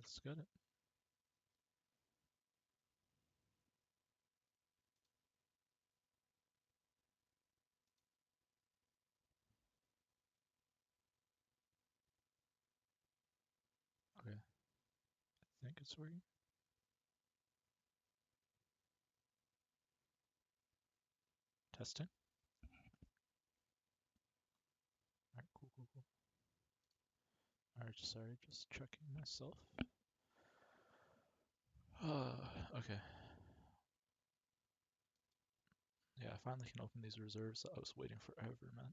Let's get it. Okay. I think it's working. Testing. Alright, cool. Alright, sorry, just checking myself. Okay. Yeah, I finally can open these reserves that I was waiting forever, man.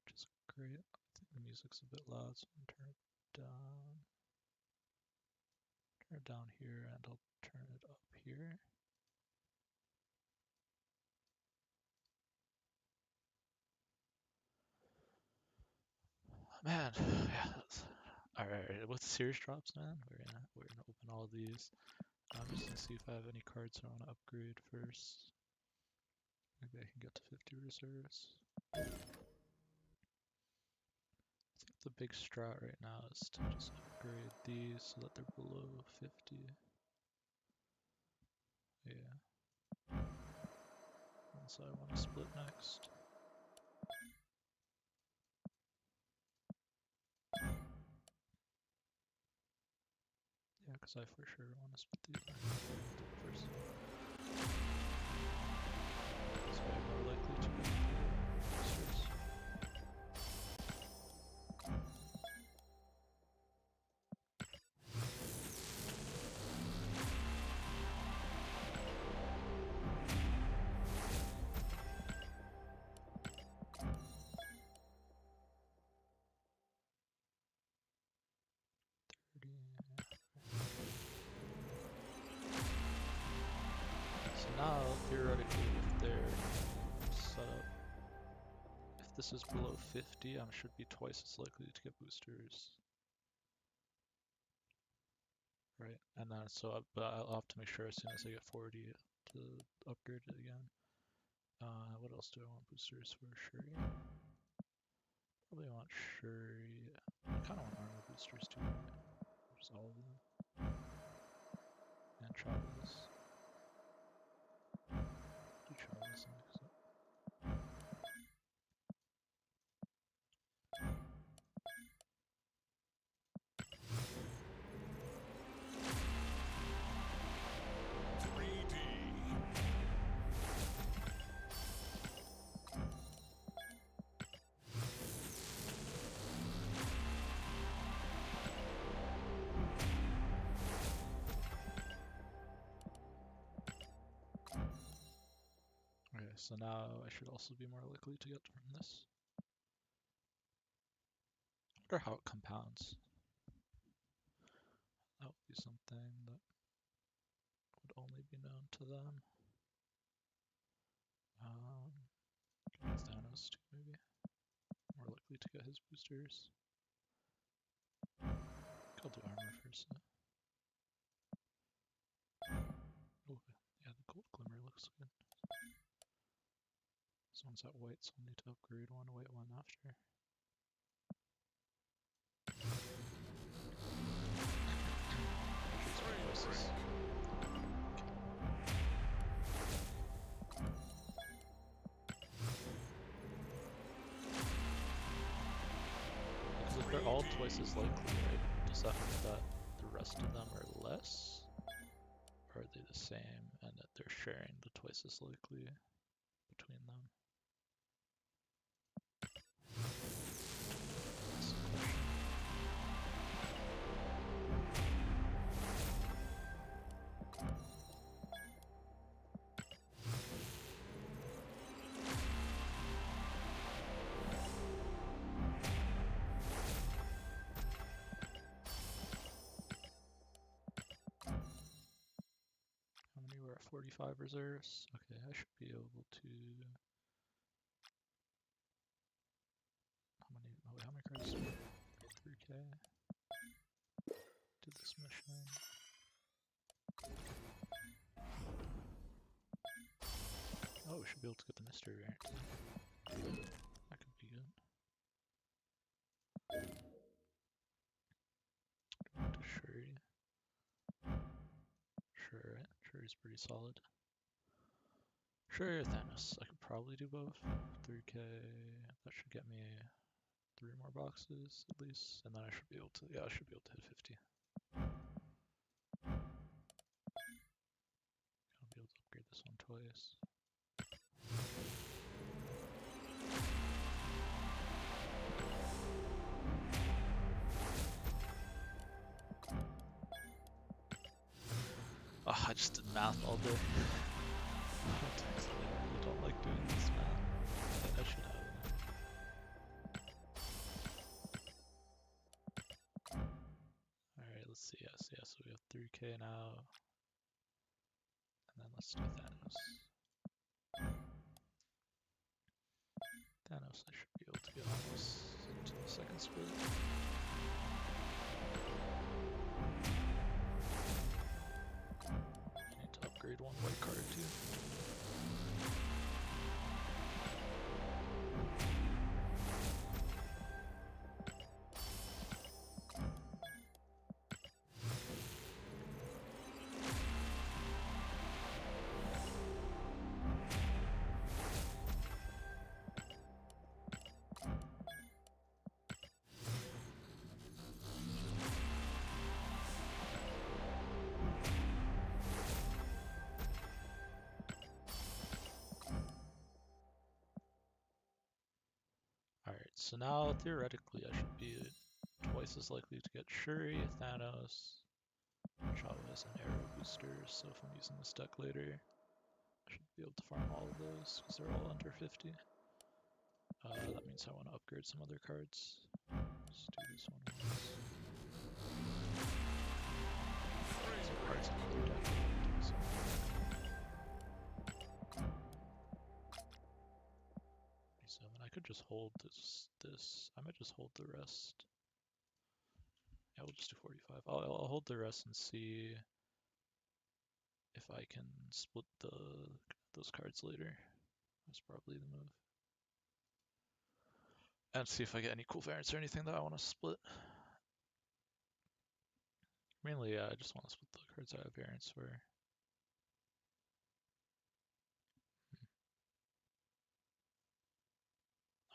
Which is great. I think the music's a bit loud, so I'm gonna turn it down. Turn it down here, and I'll turn it up here. Man, yeah. Alright, with series drops, man, we're gonna open all these. I'm just gonna see if I have any cards I want to upgrade first. Maybe I can get to 50 reserves. I think the big strat right now is to just upgrade these so that they're below 50. Yeah. So I want to split next. Yeah, because I for sure want to split these first. This way I'm more likely to get boosters. So now, theoretically, if they're set up, if this is below 50, I should be twice as likely to get boosters. Right, and then but I'll have to make sure as soon as I get 40 to upgrade it again. What else do I want boosters for? Shuri. Probably want Shuri. I kind of want armor boosters too, right? Just all of them. And Travis. Do Travis next. Okay, so now I should also be more likely to get from this. I wonder how it compounds. That would be something that would only be known to them. Thanos too, maybe. More likely to get his boosters. I'll do armor first. Oh, yeah, the gold glimmer looks good. This one's at white, so I'll need to upgrade one white one after. Because if they're all twice as likely, right, does that mean that the rest of them are less? Or are they the same and that they're sharing the twice as likely between them? That's the question. How many were at 45 reserves? Okay, I should be able to... How many cards do we have? 3k. Do this mission. Oh, we should be able to get the mystery variant too. That could be good. Shuri's pretty solid. Sure, Thanos. I could probably do both. 3k, that should get me 3 more boxes at least, and then I should be able to, yeah, I should be able to hit 50. I'll be able to upgrade this one twice. Oh, I just did math all day. I really don't like doing this math. I should have it. Alright, let's see. Yes, so we have 3k now. And then let's do Thanos. Thanos, I should be able to get almost into the second split. I need to upgrade one white card too. Alright, so now theoretically I should be twice as likely to get Shuri, Thanos, Chavez, and Arrow boosters, so if I'm using this deck later, I should be able to farm all of those, because they're all under 50. That means I want to upgrade some other cards. Let's do this one once. Some cards in another deck. So I mean, I could just hold this. I might just hold the rest. Yeah, we'll just do 45. I'll hold the rest and see if I can split those cards later. That's probably the move. And see if I get any cool variants or anything that I want to split. Mainly, yeah, I just want to split the cards I have variants for.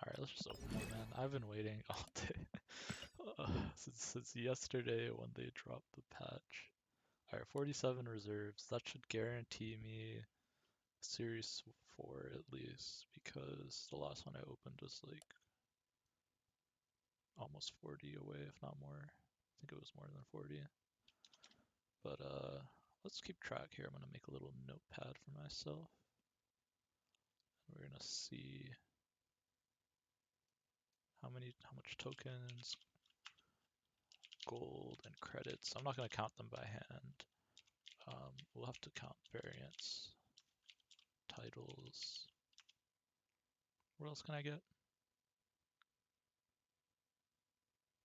Alright, let's just open it, man. I've been waiting all day. since yesterday when they dropped the patch. Alright, 47 reserves. That should guarantee me Series 4 at least, because the last one I opened was like almost 40 away, if not more. I think it was more than 40. But let's keep track here. I'm gonna make a little notepad for myself. We're gonna see how much tokens, gold, and credits. I'm not gonna count them by hand. We'll have to count variants, titles. What else can I get?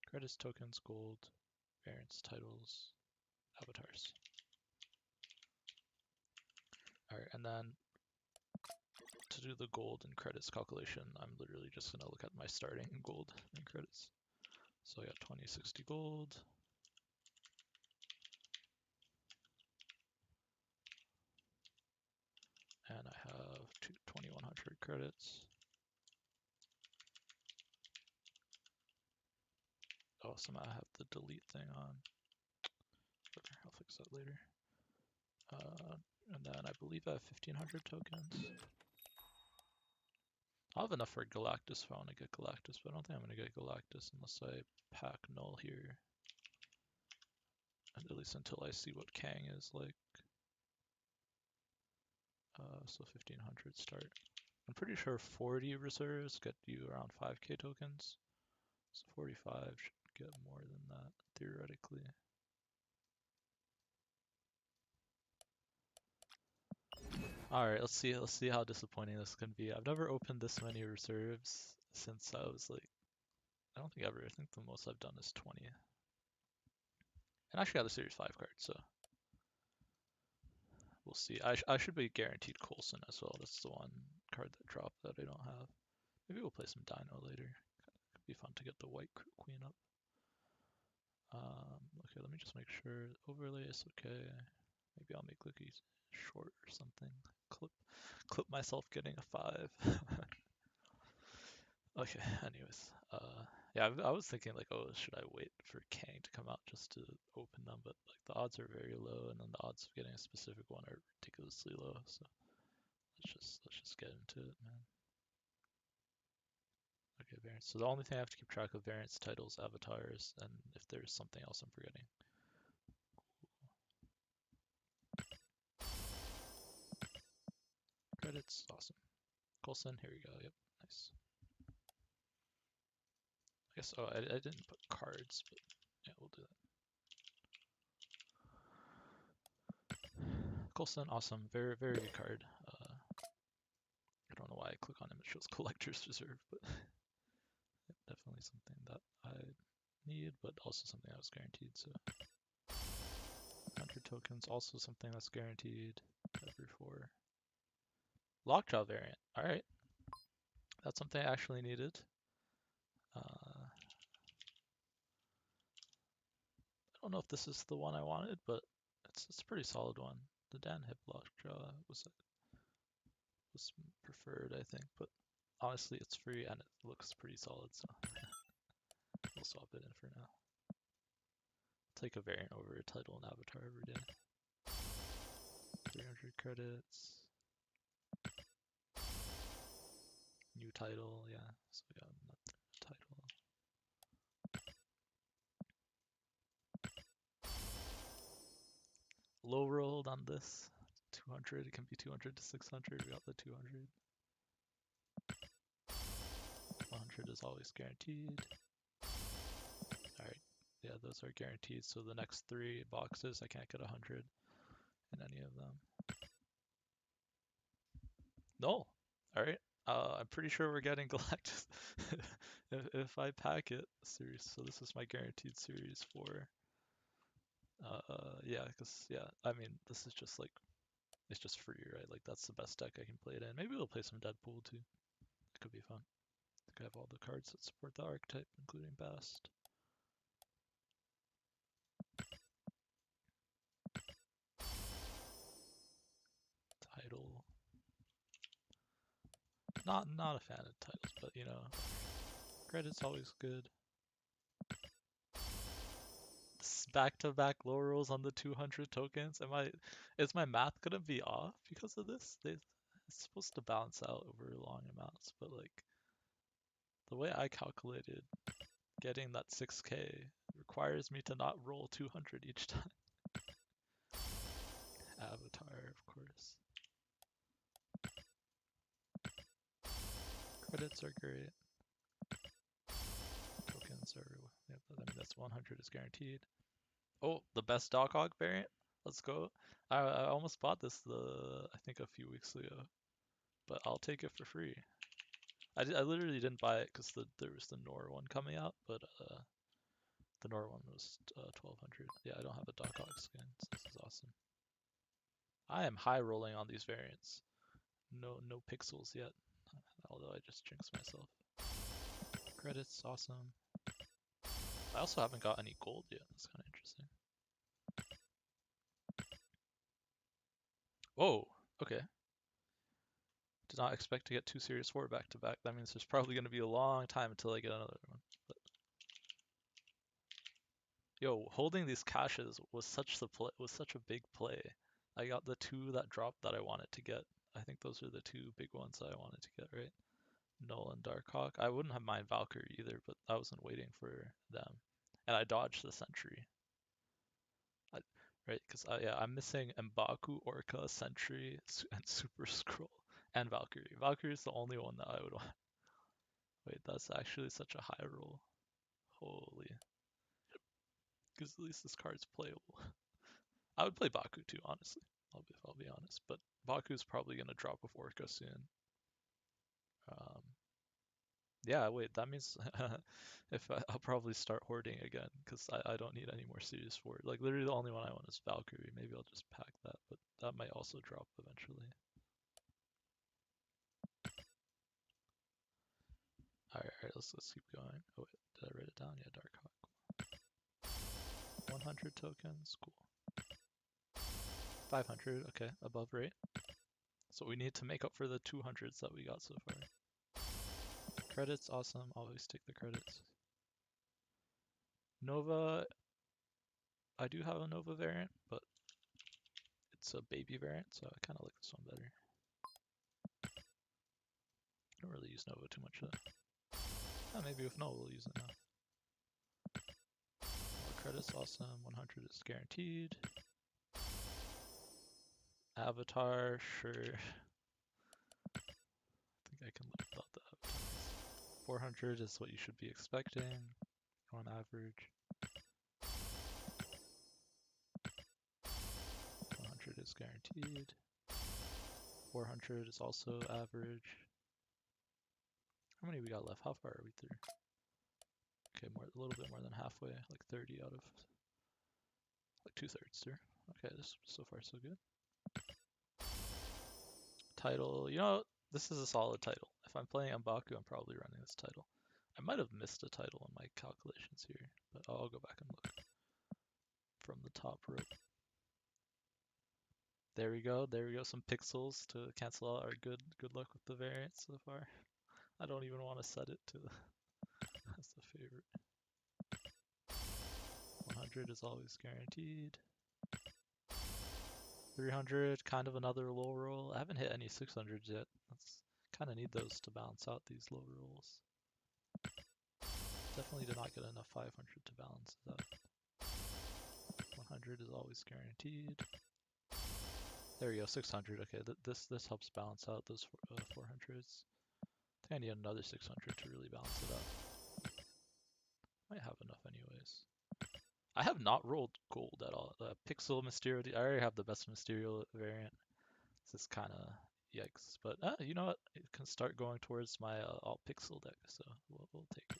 Credits, tokens, gold, variants, titles, avatars. Alright, and then to do the gold and credits calculation, I'm literally just gonna look at my starting gold and credits. So I got 2060 gold. And I have 2100 credits. Awesome, I have the delete thing on. I'll fix that later. And then I believe I have 1500 tokens. I'll have enough for Galactus if I want to get Galactus, but I don't think I'm going to get Galactus unless I pack null here. At least until I see what Kang is like. So 1500 start. I'm pretty sure 40 reserves get you around 5k tokens. So 45 should get more than that, theoretically. Alright, let's see how disappointing this can be. I've never opened this many reserves since I was like, I don't think ever. I think the most I've done is 20. And I actually got a Series 5 card, so we'll see. I should be guaranteed Coulson as well. That's the one card that dropped that I don't have. Maybe we'll play some Dino later. Could be fun to get the white queen up. Okay, let me just make sure overlay is okay. maybe I'll make like a short or something. Clip myself getting a 5. Okay, anyways. Yeah, I was thinking like, oh, should I wait for Kang to come out just to open them? But like the odds are very low, and then the odds of getting a specific one are ridiculously low. So let's just get into it, man. Okay, variants. So the only thing I have to keep track of variants, titles, avatars, and if there's something else I'm forgetting. Credits, awesome. Coulson, here we go. Yep, nice. I guess, oh, I didn't put cards, but yeah, we'll do that. Coulson, awesome. Very, very good card. I don't know why I click on him. It shows Collector's Reserve, but definitely something that I need, but also something that was guaranteed. So 100 tokens, also something that's guaranteed every 4. Lockjaw variant. All right, that's something I actually needed. I don't know if this is the one I wanted, but it's a pretty solid one. The Dan Hip Lockjaw was preferred, I think, but honestly, it's free and it looks pretty solid, so we'll swap it in for now. Take a variant over a title and avatar every day. 300 credits. New title, yeah. So we got another title. Low rolled on this. 200. It can be 200 to 600. We got the 200. 100 is always guaranteed. Alright. Yeah, those are guaranteed. So the next 3 boxes, I can't get 100 in any of them. No. Alright. I'm pretty sure we're getting Galactus if I pack it. Series. So this is my guaranteed series 4. Yeah, because, yeah, I mean, this is just like, it's just free, right? Like, that's the best deck I can play it in. Maybe we'll play some Deadpool too. It could be fun. I think I have all the cards that support the archetype, including Bast. Title. Not a fan of titles, but you know, credit's always good. Back-to-back low rolls on the 200 tokens. Is my math gonna be off because of this? It's supposed to balance out over long amounts, but like the way I calculated, getting that 6k requires me to not roll 200 each time. Avatar, of course. Credits are great. Tokens are, yep, I mean that's 100 is guaranteed. Oh, the best Dog Hog variant. Let's go. I almost bought this I think a few weeks ago, but I'll take it for free. I literally didn't buy it because there was the Nor one coming out, but the Nor one was 1200. Yeah, I don't have a Dog Hog skin, so this is awesome. I am high rolling on these variants. No pixels yet, although I just jinxed myself. Credits, awesome. I also haven't got any gold yet. That's kind of interesting. Whoa, okay. Did not expect to get 2 Series 4 back to back. That means there's probably going to be a long time until I get another one. But... Yo, holding these caches was such a big play. I got the 2 that dropped that I wanted to get. I think those are the 2 big ones that I wanted to get, right? Null and Darkhawk. I wouldn't have mind Valkyrie either, but I wasn't waiting for them. And I dodged the Sentry. Right, because yeah, I'm missing M'Baku, Orca, Sentry, and Super Scroll, and Valkyrie. Valkyrie is the only one that I would want. Wait, that's actually such a high roll. Holy. Because at least this card's playable. I would play Baku too, honestly. I'll be honest, but Baku's probably gonna drop with Orca soon. Yeah, wait, that means I'll probably start hoarding again because I don't need any more Series 4. Like literally the only one I want is Valkyrie. Maybe I'll just pack that, but that might also drop eventually. Alright, let's keep going. Oh wait, did I write it down? Yeah, Darkhawk. 100 tokens, cool. 500, okay, above rate. So we need to make up for the 200s that we got so far. Credits, awesome, always take the credits. Nova, I do have a Nova variant, but it's a baby variant, so I kind of like this one better. I don't really use Nova too much though. Oh, maybe with Nova we'll use it now. More credits, awesome, 100 is guaranteed. Avatar, sure. I think I can live without the avatars. 400 is what you should be expecting on average. 100 is guaranteed. 400 is also average. How many we got left? How far are we through? Okay, a little bit more than halfway, like 30 out of, like 2/3 through. Okay, this so far so good. Title, you know, this is a solid title. If I'm playing M'Baku, I'm probably running this title. I might have missed a title in my calculations here, but I'll go back and look from the top row. There we go, some pixels to cancel out our good luck with the variants so far. I don't even want to set it to as the favorite. 100 is always guaranteed. 300, kind of another low roll. I haven't hit any 600s yet. Let's kind of need those to balance out these low rolls. Definitely did not get enough 500 to balance that. 100 is always guaranteed. There we go, 600. Okay, this helps balance out those 400s. I think I need another 600 to really balance it out. Might have enough anyways. I have not rolled gold at all. The Pixel Mysterio, I already have the best Mysterio variant. This is kind of yikes, but you know what? It can start going towards my all pixel deck, so we'll take it.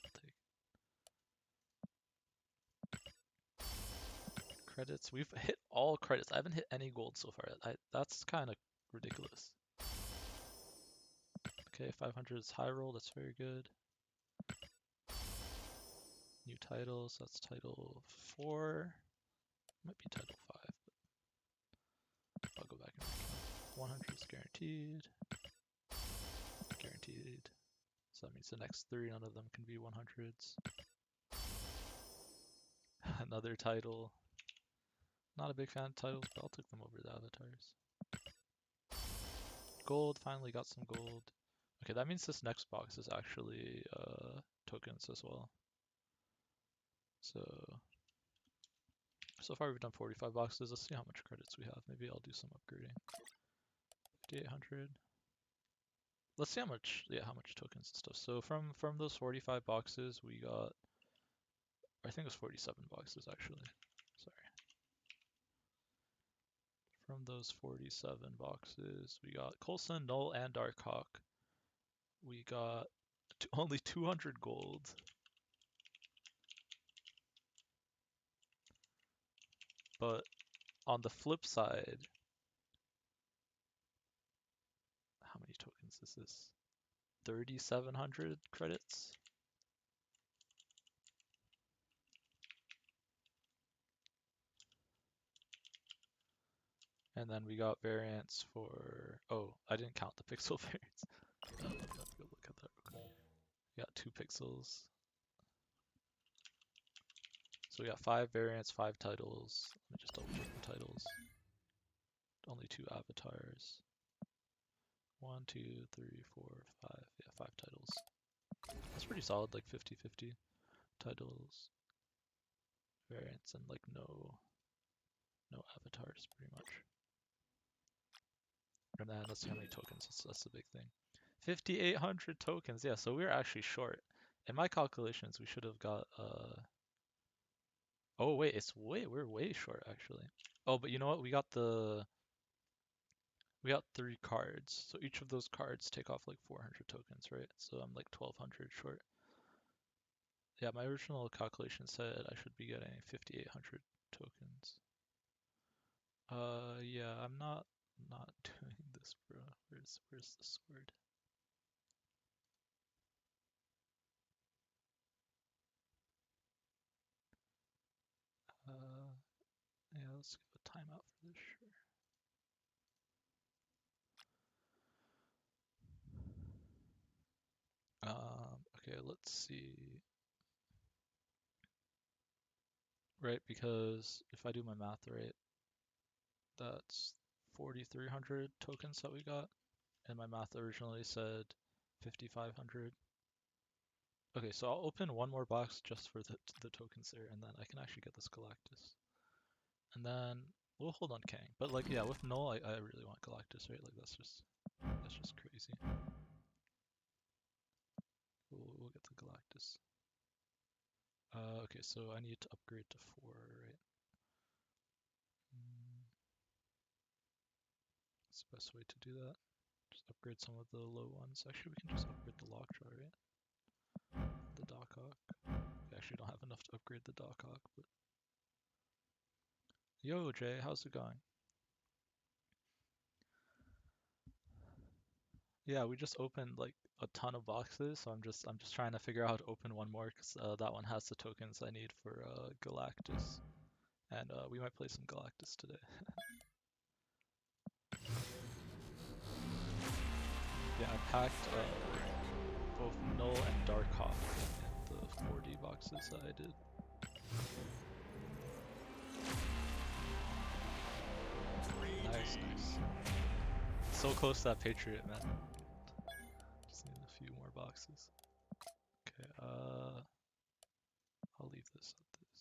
Credits, we've hit all credits. I haven't hit any gold so far. That's kind of ridiculous. Okay, 500 is high roll. That's very good. New titles. That's title 4. Might be title 5. But I'll go back and recount. 100 is guaranteed. Guaranteed. So that means the next 3, none of them can be 100s. Another title. Not a big fan of titles, but I'll take them over the avatars. Gold, finally got some gold. Okay, that means this next box is actually tokens as well. So far we've done 45 boxes. Let's see how much credits we have. Maybe I'll do some upgrading. 5,800. Let's see how much tokens and stuff. So from those 45 boxes, we got, I think it was 47 boxes actually. Sorry. From those 47 boxes, we got Coulson, Null, and Darkhawk. We got only 200 gold. But on the flip side, how many tokens is this? 3,700 credits. And then we got variants for, oh, I didn't count the pixel variants. Let's go look at that real quick. We got 2 pixels. So we got 5 variants, 5 titles. Let me just double check the titles. Only 2 avatars. 1, 2, 3, 4, 5. Yeah, 5 titles. That's pretty solid, like 50-50 titles, variants, and like no avatars, pretty much. And then let's see how many tokens. That's the big thing. 5,800 tokens. Yeah, so we're actually short. In my calculations, we should have got. Oh wait, we're way short actually. Oh, but you know what? We got 3 cards. So each of those cards take off like 400 tokens, right? So I'm like 1,200 short. Yeah, my original calculation said I should be getting 5,800 tokens. Yeah, I'm not doing this, bro. Where's the sword? Yeah, let's give a timeout for this, sure. Okay, let's see. Right, because if I do my math right, that's 4,300 tokens that we got, and my math originally said 5,500. Okay, so I'll open one more box just for the tokens there, and then I can actually get this Galactus. And then we'll hold on Kang. But like, yeah, with Null, I really want Galactus, right? Like that's just crazy. We'll get the Galactus. Okay, so I need to upgrade to 4, right? That's the best way to do that. Just upgrade some of the low ones. Actually, we can just upgrade the Lockjaw, right? The Dockhawk. We actually don't have enough to upgrade the Dockhawk, but... Yo, Jay, how's it going? Yeah, we just opened like a ton of boxes, so I'm just trying to figure out how to open one more because that one has the tokens I need for Galactus, and we might play some Galactus today. Yeah, I packed both Null and Darkhawk in the 4D boxes that I did. Nice, nice. So close to that Patriot, man. Just need a few more boxes. Okay, I'll leave this at this.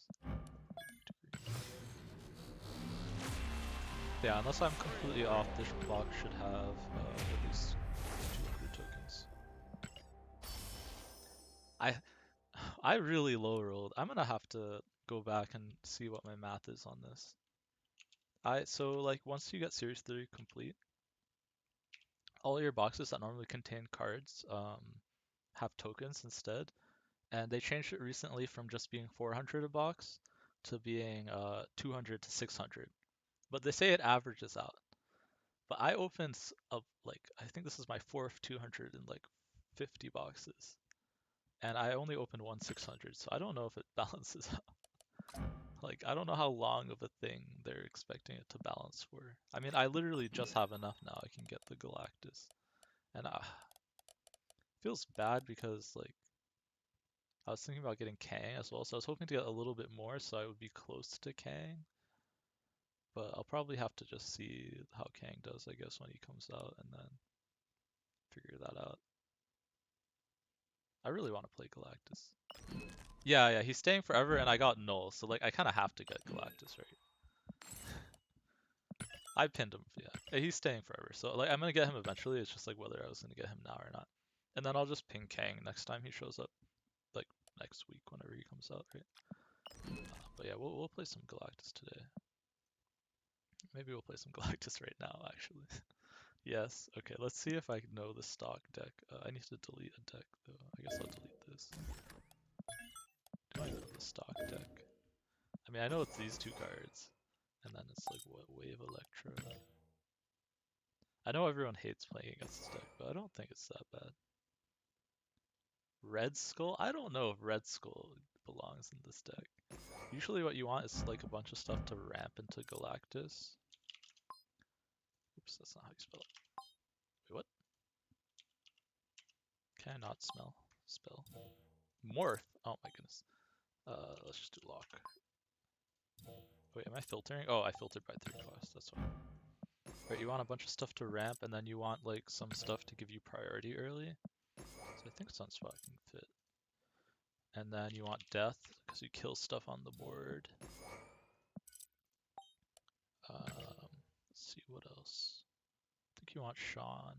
Yeah, unless I'm completely off, this box should have at least 200 tokens. I really low rolled. I'm gonna have to go back and see what my math is on this. So like once you get Series 3 complete, all your boxes that normally contain cards have tokens instead, and they changed it recently from just being 400 a box to being 200 to 600. But they say it averages out. But I opened up like I think this is my fourth 200 in like 50 boxes, and I only opened one 600, so I don't know if it balances out. Like I don't know how long of a thing they're expecting it to balance for. I mean, I literally just have enough now. I can get the Galactus, and feels bad because like I was thinking about getting Kang as well, so I was hoping to get a little bit more so I would be close to Kang. But I'll probably have to just see how Kang does, I guess, when he comes out, and then figure that out. I really want to play Galactus. Yeah, he's staying forever, and I got Null, so like I kind of have to get Galactus, right? I pinned him, yeah. He's staying forever, so like I'm gonna get him eventually. It's just like whether I was gonna get him now or not. And then I'll just ping Kang next time he shows up, like next week whenever he comes out, right? But yeah, we'll play some Galactus today. Maybe we'll play some Galactus right now, actually. Yes. Okay, let's see if I know the stock deck. I need to delete a deck, though. I guess I'll delete this. Do I know the stock deck? I mean, I know it's these two cards. And then it's like, what, Wave Electro? I know everyone hates playing against this deck, but I don't think it's that bad. Red Skull? I don't know if Red Skull belongs in this deck. Usually what you want is like a bunch of stuff to ramp into Galactus. Oops, that's not how you spell it. Wait, what? Can I not spell? Morph? Oh my goodness. Let's just do lock. Wait, am I filtering? Oh, I filtered by 3 cost, that's why. Right, you want a bunch of stuff to ramp, and then you want like some stuff to give you priority early. So I think Sunspot can fit. And then you want death, because you kill stuff on the board. Let's see what else. I think you want Sean.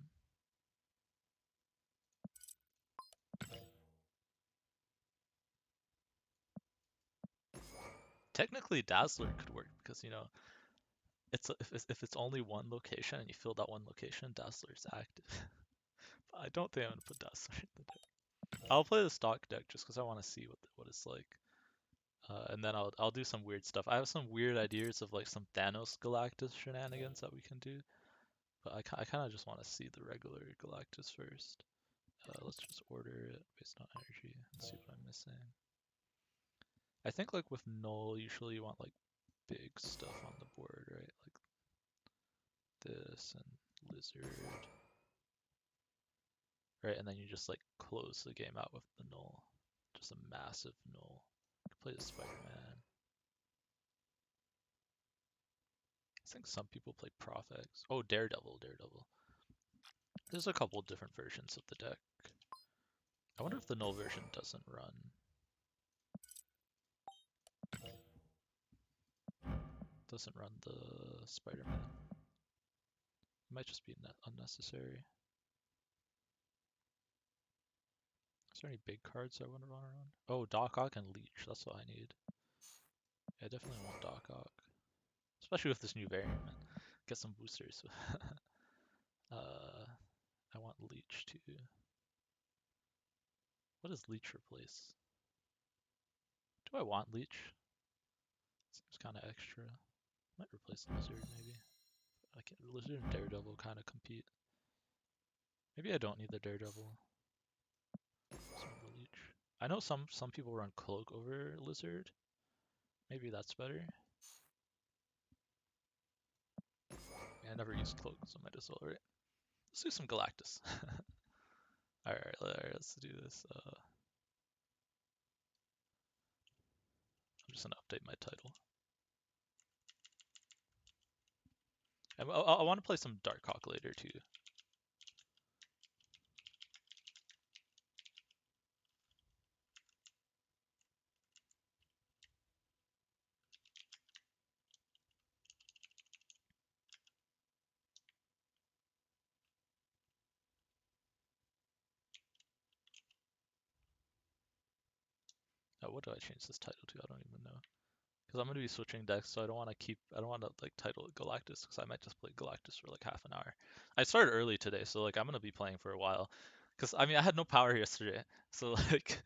Technically Dazzler could work because you know if it's only one location and you fill that one location, Dazzler's active. But I don't think I'm gonna put Dazzler in the deck. I'll play the stock deck just because I want to see what it's like. And then I'll do some weird stuff. I have some weird ideas of like some Thanos Galactus shenanigans that we can do, but I kind of just want to see the regular Galactus first. Let's just order it based on energy and see what I'm missing. I think like with Null, usually you want like big stuff on the board, right? Like this and Lizard. right? And then you just like close the game out with the null. Just a massive null. You can play the Spider-Man. I think some people play Profex. Oh, Daredevil. There's a couple different versions of the deck. I wonder if the null version doesn't run. Doesn't run the Spider-Man. It might just be unnecessary. Is there any big cards I want to run around? Oh, Doc Ock and Leech. That's what I need. Yeah, I definitely want Doc Ock. Especially with this new variant, man. Get some boosters. I want Leech too. What does Leech replace? Do I want Leech? Seems kind of extra. Might replace Lizard maybe. I can't. Lizard and Daredevil kind of compete. Maybe I don't need the Daredevil. The Leech. I know some people run Cloak over Lizard. Maybe that's better. Yeah, I never used Cloak, so might as well, right? Let's do some Galactus. Alright, let's do this. I'm just gonna update my title. And I want to play some Dark Hawk later too. What do I change this title to? I don't even know. Because I'm gonna be switching decks, so I don't want to like title it Galactus, because I might just play Galactus for like half an hour. I started early today, so like I'm gonna be playing for a while. Because I mean I had no power yesterday, so like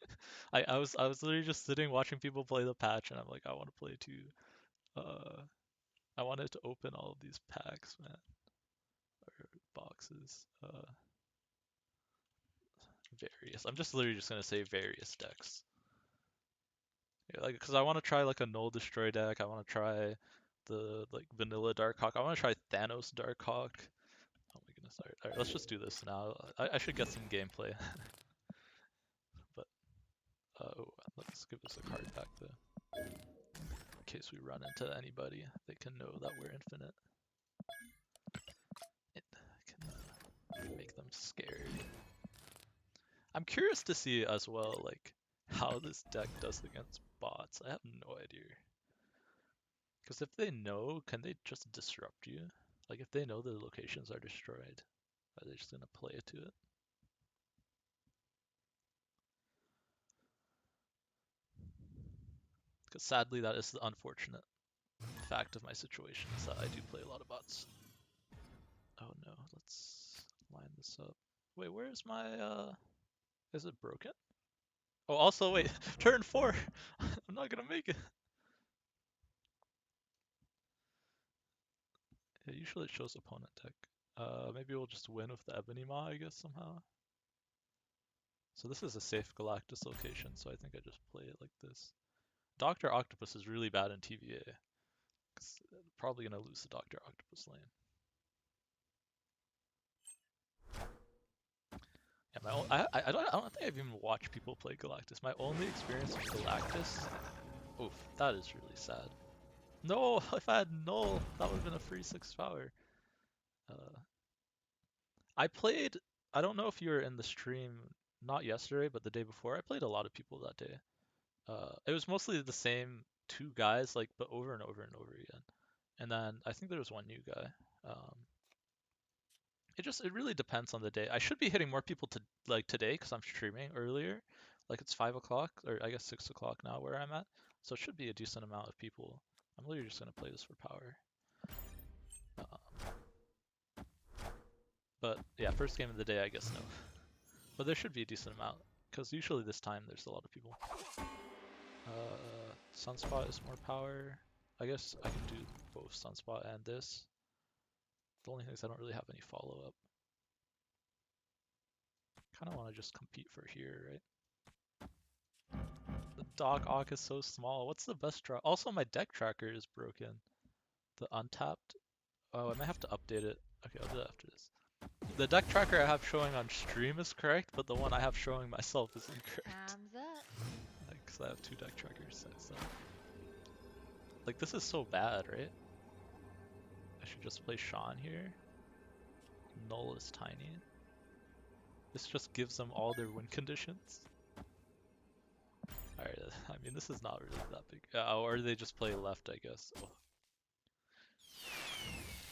I was literally just sitting watching people play the patch, and I'm like I want to play too. I wanted to open all of these packs, man, or boxes. Various. I'm just literally just gonna say various decks. Yeah, like, cause I want to try like a null destroy deck. I want to try the like vanilla Darkhawk. I want to try Thanos Darkhawk. Oh my goodness! Alright, let's just do this now. I should get some gameplay, but oh, let's give us a card back though, in case we run into anybody. They can know that we're infinite. It can make them scared. I'm curious to see as well, like how this deck does against bots. I have no idea. Because if they know, can they just disrupt you? Like if they know the locations are destroyed, are they just gonna play it to it? Because sadly, that is the unfortunate fact of my situation, is that I do play a lot of bots. Oh no, let's line this up. Wait, where's my, is it broken? Oh, also, wait, turn 4! I'm not gonna make it. Yeah, usually it shows opponent deck. Maybe we'll just win with the Ebony Maw, I guess, somehow. So this is a safe Galactus location, so I think I just play it like this. Dr. Octopus is really bad in TVA. Probably gonna lose the Dr. Octopus lane. Yeah, I don't think I've even watched people play Galactus. My only experience with Galactus, oof, that is really sad. No, if I had null, that would have been a free 6 power. I played, I don't know if you were in the stream, not yesterday, but the day before. I played a lot of people that day. It was mostly the same 2 guys, like, but over and over and over again. And then I think there was one new guy. Um, it really depends on the day. I should be hitting more people to like today because I'm streaming earlier. Like it's 5 o'clock, or I guess 6 o'clock now where I'm at. So it should be a decent amount of people. I'm literally just gonna play this for power. But yeah, first game of the day, I guess no. But there should be a decent amount because usually this time there's a lot of people. Sunspot is more power. I guess I can do both Sunspot and this. The only thing is I don't really have any follow-up. Kind of want to just compete for here, right? The Doc Ock is so small. What's the best draw? Also, my deck tracker is broken. The untapped. Oh, I might have to update it. Okay, I'll do that after this. The deck tracker I have showing on stream is correct, but the one I have showing myself is incorrect. Time's up. Like, 'cause I have two deck trackers. So. Like, this is so bad, right? I should just play Sean here. Null is tiny. This just gives them all their win conditions. Alright, I mean, this is not really that big. Or they just play left, I guess. Oh.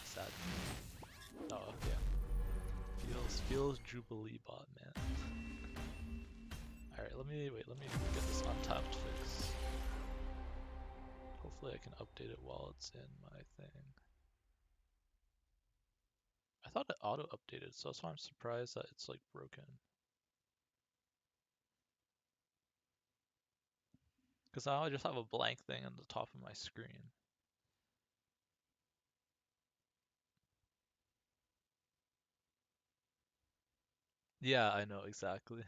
Sad. Oh, yeah. Feels Jubilee bot, man. Alright, let me get this untapped fix. Hopefully I can update it while it's in my thing. I thought it auto-updated, so that's why I'm surprised that it's like broken. Because now I just have a blank thing on the top of my screen. Yeah, I know, exactly.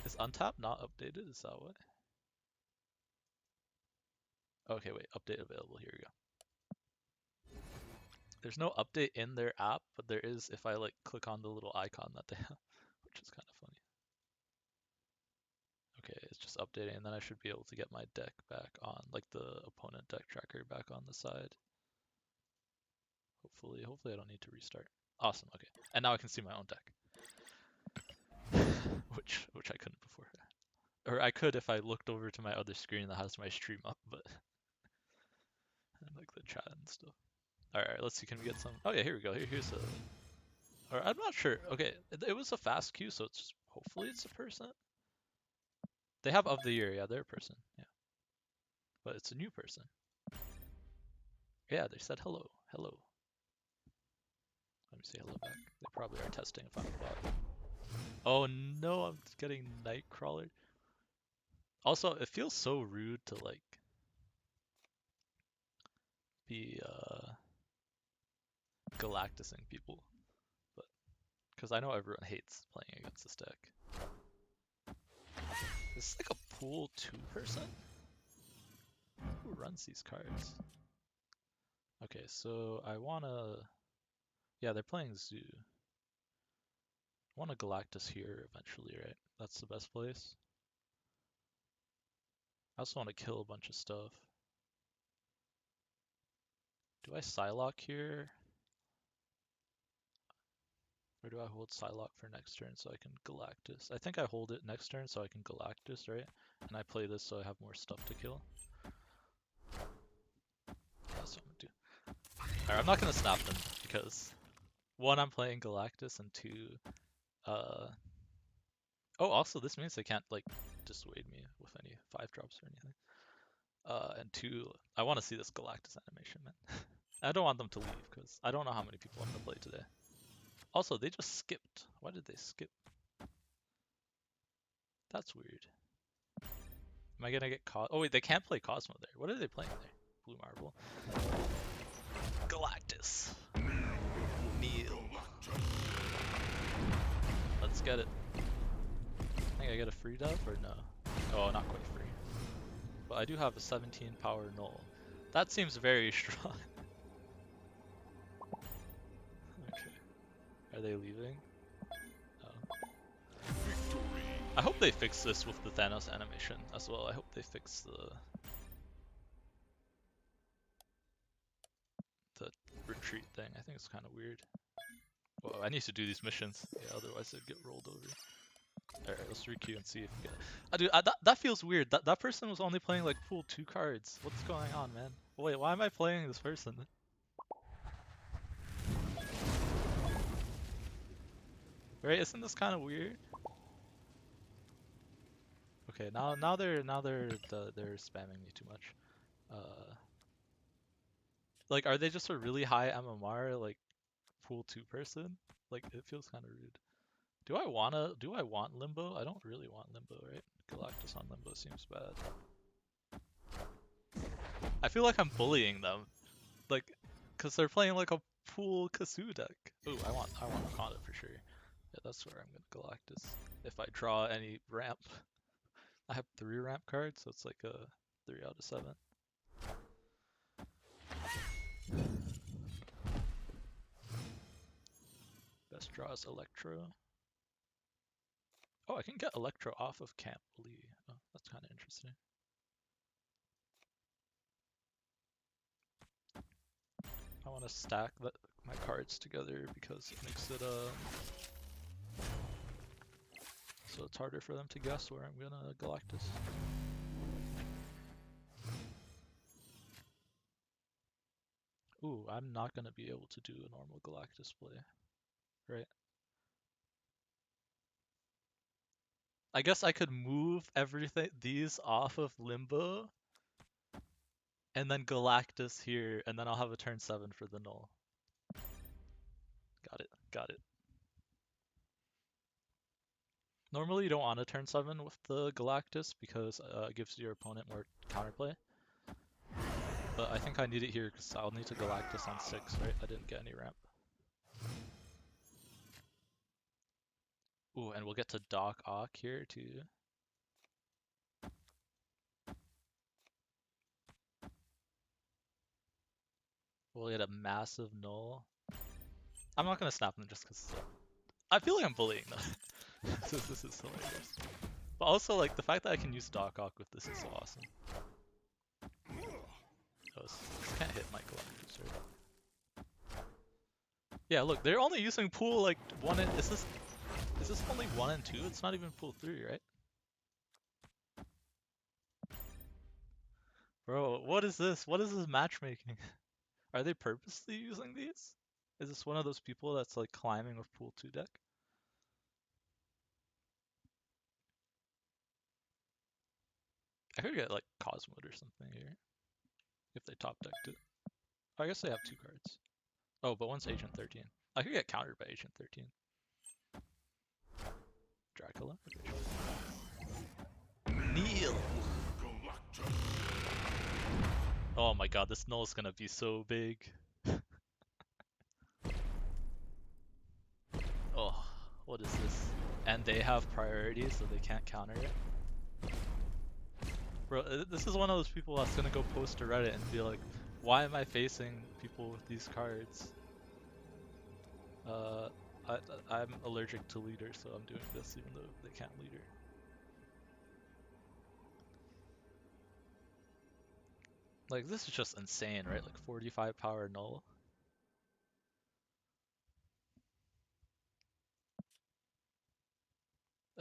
Is untap not updated? Is that what? Okay, wait, update available, here we go. There's no update in their app, but there is if I like click on the little icon that they have, which is kind of funny. Okay, it's just updating, and then I should be able to get my deck back on, like the opponent deck tracker back on the side. Hopefully I don't need to restart. Awesome, okay. And now I can see my own deck. which I couldn't before. Or I could if I looked over to my other screen that has my stream up, but and like the chat and stuff. Alright, let's see, can we get some? Oh yeah, here we go. Here's a. Or I'm not sure. Okay, it was a fast queue, so it's hopefully it's a person. They have of the year, yeah, they're a person, yeah. But it's a new person. Yeah, they said hello, hello. Let me say hello back. They probably are testing if I'm a bot. Oh no, I'm getting Nightcrawler. Also, it feels so rude to like be Galactusing people, but because I know everyone hates playing against this deck. This is like a pool 2 person? Who runs these cards? Okay, so I wanna... Yeah, they're playing Zoo. I want a Galactus here eventually, right? That's the best place. I also want to kill a bunch of stuff. Do I Psylocke here? Or do I hold Psylocke for next turn so I can Galactus? I think I hold it next turn so I can Galactus, right? And I play this so I have more stuff to kill. That's what I'm gonna do. Alright, I'm not gonna snap them because 1, I'm playing Galactus, and 2, oh, also this means they can't like dissuade me with any 5-drops or anything. And 2, I want to see this Galactus animation, man. I don't want them to leave because I don't know how many people I'm gonna play today. Also, they just skipped. Why did they skip? That's weird. Am I gonna get caught? Oh wait, they can't play Cosmo there. What are they playing there? Blue Marble. Galactus. Kneel. Let's get it. I think I get a free dove or no? Oh, not quite free. But I do have a 17 power null. That seems very strong. Okay. Are they leaving? Oh. I hope they fix this with the Thanos animation as well. I hope they fix the retreat thing. I think it's kind of weird. Whoa, I need to do these missions. Yeah, otherwise they'd get rolled over. Alright, let's re-queue and see if we get... Dude, that feels weird. That person was only playing like pool 2 cards. What's going on, man? Wait, why am I playing this person? Right, isn't this kind of weird? Okay, now they're spamming me too much. Like, are they just a really high MMR like pool 2 person? Like, it feels kind of rude. Do I want Limbo? I don't really want Limbo, right? Galactus on Limbo seems bad. I feel like I'm bullying them, like, cause they're playing like a pool Kazoo deck. Ooh, I want Wakanda for sure. Yeah, that's where I'm gonna Galactus. If I draw any ramp, I have 3 ramp cards, so it's like a 3 out of 7. best draws Electro. Oh, I can get Electro off of Camp Lee. Oh, that's kind of interesting. I want to stack my cards together because it makes it so it's harder for them to guess where I'm gonna Galactus. Ooh, I'm not gonna be able to do a normal Galactus play, right? I guess I could move these off of Limbo, and then Galactus here, and then I'll have a turn 7 for the null. Got it. Normally you don't want to turn 7 with the Galactus because it gives your opponent more counterplay. But I think I need it here because I'll need to Galactus on 6, right? I didn't get any ramp. Ooh, and we'll get to Doc Ock here too. We'll get a massive null. I'm not gonna snap them just because I feel like I'm bullying them. This is hilarious. But also, like, the fact that I can use Doc Ock with this is so awesome. Oh, this can't hit my Galactus, right? Yeah, look, they're only using pool like 1 and... Is this only 1 and 2? It's not even pool 3, right? Bro, what is this? What is this matchmaking? Are they purposely using these? Is this one of those people that's like climbing with pool 2 deck? I could get like Cosmode or something here. If they top decked it. Oh, I guess they have 2 cards. Oh, but one's Agent 13. I could get countered by Agent 13. Dracula? Okay, sure. Kneel! Oh my god, this null is gonna be so big. Oh, what is this? And they have priority, so they can't counter it. Bro, this is one of those people that's gonna go post to Reddit and be like, why am I facing people with these cards? I'm allergic to leader, so I'm doing this even though they can't leader. Like, this is just insane, right? Like 45 power null.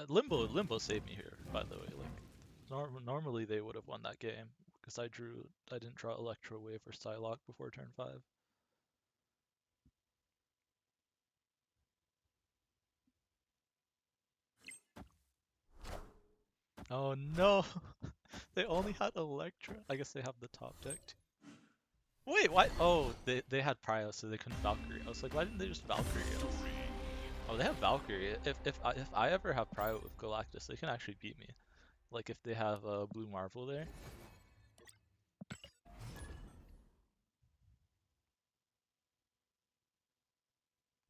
Limbo saved me here, by the way. Like, normally they would have won that game because I didn't draw Electro Wave or Psylocke before turn 5. Oh no! They only had Electra. I guess they have the top deck too. Wait, why? Oh, they had Prio, so they couldn't Valkyrie. I was like, why didn't they just Valkyrie us? Oh, they have Valkyrie. If I ever have Prio with Galactus, they can actually beat me. Like if they have Blue Marvel there.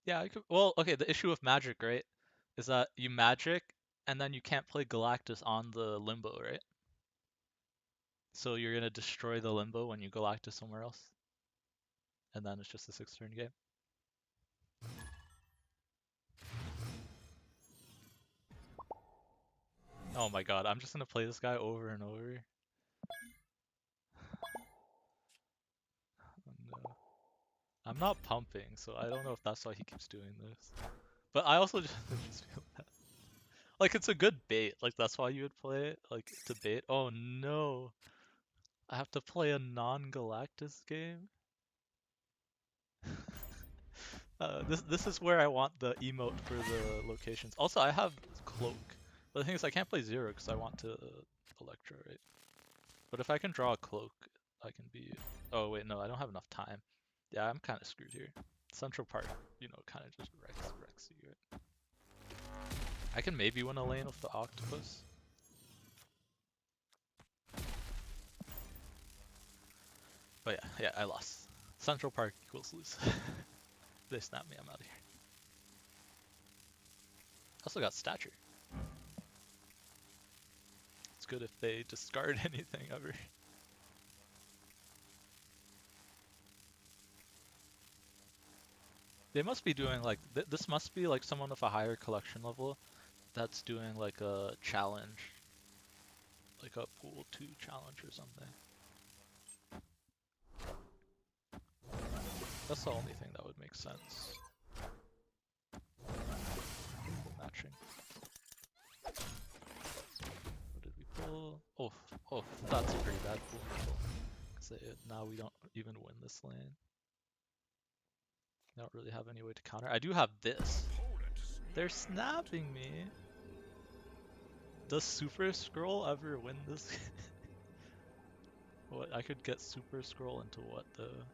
Yeah, I could. Well, okay. The issue with Magic, right, is that you Magic and then you can't play Galactus on the Limbo, right? So you're gonna destroy the Limbo when you Galactus somewhere else, and then it's just a 6-turn game. Oh my god, I'm just gonna play this guy over and over. Oh, no. I'm not pumping, so I don't know if that's why he keeps doing this. But I also just feel that. Like, it's a good bait. Like, that's why you would play it. Like, to bait. Oh no. I have to play a non-Galactus game? This is where I want the emote for the locations. Also, I have Cloak. But the thing is, I can't play Zero because I want to Electro, right? But if I can draw a Cloak, I can be... Oh wait, no, I don't have enough time. Yeah, I'm kind of screwed here. Central Park, you know, kind of just wrecks you, right? I can maybe win a lane with the Octopus. But yeah, I lost. Central Park equals lose. They snap me, I'm out of here. Also got Stature. It's good if they discard anything ever. They must be doing like this must be like someone with a higher collection level that's doing like a challenge, like a pool 2 challenge or something. That's the only thing that would make sense. Matching. What did we pull? Oh, oh, that's a pretty bad pool control. Cause now we don't even win this lane. I don't really have any way to counter. I do have this. They're snapping me. Does Super Scroll ever win this? What, I could get Super Scroll into what though?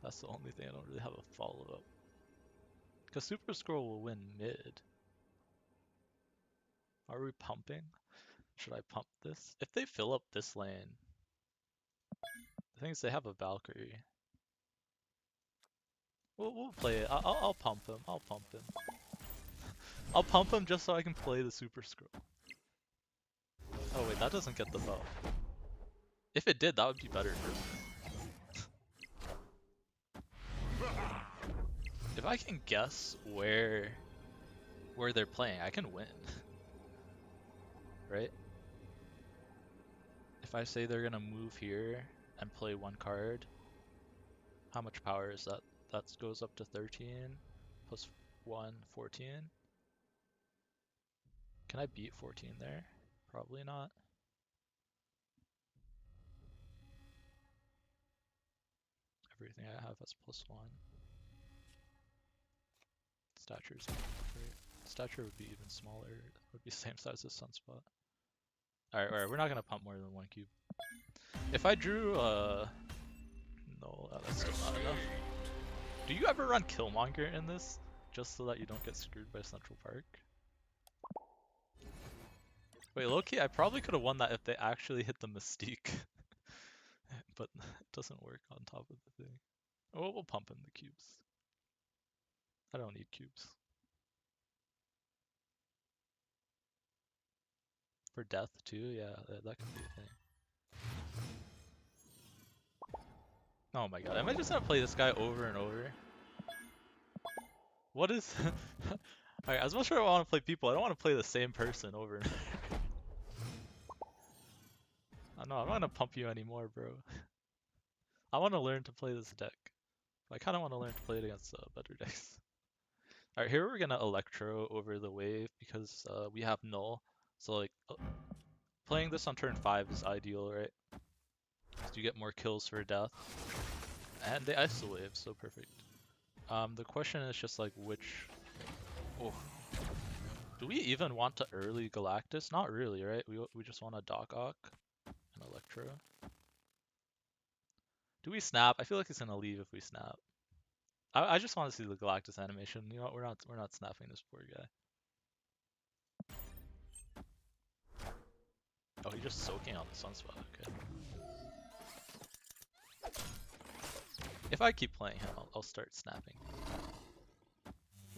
That's the only thing I don't really have a follow-up. Because Super Scroll will win mid. Are we pumping? Should I pump this? If they fill up this lane, the thing is they have a Valkyrie. We'll play it. I'll pump him. I'll pump him. I'll pump him just so I can play the Super Scroll. Oh wait, that doesn't get the buff. If it did, that would be better for me. If I can guess where they're playing, I can win. Right? If I say they're gonna move here and play one card, how much power is that? That goes up to 13 plus 1, 14. Can I beat 14 there? Probably not. Everything I have has +1. Stature's not great. Stature would be even smaller. It would be the same size as Sunspot. Alright, we're not gonna pump more than 1 cube. If I drew no, that's still not enough. Do you ever run Killmonger in this? Just so that you don't get screwed by Central Park? Wait, low-key, I probably could have won that if they actually hit the Mystique. But it doesn't work on top of the thing. Oh, we'll pump in the cubes. I don't need cubes. For death too? Yeah, that could be a thing. Oh my god, am I just gonna play this guy over and over? What is... Alright, as much as I want to play people, I don't want to play the same person over and over. Oh, no, I'm not gonna pump you anymore, bro. I want to learn to play this deck. I kind of want to learn to play it against better decks. Alright, here we're gonna Electro over the wave because we have Null. So like, playing this on turn 5 is ideal, right? Because you get more kills for death. And they iso wave, so perfect. The question is just like which... Oh. Do we even want to early Galactus? Not really, right? We just want a Doc Ock and Electro. Do we snap? I feel like he's gonna leave if we snap. I just want to see the Galactus animation. You know what? We're not snapping this poor guy. Oh, he's just soaking on the Sunspot. Okay. If I keep playing him, I'll start snapping.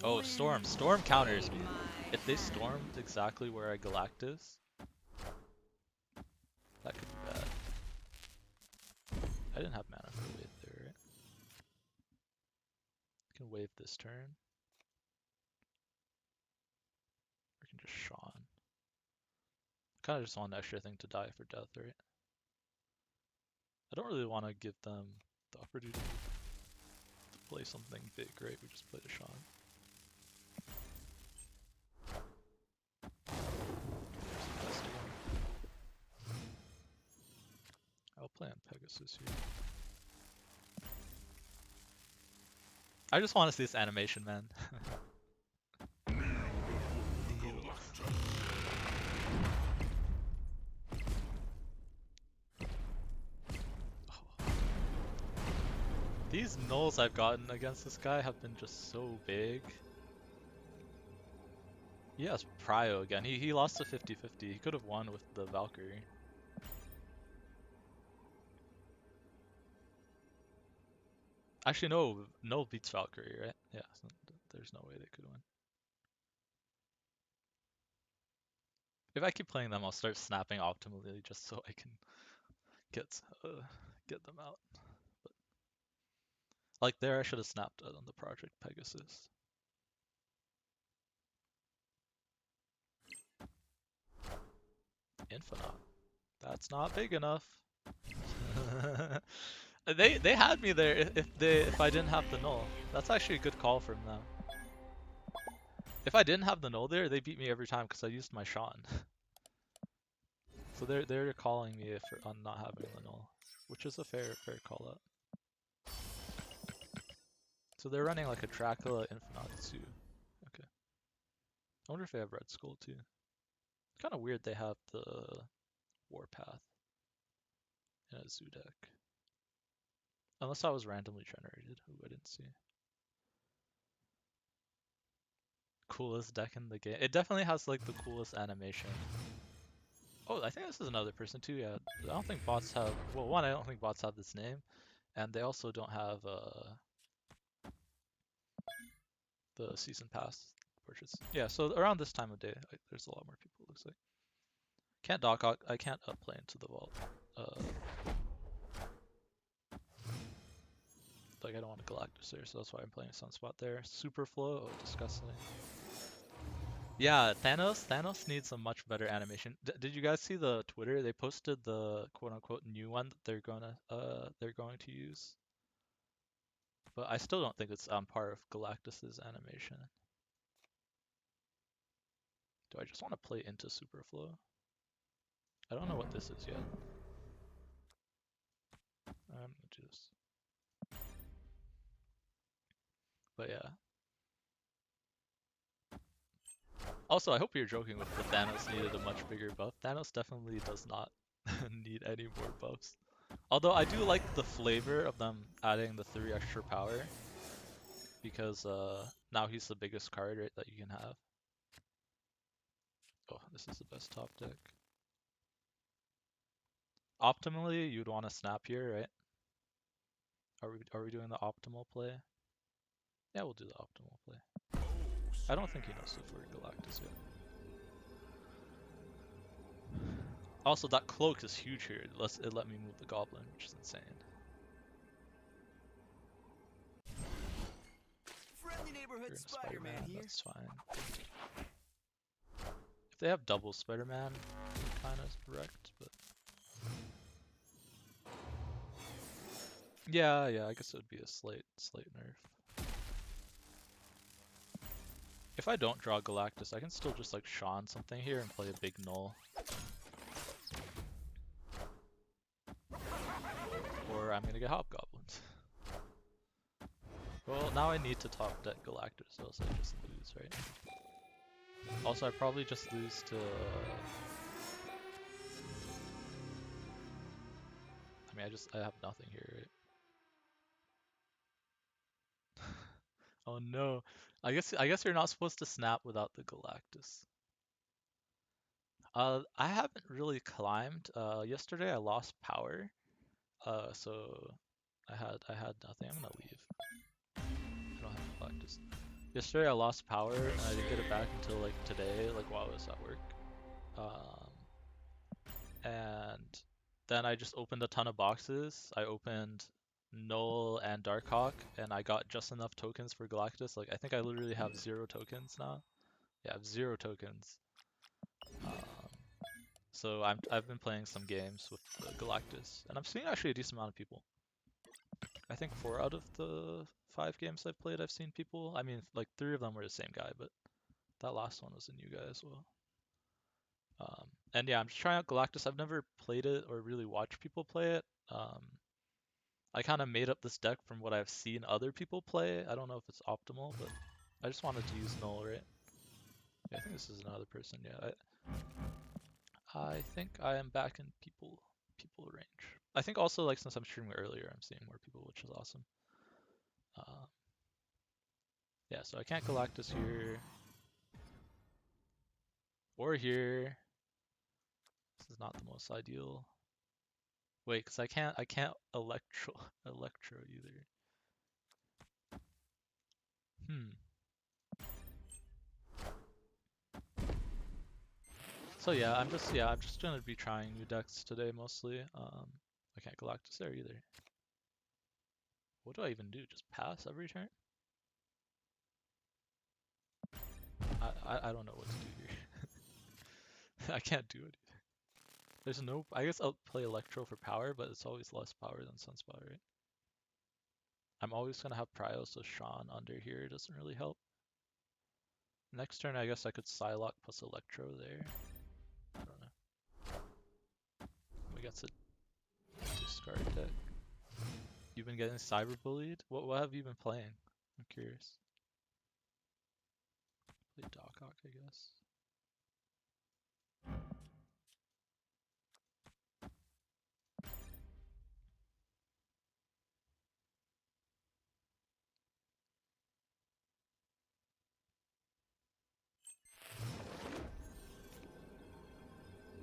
Oh, Storm. Storm counters me. If they stormed exactly where I Galactus, that could be bad. I didn't have mana for a wave there, right? I can wave this turn. Or I can just Sean. Kind of just want an extra thing to die for death, right? I don't really want to give them the opportunity to play something big, right? We just played a Sean. I'll play on Pegasus here. I just want to see this animation, man. These nulls I've gotten against this guy have been just so big. He has Prio again. He lost to 50-50. He could have won with the Valkyrie. Actually, no. Null beats Valkyrie, right? Yeah, so there's no way they could win. If I keep playing them, I'll start snapping optimally just so I can get them out. But Like there, I should have snapped it on the Project Pegasus. Infinite. That's not big enough. They had me there if I didn't have the null. That's actually a good call from them. If I didn't have the null there, they beat me every time because I used my Sean. So they're calling me on not having the null, which is a fair call out. So they're running like a Dracula Infinite too. Okay. I wonder if they have Red Skull too. Kind of weird they have the Warpath in a zoo deck. Unless that was randomly generated, who I didn't see. Coolest deck in the game. It definitely has like the coolest animation. Oh, I think this is another person too, yeah. I don't think bots have, well, one, I don't think bots have this name, and they also don't have the season pass purchase. Yeah, so around this time of day, there's a lot more people, it looks like. Can't I can't play into the vault. Like, I don't want a Galactus there, so that's why I'm playing Sunspot there. Superflow, oh, disgusting. Yeah, Thanos needs a much better animation. Did you guys see the Twitter? They posted the quote-unquote new one that they're going to use. But I still don't think it's on par of Galactus's animation. Do I just want to play into Superflow? I don't know what this is yet. I'm gonna do this. But yeah. Also, I hope you're joking with the Thanos needed a much bigger buff. Thanos definitely does not need any more buffs. Although I do like the flavor of them adding the 3 extra power. Because now he's the biggest card, right, that you can have. Oh, this is the best top deck. Optimally, you'd want to snap here, right? Are we doing the optimal play? Yeah, we'll do the optimal play. I don't think he knows the for Galactus yet. Also, that cloak is huge here. It let me move the goblin, which is insane. Friendly neighborhood Spider-Man here. That's fine. If they have double Spider-Man, kind of wrecked, but yeah, I guess it would be a slight nerf. If I don't draw Galactus, I can still just like Sean something here and play a big null. Or I'm gonna get Hobgoblins. Well, now I need to top deck Galactus, or else I just lose, right? Also, I probably just lose to... I mean, I have nothing here, right? Oh no. I guess you're not supposed to snap without the Galactus. I haven't really climbed. Yesterday I lost power. So I had nothing. I'm gonna leave. I don't have Galactus. Yesterday I lost power and I didn't get it back until like today, like while I was at work. And then I just opened a ton of boxes. I opened Null and Darkhawk, and I got just enough tokens for Galactus. Like, I think I literally have 0 tokens now. Yeah, I have 0 tokens. So I've been playing some games with Galactus, and I'm seeing actually a decent amount of people. I think 4 out of the 5 games I've played, I've seen people. I mean, like 3 of them were the same guy, but that last one was a new guy as well. And yeah, I'm just trying out Galactus. I've never played it or really watched people play it. I kind of made up this deck from what I've seen other people play. I don't know if it's optimal, but I just wanted to use Null, right? Yeah, I think this is another person. Yeah, I think I am back in people range. I think also like since I'm streaming earlier, I'm seeing more people, which is awesome. Yeah, so I can't Galactus here or here. This is not the most ideal. Wait, because I can't Electro either. So yeah, I'm just gonna be trying new decks today mostly. I can't Galactus there either. What do I even do? Just pass every turn? I don't know what to do here. I can't do it either. There's no... I guess I'll play Electro for power, but it's always less power than Sunspot, right? I'm always gonna have Prio, so Sean under here doesn't really help. Next turn, I guess I could Psylocke plus Electro there. I don't know. We got a discard deck. You've been getting cyberbullied? What have you been playing? I'm curious. Play Doghawk, I guess.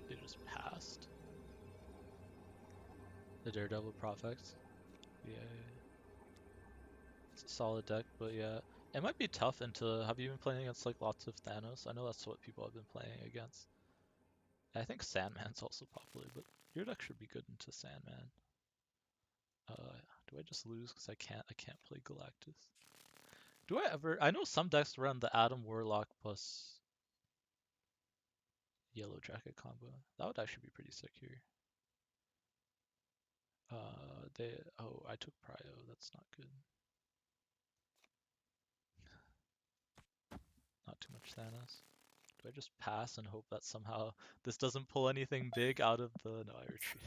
They just passed. The Daredevil Prophex. Yeah. It's a solid deck, but yeah. It might be tough into... Have you been playing against like lots of Thanos? I know that's what people have been playing against. I think Sandman's also popular, but your deck should be good into Sandman. Do I just lose because I can't play Galactus? Do I ever... I know some decks run the Adam Warlock plus Yellow Jacket combo. That would actually be pretty sick here. Oh, I took Prio. That's not good. Not too much Thanos. Do I just pass and hope that somehow this doesn't pull anything big out of the... No, I retreat.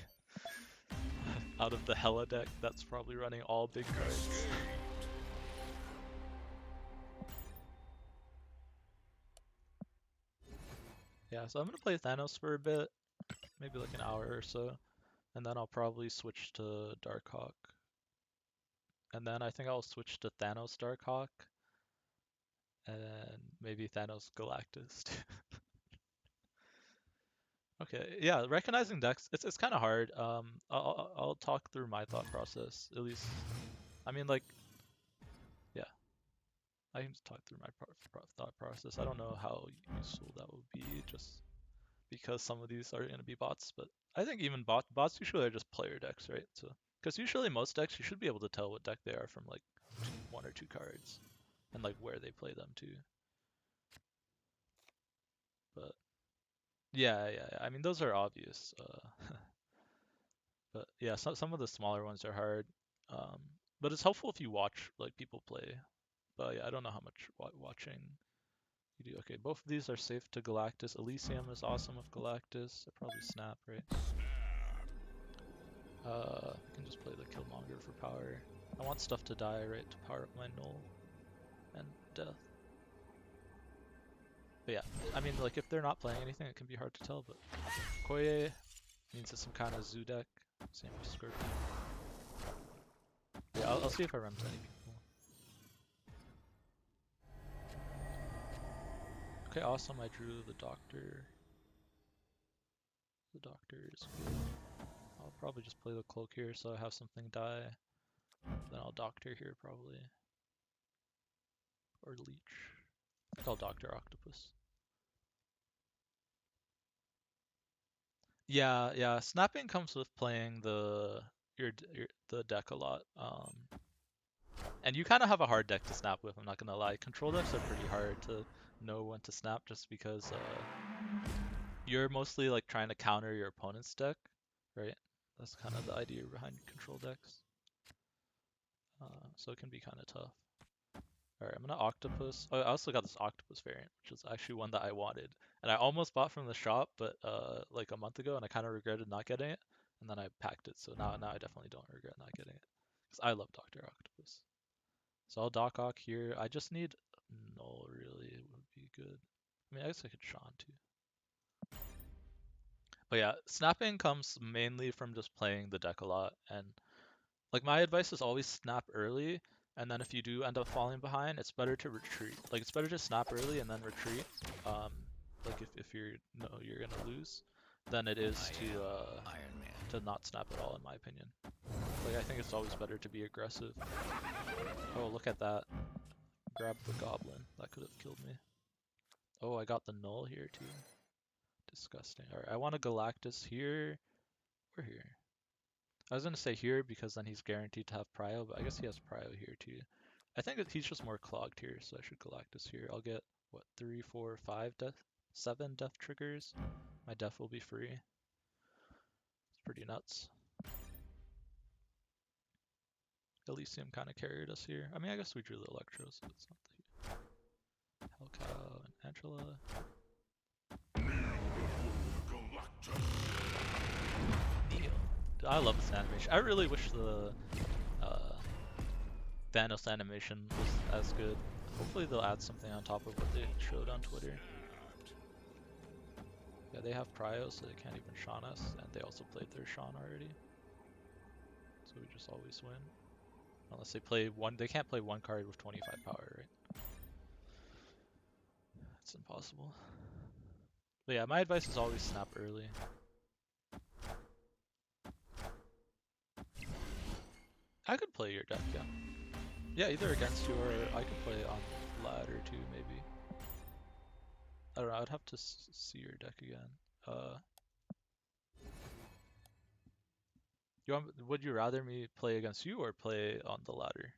Out of the Hela deck that's probably running all big cards. Yeah, so I'm gonna play Thanos for a bit, maybe like an hour or so, and then I'll probably switch to Darkhawk. And then I think I'll switch to Thanos Darkhawk, and maybe Thanos Galactus. Okay, yeah, recognizing decks, it's kind of hard. I'll talk through my thought process, at least. I mean, like, yeah, I can just talk through my thought process. I don't know how useful that would be, just because some of these are going to be bots, but I think even bots usually are just player decks, right? So, because usually most decks you should be able to tell what deck they are from like one or two cards, and like where they play them too. But yeah. I mean those are obvious. But yeah, some of the smaller ones are hard. Um, but it's helpful if you watch like people play. But yeah, I don't know how much watching you do. Okay, both of these are safe to Galactus. Elysium is awesome with Galactus. I probably snap, right? I can just play the Killmonger for power. I want stuff to die, right, to power up my Null and Death. But yeah, I mean, like, if they're not playing anything, it can be hard to tell, but Koye means it's some kind of zoo deck. Same with Scorpion. Yeah, I'll see if I run to any people. Okay, awesome, I drew the Doctor. The Doctor is good. I'll probably just play the Cloak here so I have something die. Then I'll Doctor here, probably. Or Leech. I think I'll Doctor Octopus. Yeah. Snapping comes with playing the deck a lot. And you kind of have a hard deck to snap with. I'm not gonna lie. Control decks are pretty hard to know when to snap, just because you're mostly like trying to counter your opponent's deck, right? That's kind of the idea behind control decks. So it can be kind of tough. Alright, I'm gonna Octopus. Oh, I also got this Octopus variant, which is actually one that I wanted. And I almost bought from the shop, but like a month ago, and I kind of regretted not getting it. And then I packed it, so now I definitely don't regret not getting it. Because I love Dr. Octopus. So I'll Doc Ock here. I just need Null, really. It would be good. I mean, I guess I could Sean too. But yeah, snapping comes mainly from just playing the deck a lot. And like my advice is always snap early, and then if you do end up falling behind, it's better to retreat. Like it's better to snap early and then retreat. Like if you're you're gonna lose, than it is to not snap at all, in my opinion. Like I think it's always better to be aggressive. Oh, look at that! Grab the goblin. That could have killed me. Oh, I got the null here too. Disgusting. All right, I want a Galactus here or here. I was gonna say here because then he's guaranteed to have Prio, but I guess he has Prio here too. I think that he's just more clogged here, so I should Galactus here. I'll get, what, 3, 4, 5 death, 7 death triggers. My def will be free. It's pretty nuts. Elysium kind of carried us here. I mean, I guess we drew the Electro, so it's not the Hellcow and Angela. Neil. I love this animation. I really wish the uh, Thanos animation was as good. Hopefully they'll add something on top of what they showed on Twitter. Yeah, they have Prio, so they can't even Shawn us, and they also played their Shawn already. So we just always win. Unless they play one, they can't play one card with 25 power, right? That's impossible. But yeah, my advice is always snap early. I could play your deck, yeah. Yeah, either against you or I could play on ladder too, maybe. I don't know, I'd have to see your deck again. Would you rather me play against you or play on the ladder?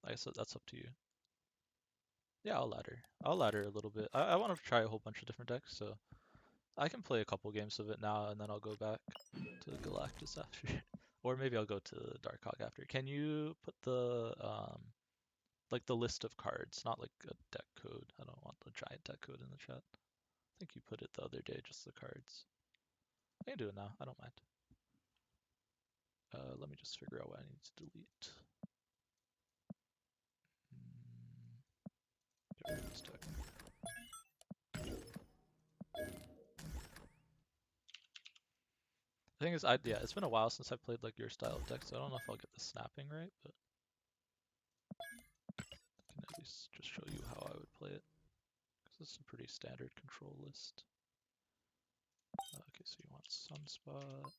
I guess that's up to you. Yeah, I'll ladder. I'll ladder a little bit. I want to try a whole bunch of different decks, so I can play a couple games of it now, and then I'll go back to Galactus after. Or maybe I'll go to Darkhawk after. Can you put the like the list of cards, not like a deck code? I don't want the giant deck code in the chat. I think you put it the other day, just the cards. I can do it now. I don't mind. Let me just figure out what I need to delete. Get rid of this deck. The thing is, yeah, it's been a while since I played like your style of deck, so I don't know if I'll get the snapping right, but I can at least just show you how I would play it, because this is a pretty standard control list. Okay, so you want Sunspot,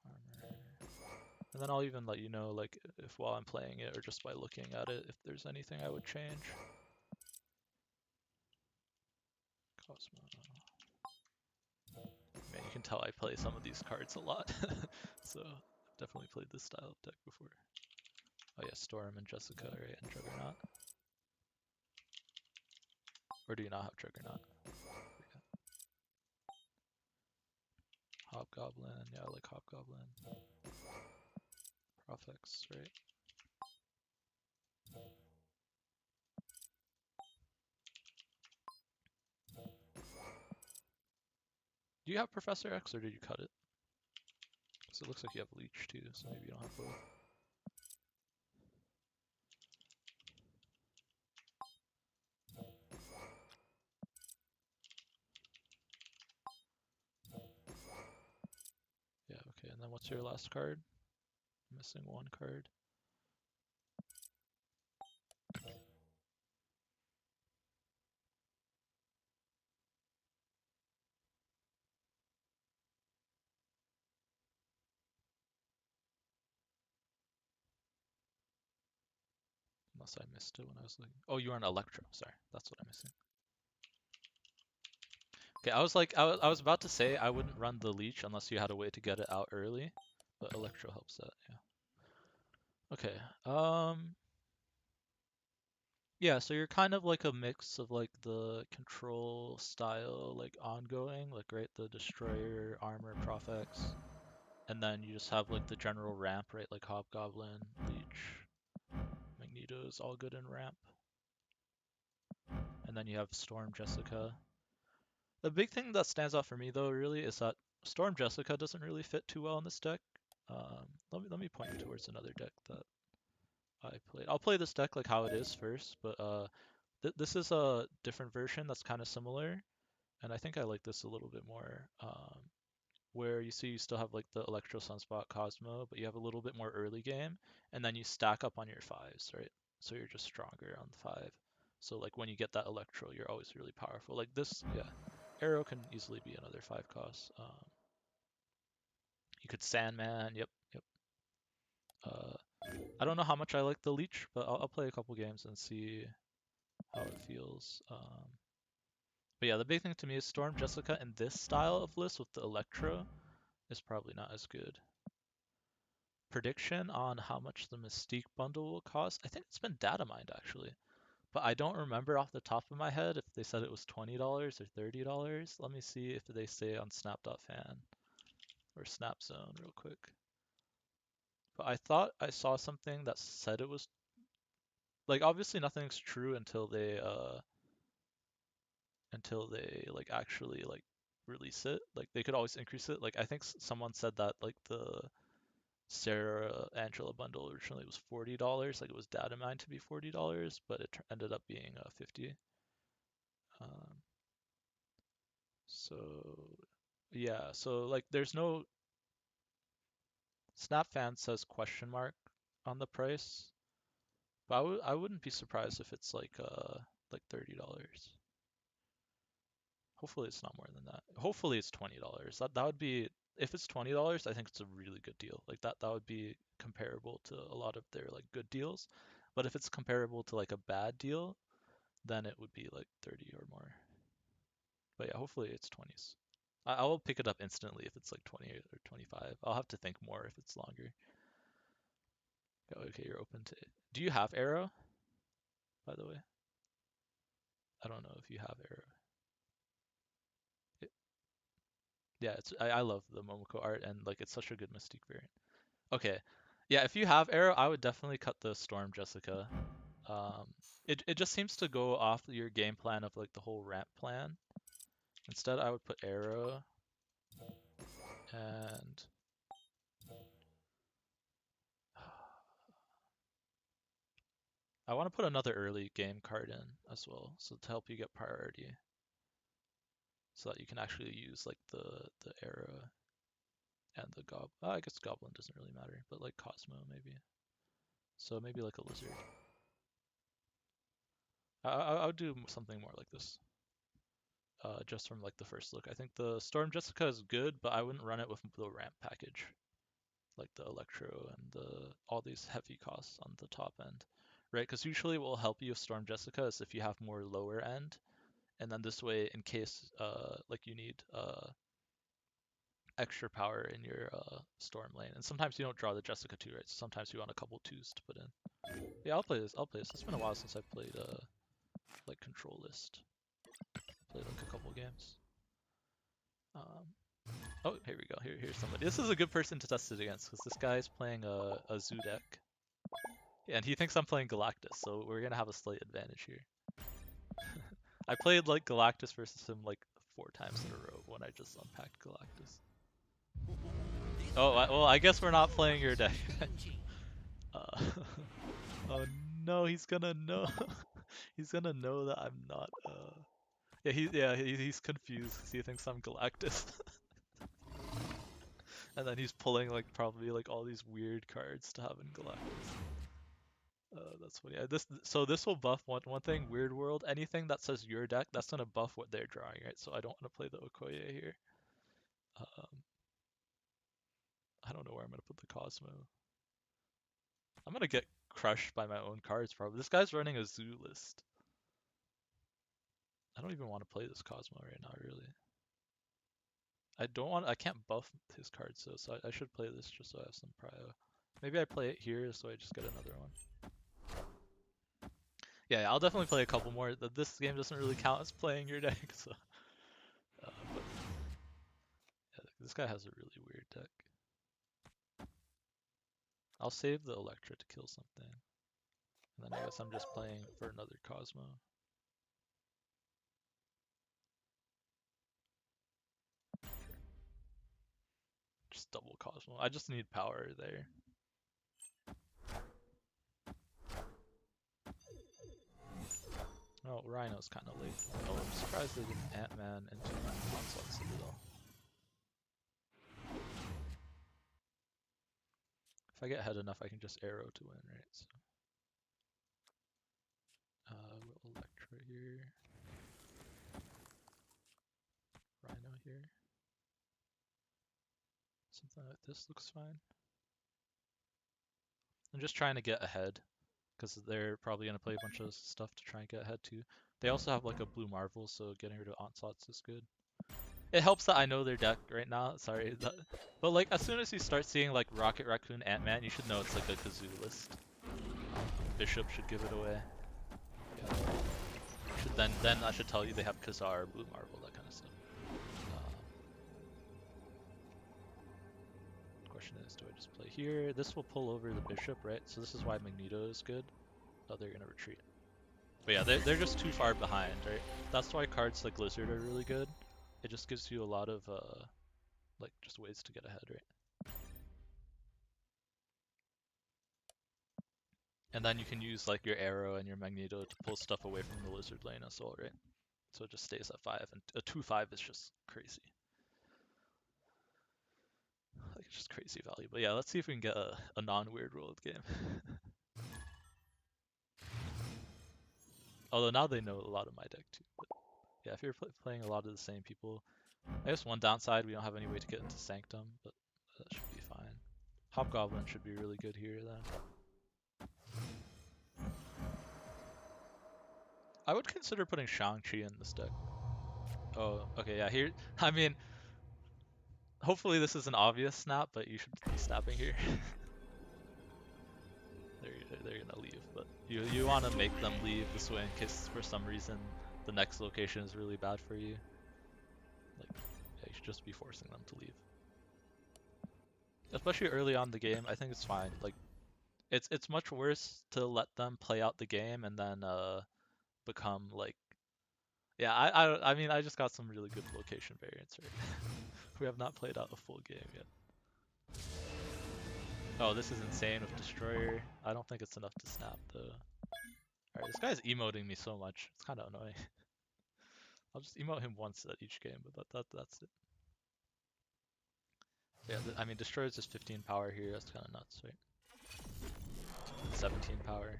Armor, and then I'll even let you know, like, if while I'm playing it or just by looking at it, if there's anything I would change. Cosmo. Man, you can tell I play some of these cards a lot, so I've definitely played this style of deck before. Oh yeah, Storm and Jessica, right, and Juggernaut. Or do you not have Juggernaut? Hobgoblin, yeah, I like Hobgoblin. Profex, right? Do you have Professor X or did you cut it? Because it looks like you have Leech too, so maybe you don't have both. Yeah, okay, and then what's your last card? I'm missing one card. Unless I missed it when I was looking. Oh, you are an Electro. Sorry, that's what I'm missing. Okay, I was like, I was about to say I wouldn't run the Leech unless you had a way to get it out early, but Electro helps that, yeah. Okay, yeah, so you're kind of like a mix of like the control style, like ongoing, like right, the Destroyer, Armor, Profex, and then you just have like the general ramp, right, like Hobgoblin, Leech, Magneto's all good in ramp. And then you have Storm, Jessica. The big thing that stands out for me though, really, is that Storm Jessica doesn't really fit too well in this deck. Let me point you towards another deck that I played. I'll play this deck like how it is first, but this is a different version that's kind of similar, and I think I like this a little bit more. Where you see you still have like the Electro Sunspot Cosmo, but you have a little bit more early game, and then you stack up on your fives, right? So you're just stronger on the five. So like when you get that Electro, you're always really powerful. Like this, yeah. Arrow can easily be another 5 cost. You could Sandman, yep, yep. I don't know how much I like the Leech, but I'll play a couple games and see how it feels. But yeah, the big thing to me is Storm Jessica in this style of list with the Electro is probably not as good. Prediction on how much the Mystique bundle will cost? I think it's been data mined actually, but I don't remember off the top of my head if they said it was $20 or $30. Let me see if they say on Snap.fan or Snapzone real quick. But I thought I saw something that said it was like obviously nothing's true until they like actually like release it. Like they could always increase it. Like I think someone said that like the Sarah Angela bundle originally was $40. Like it was data mined to be $40, but it ended up being 50. Um, so yeah, so like there's no Snap fan says question mark on the price, but I wouldn't be surprised if it's like $30. Hopefully it's not more than that. Hopefully it's $20. That would be if it's $20, I think it's a really good deal. Like that would be comparable to a lot of their like good deals. But if it's comparable to like a bad deal, then it would be like 30 or more. But yeah, hopefully it's 20s. I will pick it up instantly if it's like 20 or 25. I'll have to think more if it's longer. Okay, you're open to it. Do you have Arrow, by the way? I don't know if you have Arrow. It, yeah, I love the Momoko art and like it's such a good Mystique variant. Okay. Yeah, if you have Arrow, I would definitely cut the Storm Jessica. Um, it just seems to go off your game plan of like the whole ramp plan. Instead, I would put Arrow and I want to put another early game card in as well, so to help you get priority, so that you can actually use like the Arrow and the Goblin. Oh, I guess Goblin doesn't really matter, but like Cosmo maybe. So maybe like a Lizard. I would do something more like this. Just from like the first look. I think the Storm Jessica is good, but I wouldn't run it with the ramp package, like the Electro and the all these heavy costs on the top end, right? Because usually what will help you with Storm Jessica is if you have more lower end, and then this way, in case like you need extra power in your Storm lane, and sometimes you don't draw the Jessica too, right? So sometimes you want a couple twos to put in. Yeah, I'll play this. I'll play this. It's been a while since I've played like control list. Played like a couple games. Um, Oh, here we go. Here's somebody. This is a good person to test it against because this guy's playing a zoo deck. And he thinks I'm playing Galactus, so we're gonna have a slight advantage here. I played like Galactus versus him like 4 times in a row when I just unpacked Galactus. Oh, well, I guess we're not playing your deck. uh, oh no, he's gonna know. He's gonna know that I'm not. He's confused because he thinks I'm Galactus. And then he's pulling like probably like all these weird cards to have in Galactus. That's funny. This will buff one thing. Weird World. Anything that says your deck, that's gonna buff what they're drawing, right? So I don't want to play the Okoye here. Um, I don't know where I'm gonna put the Cosmo. I'm gonna get crushed by my own cards probably. This guy's running a zoo list. I don't even want to play this Cosmo right now, really. I don't want. I can't buff his cards, so I should play this just so I have some prio. Maybe I play it here so I just get another one. Yeah, I'll definitely play a couple more. This game doesn't really count as playing your deck, so. But yeah, this guy has a really weird deck. I'll save the Electra to kill something. And then I guess I'm just playing for another Cosmo. Just double Cosmo. I just need power there. Oh, Rhino's kind of late. Oh, I'm surprised they didn't Ant-Man into my Onslaught Citadel. If I get ahead enough, I can just arrow to win, right? So, we'll Electra here. Rhino here. Something like this looks fine. I'm just trying to get ahead, because they're probably going to play a bunch of stuff to try and get ahead too. They also have like a blue marvel, so getting rid of onslaughts is good. It helps that I know their deck right now. Sorry, but like as soon as you start seeing like Rocket Raccoon, Ant-Man, you should know it's like a kazoo list. Bishop should give it away. Yeah. Then I should tell you they have Kazar, blue marvel, that kind of stuff. Question is, do I just play here? This will pull over the bishop, right? So this is why Magneto is good. Oh, they're gonna retreat. But yeah, they're just too far behind, right? That's why cards like Lizard are really good. It just gives you a lot of like just ways to get ahead, right? And then you can use like your arrow and your Magneto to pull stuff away from the Lizard lane as well, right? So it just stays at 5, and a 2/5 is just crazy. Like it's just crazy value. But yeah, let's see if we can get a non-weird world game. Although now they know a lot of my deck too. But yeah, if you're playing a lot of the same people, I guess one downside, we don't have any way to get into Sanctum, but that should be fine. Hobgoblin should be really good here then. I would consider putting Shang-Chi in this deck. Oh, okay, yeah, here, I mean, hopefully this is an obvious snap, but you should be snapping here. they're gonna leave, but you want to make them leave this way in case for some reason the next location is really bad for you. Like, yeah, you should just be forcing them to leave. Especially early on in the game, I think it's fine. Like, it's much worse to let them play out the game and then become like, yeah, I mean I just got some really good location variants, right? We have not played out a full game yet. Oh, this is insane with Destroyer. I don't think it's enough to snap though. Alright, this guy's emoting me so much. It's kind of annoying. I'll just emote him once at each game, but that's it. Yeah, I mean Destroyer is just 15 power here. That's kind of nuts, right? 17 power.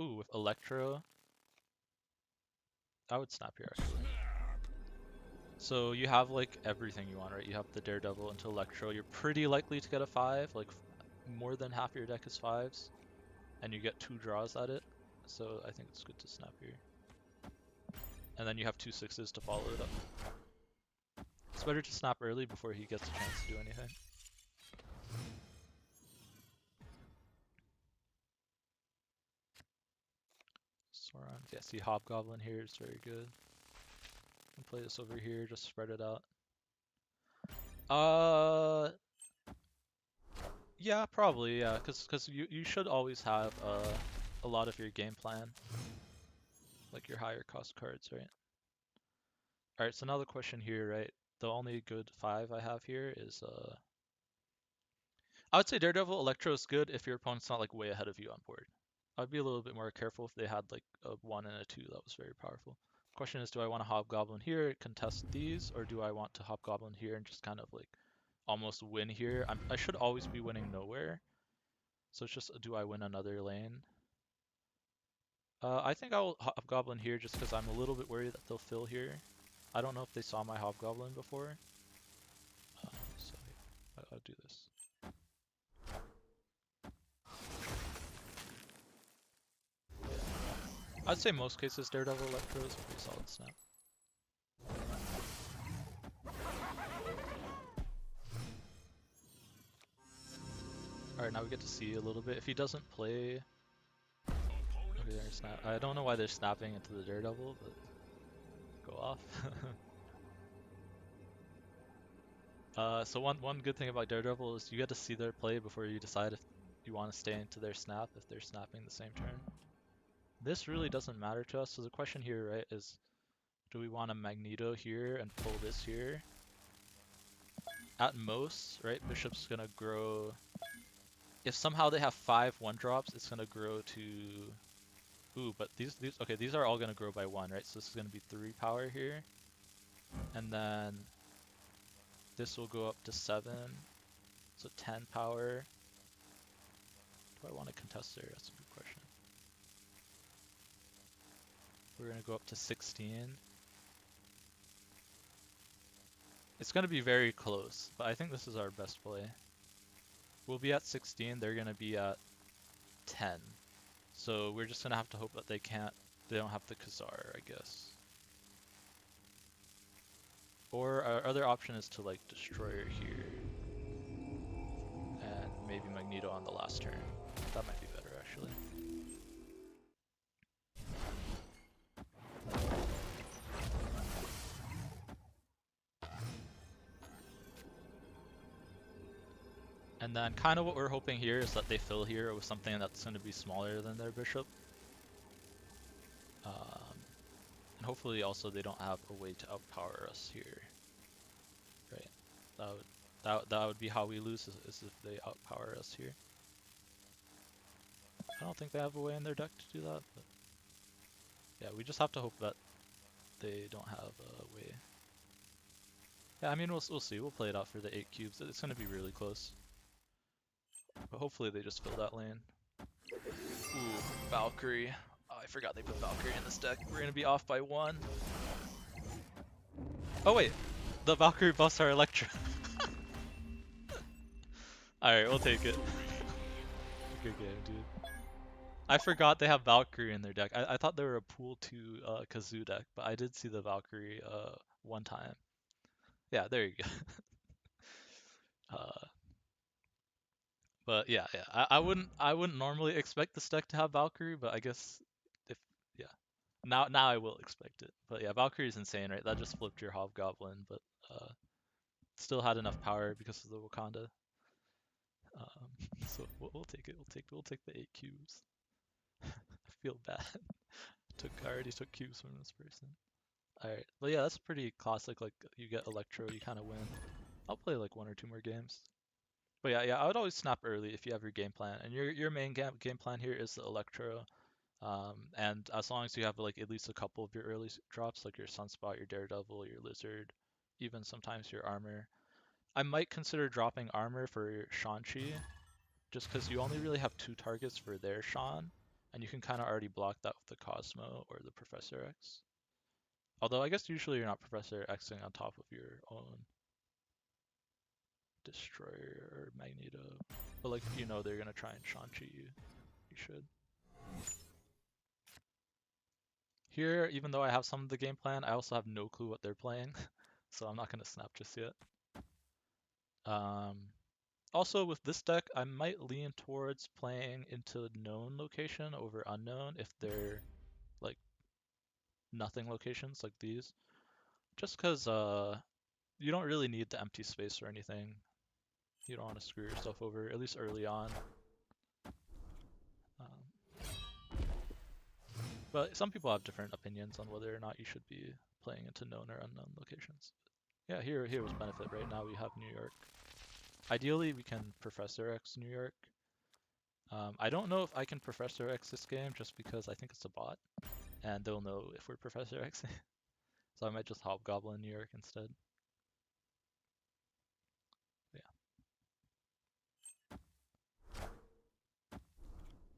Ooh, with Electro, I would snap here actually. So you have like everything you want, right? You have the Daredevil into Electro. You're pretty likely to get a 5, like more than half your deck is 5s, and you get 2 draws at it. So I think it's good to snap here. And then you have 2 6s to follow it up. It's better to snap early before he gets a chance to do anything. Sauron, yeah, see Hobgoblin here is very good. Can play this over here, just spread it out. Yeah, probably, yeah, because you should always have a lot of your game plan, like your higher cost cards, right? Alright, so now the question here, right? The only good 5 I have here is I would say Daredevil Electro is good if your opponent's not like way ahead of you on board. I'd be a little bit more careful if they had like a 1 and a 2 that was very powerful. Question is, do I want to Hobgoblin here, contest these, or do I want to Hobgoblin here and just kind of like almost win here? I should always be winning nowhere. So it's just, do I win another lane? I think I'll Hobgoblin here just because I'm a little bit worried that they'll fill here. I don't know if they saw my Hobgoblin before. So yeah, I'll do this. I'd say most cases Daredevil Electro is a pretty solid snap. Alright, now we get to see a little bit. If he doesn't play... Okay, they're snap. I don't know why they're snapping into the Daredevil, but go off. So one good thing about Daredevil is you get to see their play before you decide if you want to stay into their snap, if they're snapping the same turn. This really doesn't matter to us, so the question here, right, is do we want a Magneto here and pull this here? At most, right, Bishop's gonna grow... If somehow they have 5 1-drops, it's gonna grow to... Ooh, but these are all gonna grow by 1, right? So this is gonna be 3 power here. And then this will go up to 7. So 10 power. Do I want to contest there? That's a good question. We're gonna go up to 16. It's gonna be very close, but I think this is our best play. We'll be at 16, they're gonna be at 10. So we're just gonna have to hope that they can't They don't have the Khazar, I guess. Or our other option is to like Destroyer here, and maybe Magneto on the last turn. That might be better actually. And then kind of what we're hoping here is that they fill here with something that's going to be smaller than their bishop. And hopefully also they don't have a way to outpower us here. Right. That would be how we lose, is if they outpower us here. I don't think they have a way in their deck to do that, but yeah, we just have to hope that they don't have a way. Yeah, I mean, we'll see. We'll play it out for the 8 cubes. It's going to be really close. But hopefully they just fill that lane. Ooh, Valkyrie. Oh, I forgot they put Valkyrie in this deck. We're going to be off by 1. Oh wait, the Valkyrie buffs are Electra. Alright, we'll take it. Good game, dude. I forgot they have Valkyrie in their deck. I thought they were a pool 2 Kazoo deck, but I did see the Valkyrie one time. Yeah, there you go. But yeah, I wouldn't normally expect this deck to have Valkyrie, but I guess if yeah. Now I will expect it. But yeah, Valkyrie is insane, right? That just flipped your Hobgoblin, but still had enough power because of the Wakanda. So we'll take it. We'll take the 8 cubes. I feel bad. I already took cubes from this person. Alright, but yeah, that's pretty classic. Like you get Electro, you kind of win. I'll play like 1 or 2 more games. But yeah, I would always snap early if you have your game plan. And your main game plan here is the Electro. And as long as you have like at least a couple of your early drops, like your Sunspot, your Daredevil, your Lizard, even sometimes your Armor. I might consider dropping Armor for Shang-Chi, just because you only really have 2 targets for their Shan, and you can kind of already block that with the Cosmo or the Professor X. Although I guess usually you're not Professor Xing on top of your own Destroyer or Magneto. But like if you know they're gonna try and Shang-Chi you, you should. Here, even though I have some of the game plan, I also have no clue what they're playing, so I'm not gonna snap just yet. Also with this deck, I might lean towards playing into known location over unknown if they're like nothing locations like these. Just because you don't really need the empty space or anything. You don't want to screw yourself over, at least early on. But some people have different opinions on whether or not you should be playing into known or unknown locations. Yeah, here was benefit. Right now we have New York. Ideally, we can Professor X New York. I don't know if I can Professor X this game just because I think it's a bot, and they'll know if we're Professor X. So I might just Hobgoblin New York instead.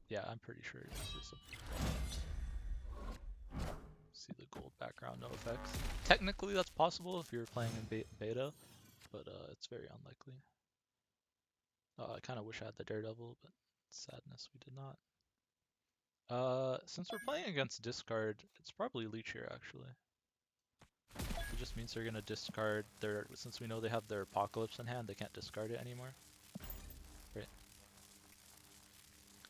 Yeah, I'm pretty sure this is a see the gold background, no effects. Technically, that's possible if you're playing in beta, but it's very unlikely. I kind of wish I had the Daredevil, but sadness we did not. Since we're playing against discard, it's probably Leech here actually. It just means they're gonna discard their, since we know they have their Apocalypse in hand, they can't discard it anymore. Right.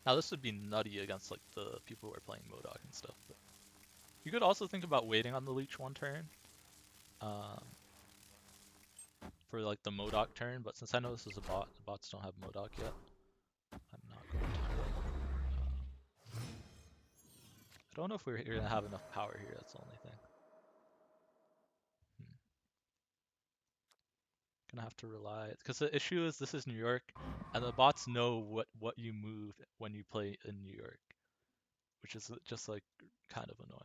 Now this would be nutty against like the people who are playing MODOK and stuff, but you could also think about waiting on the Leech 1 turn. For like the MODOK turn, but since I know this is a bot, the bots don't have MODOK yet, I'm not going to. I don't know if we're gonna have enough power here, that's the only thing. Gonna have to rely, because the issue is this is New York, and the bots know what you move when you play in New York, which is just like kind of annoying.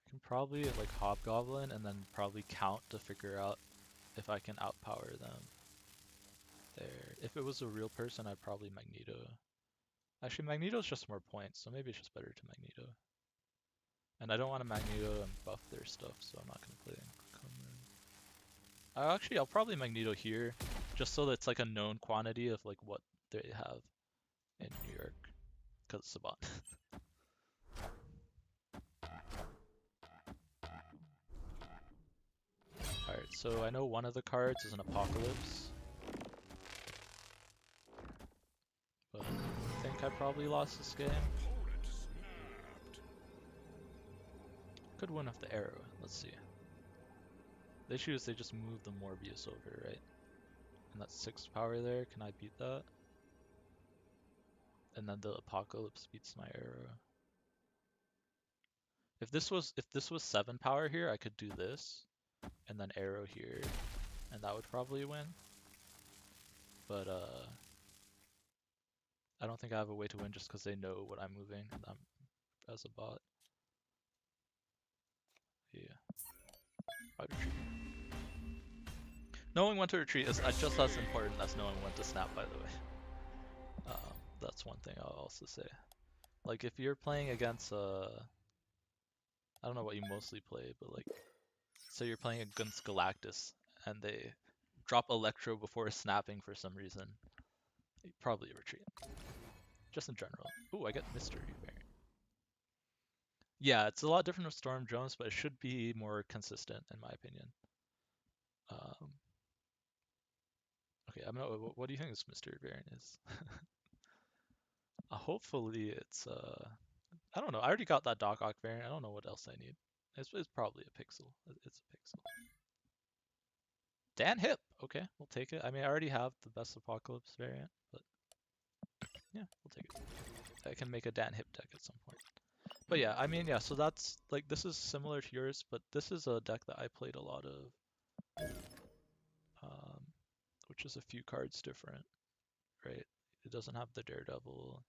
I can probably like Hobgoblin and then probably count to figure out if I can outpower them. There. If it was a real person, I'd probably Magneto. Actually, Magneto's just more points, so maybe it's just better to Magneto. And I don't want to Magneto and buff their stuff, so I'm not going to play Income. Actually, I'll probably Magneto here, just so that it's like a known quantity of like what they have in New York. because it's a bot. Alright, so I know one of the cards is an Apocalypse. But I think I probably lost this game. Could win off the arrow. Let's see. The issue is they just move the Morbius over, right? And that's 6 power there. Can I beat that? And then the Apocalypse beats my arrow. If this was 7 power here, I could do this and then arrow here, and that would probably win. But I don't think I have a way to win just because they know what I'm moving and I'm as a bot. Yeah. I'd retreat. Knowing when to retreat is just as important as knowing when to snap, by the way. That's one thing I'll also say. Like if you're playing against I don't know what you mostly play, but like say you're playing against Galactus and they drop Electro before snapping for some reason, you probably retreat. Just in general. Ooh, I get Mystery Variant. Yeah, it's a lot different with Storm Jones, but it should be more consistent in my opinion. Okay, I'm gonna. What do you think this Mystery Variant is? Hopefully it's I don't know. I already got that Doc Ock variant. I don't know what else I need. It's probably a pixel. It's a pixel. Dan Hip. Okay, we'll take it. I mean, I already have the best Apocalypse variant, but yeah, we'll take it. I can make a Dan Hip deck at some point. But yeah, I mean, yeah. So that's like this is similar to yours, but this is a deck that I played a lot of, which is a few cards different, right? It doesn't have the Daredevil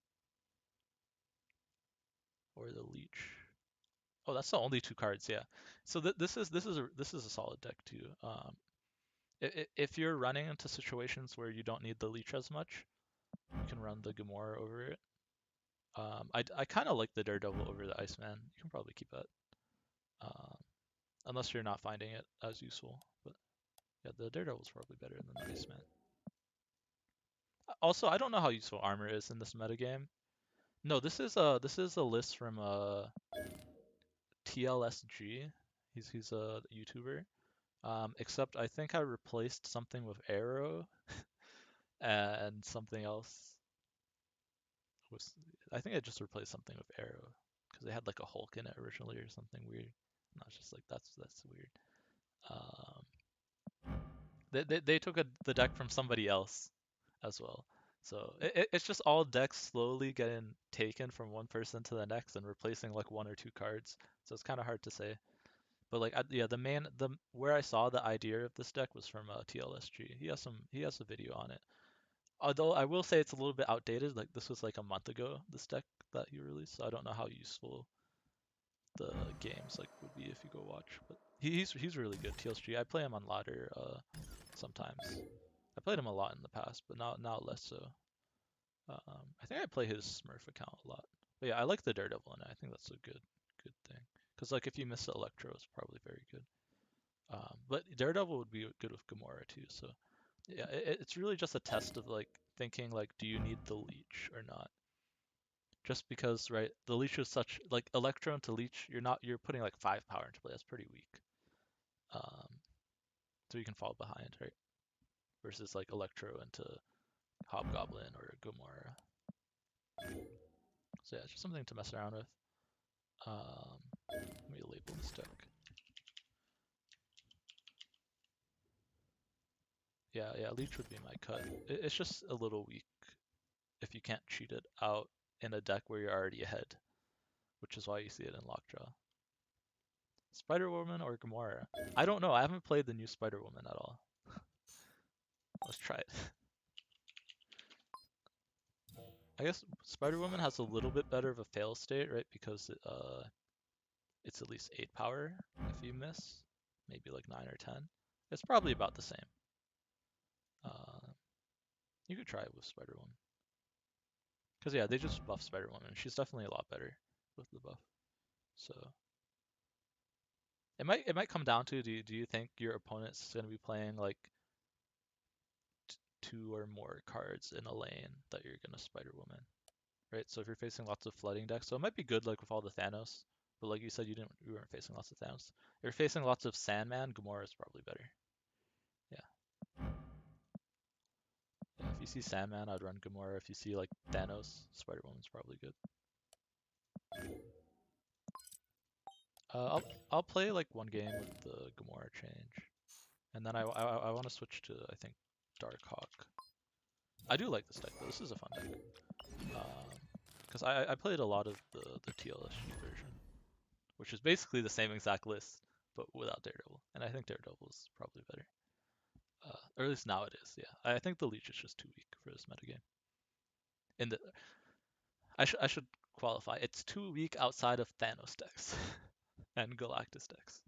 or the Leech. Oh, that's the only 2 cards, yeah. So this is a solid deck too. If you're running into situations where you don't need the Leech as much, you can run the Gamora over it. I kind of like the Daredevil over the Iceman. You can probably keep that, um, unless you're not finding it as useful. But yeah, the Daredevil's probably better than the Iceman. Also, I don't know how useful armor is in this metagame. No, this is a list from TLSG. He's a YouTuber. Except I think I replaced something with Arrow and something else was I think I just replaced something with Arrow because they had like a Hulk in it originally or something weird. And I was just like, that's weird. They took the deck from somebody else as well. So it's just all decks slowly getting taken from one person to the next and replacing like 1 or 2 cards. So it's kind of hard to say. But like yeah, the where I saw the idea of this deck was from TLSG. He has a video on it. Although I will say it's a little bit outdated. Like this was like a month ago, this deck that he released. So I don't know how useful the games like would be if you go watch. But he's really good. TLSG. I play him on ladder sometimes. I played him a lot in the past, but now less so. I think I play his Smurf account a lot. But yeah, I like the Daredevil, and I think that's a good thing. Because like if you miss the Electro, it's probably very good. But Daredevil would be good with Gamora too. So yeah, it's really just a test of like thinking like, do you need the Leech or not? Just because, right, the Leech is such like Electro into Leech, you're putting like 5 power into play. That's pretty weak. Um, so you can fall behind, right? Versus like Electro into Hobgoblin or Gamora. So yeah, it's just something to mess around with. Let me label this deck. Yeah, Leech would be my cut. It's just a little weak if you can't cheat it out in a deck where you're already ahead, which is why you see it in Lockjaw. Spider-Woman or Gamora? I don't know. I haven't played the new Spider-Woman at all. Let's try it. I guess Spider-Woman has a little bit better of a fail state, right? Because it's at least 8 power if you miss. Maybe like 9 or 10. It's probably about the same. You could try it with Spider-Woman. Because yeah, they just buff Spider-Woman. She's definitely a lot better with the buff. So it might come down to do you think your opponent's gonna be playing like 2 or more cards in a lane that you're gonna Spider-Woman, right? So if you're facing lots of flooding decks, so it might be good like with all the Thanos, but like you said, you weren't facing lots of Thanos. If you're facing lots of Sandman, Gamora is probably better. Yeah. Yeah, if you see Sandman, I'd run Gamora. If you see like Thanos, Spider-Woman's probably good. I'll play like one game with the Gamora change, and then I want to switch to I think Darkhawk. I do like this deck though. This is a fun deck. Because I played a lot of the TLSG version, which is basically the same exact list but without Daredevil, and I think Daredevil is probably better. Or at least now it is. Yeah, I think the Leech is just too weak for this metagame. In the I should qualify. It's too weak outside of Thanos decks and Galactus decks.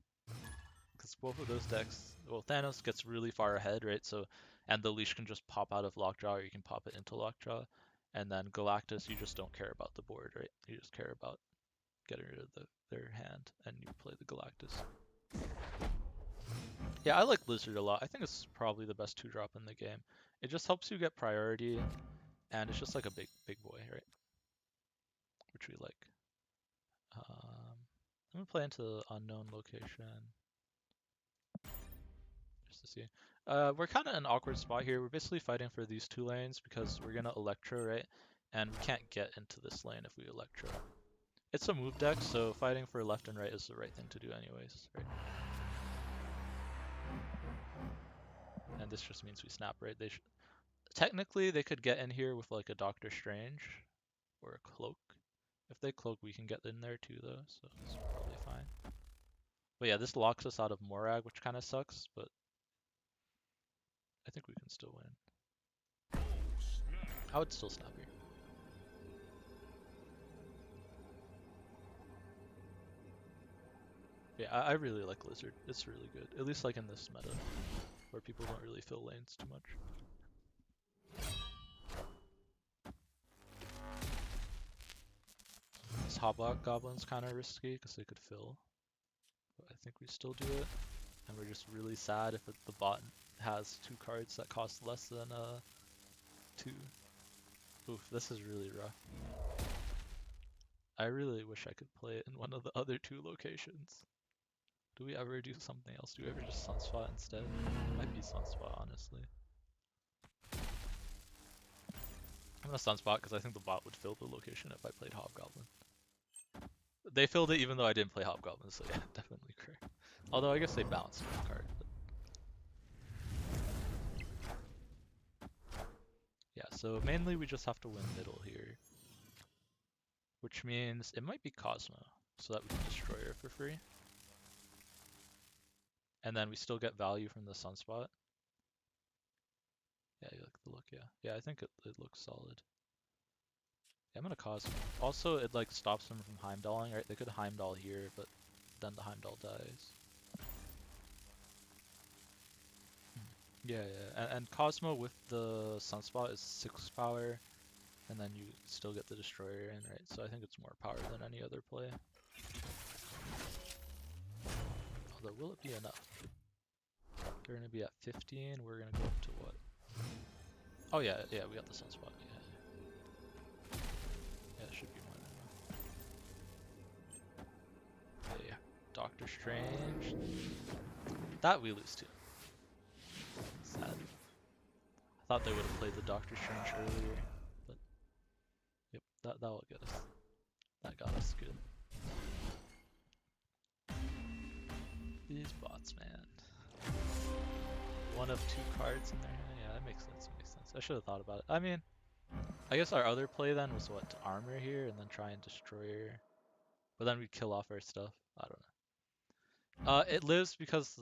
Because both of those decks, well, Thanos gets really far ahead, right? So, and the Leash can just pop out of Lockjaw, or you can pop it into Lockjaw. And then Galactus, you just don't care about the board, right? You just care about getting rid of their hand, and you play the Galactus. Yeah, I like Lizard a lot. I think it's probably the best 2-drop in the game. It just helps you get priority, and it's just like a big boy, right? Which we like. I'm gonna play into the unknown location just to see. We're kind of in an awkward spot here. We're basically fighting for these 2 lanes because we're gonna Electro, right? And we can't get into this lane if we Electro. It's a move deck, so fighting for left and right is the right thing to do anyways, right? And this just means we snap, right? Technically, they could get in here with like a Doctor Strange or a Cloak. If they Cloak, we can get in there too, though, so it's probably fine. But yeah, this locks us out of Morag, which kind of sucks, but I think we can still win. I would still snap here. Yeah, I really like Lizard. It's really good. At least like in this meta, where people don't really fill lanes too much. This Hobgoblin's kind of risky because they could fill, but I think we still do it. And we're just really sad if the bot has 2 cards that cost less than 2. Oof, this is really rough. I really wish I could play it in one of the other 2 locations. Do we ever do something else? Do we ever just Sunspot instead? It might be Sunspot, honestly. I'm gonna Sunspot because I think the bot would fill the location if I played Hobgoblin. They filled it even though I didn't play Hobgoblin, so yeah, definitely correct. Although I guess they bounced one card. But... yeah, so mainly we just have to win middle here. Which means it might be Cosmo, so that we can destroy her for free. And then we still get value from the Sunspot. Yeah, you like the look, yeah. Yeah, I think it looks solid. Yeah, I'm gonna Cosmo. Also, it like stops them from Heimdalling, right? They could Heimdall here, but then the Heimdall dies. Yeah, yeah. And Cosmo with the Sunspot is 6 power, and then you still get the Destroyer in, right? So I think it's more power than any other play. Although, will it be enough? They're gonna be at 15, we're gonna go up to what? Oh yeah, yeah, we got the Sunspot, yeah. Yeah, it should be more than enough. Yeah, Doctor Strange. That we lose to. Sad. I thought they would have played the Doctor Strange earlier, but yep, that'll get us. That got us good. These bots, man. 1 of 2 cards in there. Yeah, that makes sense. Makes sense. I should have thought about it. I mean, I guess our other play then was what, to armor here and then try and destroy her. But then we'd kill off our stuff. I don't know. It lives because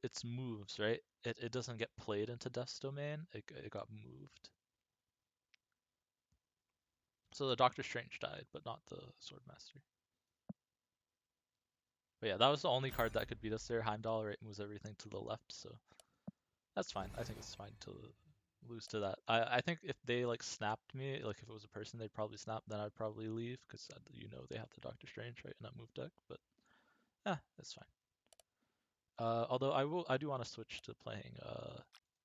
it's moves, right? It doesn't get played into Death's Domain. It got moved. So the Doctor Strange died, but not the Swordmaster. But yeah, that was the only card that could beat us there. Heimdall, right, moves everything to the left, so that's fine. I think it's fine to lose to that. I think if they like snapped me, like if it was a person, they'd probably snap. Then I'd probably leave because you know they have the Doctor Strange right in that move deck. But it's fine. Although I do want to switch to playing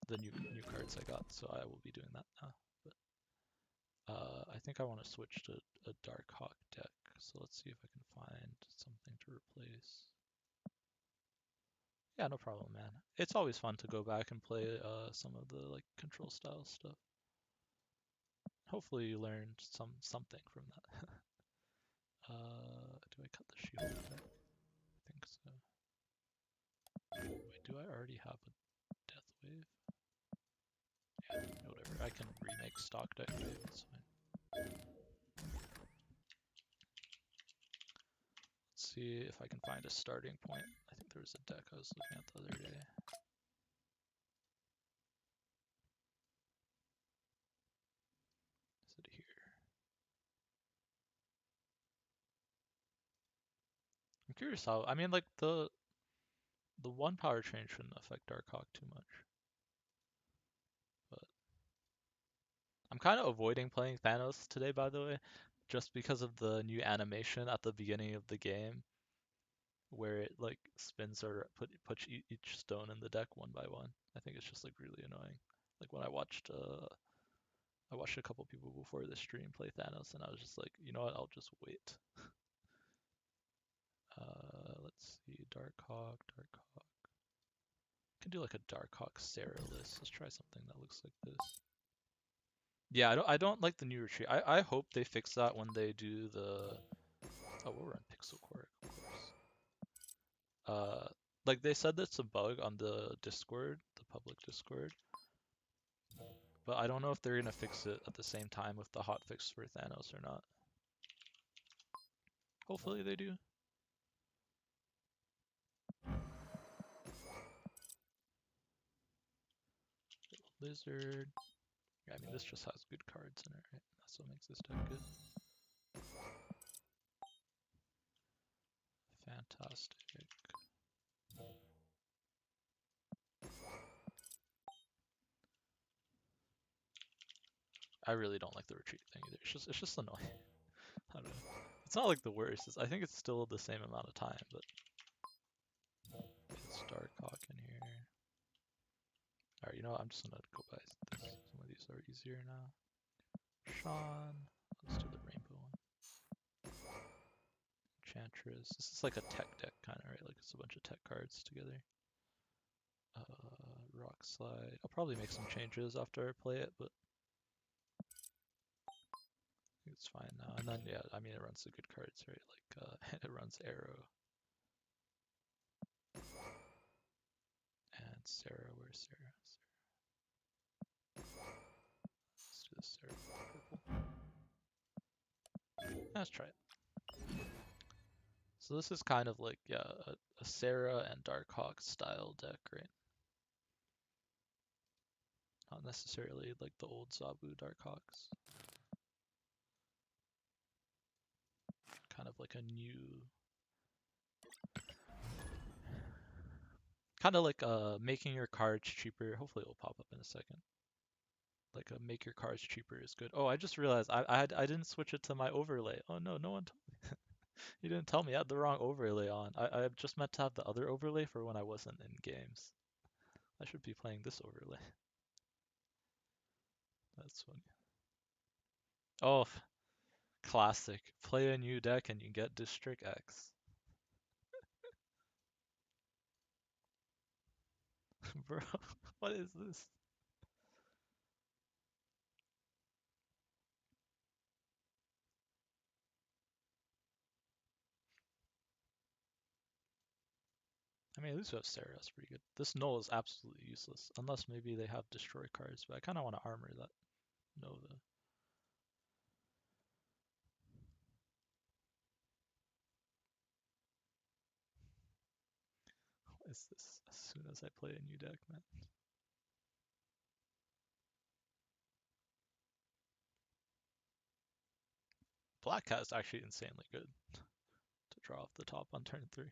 the new cards I got, so I will be doing that now. But I think I want to switch to a Dark Hawk deck, so let's see if I can find something to replace. Yeah, no problem, man. It's always fun to go back and play some of the like control style stuff. Hopefully you learned something from that. Do I cut the shield deck? I think so. Wait, do I already have a Death Wave? Yeah, whatever. I can remake stock deck wave, it's fine. Let's see if I can find a starting point. I think there was a deck I was looking at the other day. Is it here? I'm curious how. I mean, like the one power train shouldn't affect Darkhawk too much, but I'm kind of avoiding playing Thanos today, by the way, just because of the new animation at the beginning of the game, where it like spins or puts each stone in the deck one by one. I think it's just like really annoying. Like when I watched a couple people before the stream play Thanos, and I was just like, you know what? I'll just wait. Let's see, Darkhawk. Can do like a Darkhawk Sarah list. Let's try something that looks like this. Yeah, I don't like the new retreat. I hope they fix that when they do the. Oh, we'll run Pixel Quirk, of course. Like they said that's a bug on the Discord, the public Discord, but I don't know if they're gonna fix it at the same time with the hotfix for Thanos or not. Hopefully they do. Lizard. Yeah, I mean this just has good cards in it, right? That's what makes this deck good. Fantastic. I really don't like the retreat thing either. It's just annoying. I don't know. It's not like the worst. I think it's still the same amount of time, but it's Darkhawk in here. Alright, you know what? I'm just gonna go by this. Some of these are easier now. Sean. Let's do the rainbow one. Enchantress. This is like a tech deck kind of, right? Like it's a bunch of tech cards together. Rock Slide. I'll probably make some changes after I play it, but I think it's fine now. And then yeah, I mean it runs the good cards, right? Like it runs Arrow. And Sarah, where's Sarah? Let's do this Sarah purple. Let's try it. So this is kind of like, yeah, a Sarah and Darkhawk style deck, right? Not necessarily like the old Zabu Darkhawks. Kind of like a new, kind of like making your cards cheaper. Hopefully it will pop up in a second. Like a make your cards cheaper is good. Oh, I just realized I didn't switch it to my overlay. Oh no, no one told me. You didn't tell me I had the wrong overlay on. I just meant to have the other overlay for when I wasn't in games. I should be playing this overlay. That's funny. Oh, classic. Play a new deck and you get District X. Bro, what is this? I mean, at least we have Sarah, that's pretty good. This Null is absolutely useless, unless maybe they have destroy cards, but I kind of want to armor that Nova. What is this? As soon as I play a new deck, man. Black Cat is actually insanely good to draw off the top on turn 3.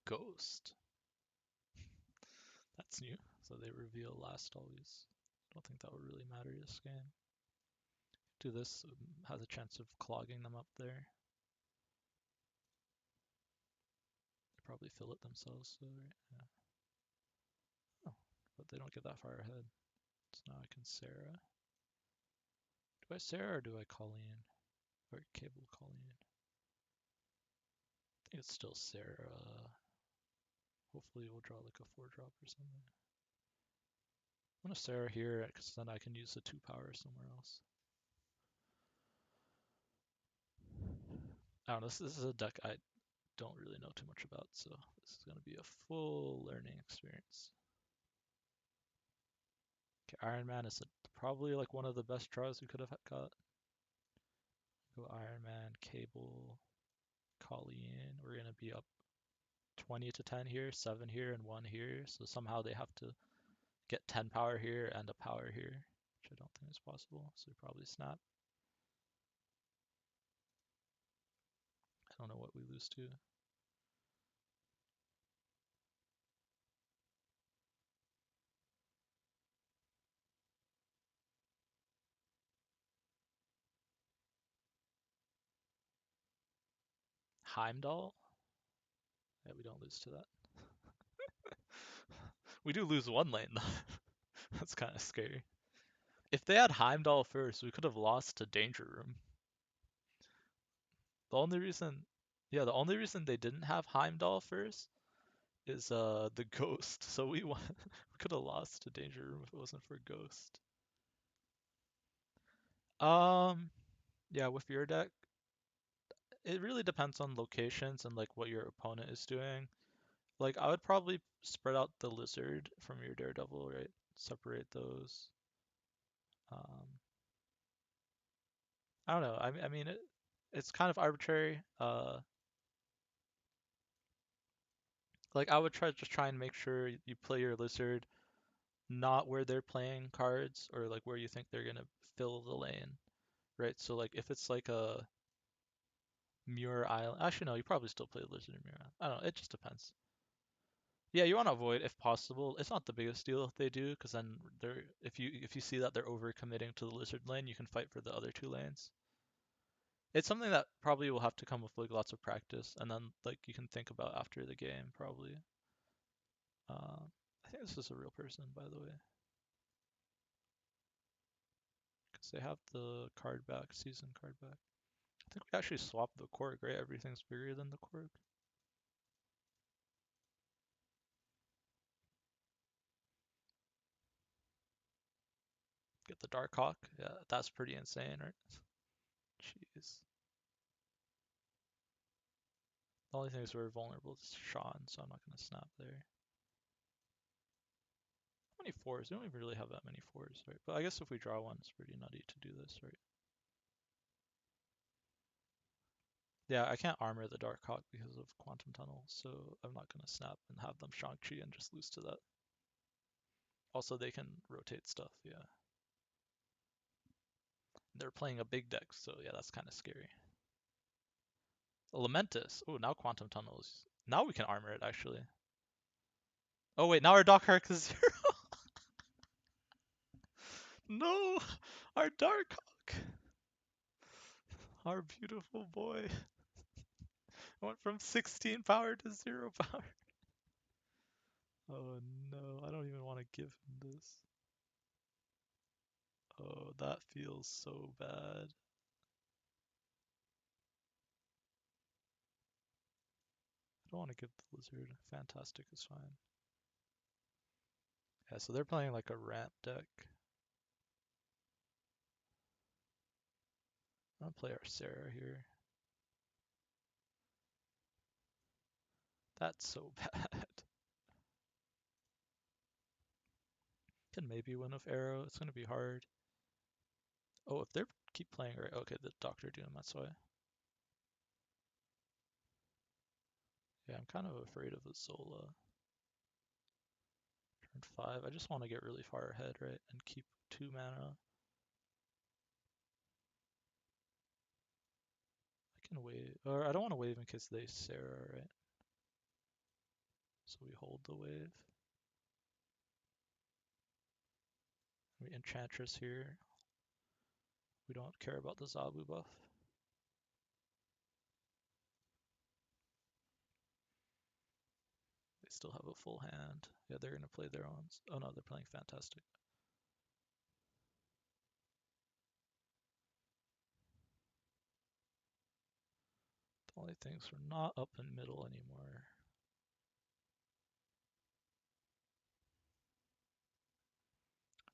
Ghost. That's new. So they reveal last always. don't think that would really matter this game. Do this, has a chance of clogging them up there. They probably fill it themselves, so yeah. Oh, but they don't get that far ahead. So now I can Sarah. Do I Sarah or do I Colleen? Or Cable Colleen? I think it's still Sarah. Hopefully we'll draw like a 4-drop or something. I'm gonna Sarah here because then I can use the 2 power somewhere else. I don't know, this is a deck I don't really know too much about, so this is gonna be a full learning experience. Okay, Iron Man is probably like one of the best draws we could have got. Go Iron Man, Cable, Colleen. We're gonna be up 20 to 10 here, 7 here, and 1 here. So somehow they have to get 10 power here and a power here, which I don't think is possible. So we probably snap. I don't know what we lose to. Heimdall? Yeah, we don't lose to that. We do lose 1 lane though. That's kind of scary. If they had Heimdall first, we could have lost to Danger Room. The only reason, yeah, the only reason they didn't have Heimdall first is the Ghost. So we could have lost to Danger Room if it wasn't for Ghost. Yeah, with your deck, it really depends on locations and like what your opponent is doing. Like I would probably spread out the Lizard from your Daredevil, right? Separate those. Um, I don't know. I mean, it's kind of arbitrary. Like I would just try and make sure you play your Lizard not where they're playing cards or like where you think they're gonna fill the lane, right? So like if it's like a Muir Island, actually no, you probably still play Lizard in Muir Island. I don't know. It just depends. Yeah, you want to avoid if possible. It's not the biggest deal if they do, because then they're if you see that they're overcommitting to the Lizard lane, you can fight for the other 2 lanes. It's something that probably will have to come with like lots of practice, and then like you can think about after the game probably. I think this is a real person, by the way, because they have the card back, season card back. I think we actually swapped the Korg, right? Everything's bigger than the Korg. Get the Dark Hawk. Yeah, that's pretty insane, right? Jeez. The only thing is we're vulnerable to Sean, so I'm not going to snap there. How many 4s? We don't even really have that many 4s, right? But I guess if we draw one, it's pretty nutty to do this, right? Yeah, I can't armor the Dark Hawk because of Quantum Tunnel, so I'm not going to snap and have them Shang-Chi and just lose to that. Also, they can rotate stuff, yeah. They're playing a big deck, so yeah, that's kind of scary. Lamentus. Oh, now Quantum Tunnels. Now we can armor it, actually. Oh, wait, now our Dark Hawk is 0. No! Our Dark Hawk! Our beautiful boy. Went from 16 power to 0 power. Oh no, I don't even want to give him this. Oh, that feels so bad. I don't want to give the Lizard. Fantastic is fine. Yeah, so they're playing like a ramp deck. I'm gonna play our Sarah here. That's so bad. Can maybe win with Arrow. It's gonna be hard. Oh, if they keep playing right, okay, the Doctor Doom. That's why. Yeah, I'm kind of afraid of the Zola. Turn 5. I just want to get really far ahead, right, and keep 2 mana. I can wave, or I don't want to wave in case they Sarah, right? So we hold the wave. We Enchantress here. We don't care about the Zabu buff. They still have a full hand. Yeah, they're gonna play their own. Oh no, they're playing Fantastic. The only things we're not up in middle anymore.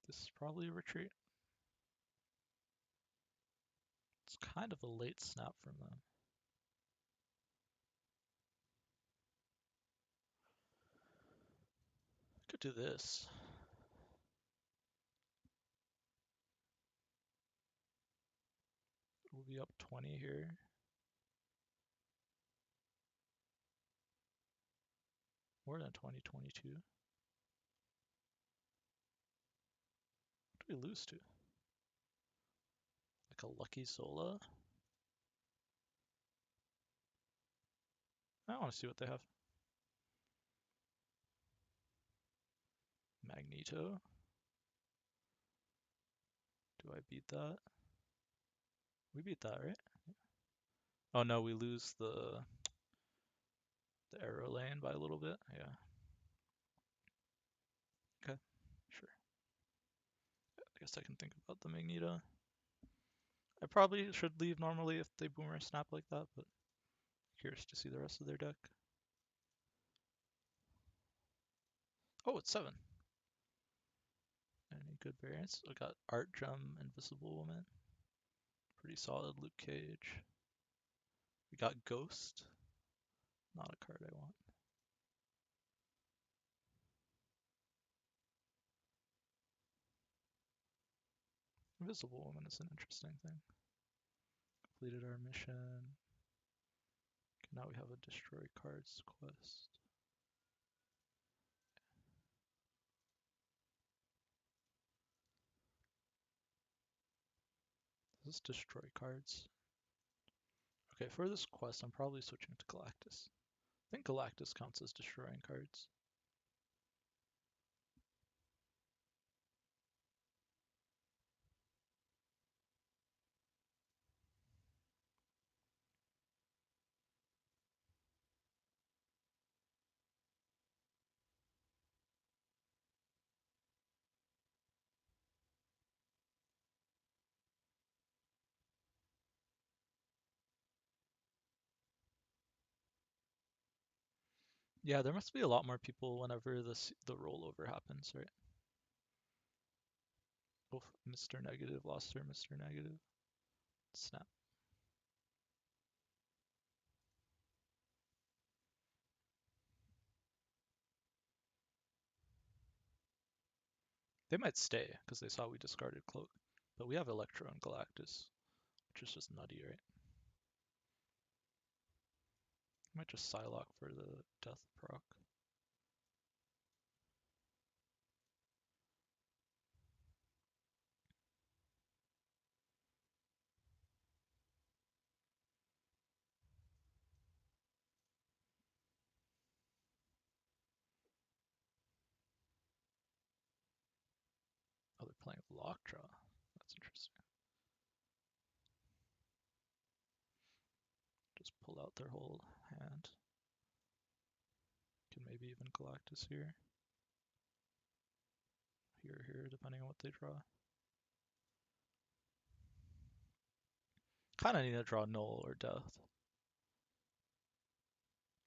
This is probably a retreat. It's kind of a late snap from them. Could do this. We'll be up 20 here. More than 20, 22. What do we lose to? Like a lucky Zola? I want to see what they have. Magneto. Do I beat that? We beat that, right? Oh no, we lose the arrow lane by a little bit. Yeah. Okay, sure. I guess I can think about the Magneto. I probably should leave normally if they boomer snap like that, but curious to see the rest of their deck. Oh, it's 7. Any good variants? I got Art Drum, Invisible Woman. Pretty solid Luke Cage. We got Ghost. Not a card I want. Invisible Woman is an interesting thing. Completed our mission. Okay, now we have a Destroy Cards quest. This is Destroy Cards. Okay, for this quest, I'm probably switching to Galactus. I think Galactus counts as destroying cards. Yeah, there must be a lot more people whenever the rollover happens, right? Oh, Mr. Negative lost her Mr. Negative. Snap. They might stay because they saw we discarded Cloak. But we have Electro and Galactus, which is just nutty, right? Might just Psylocke for the death proc. Oh, they're playing Lockjaw. That's interesting. Just pull out their whole hand. Can maybe even Galactus here. Here, depending on what they draw. Kinda need to draw Null or Death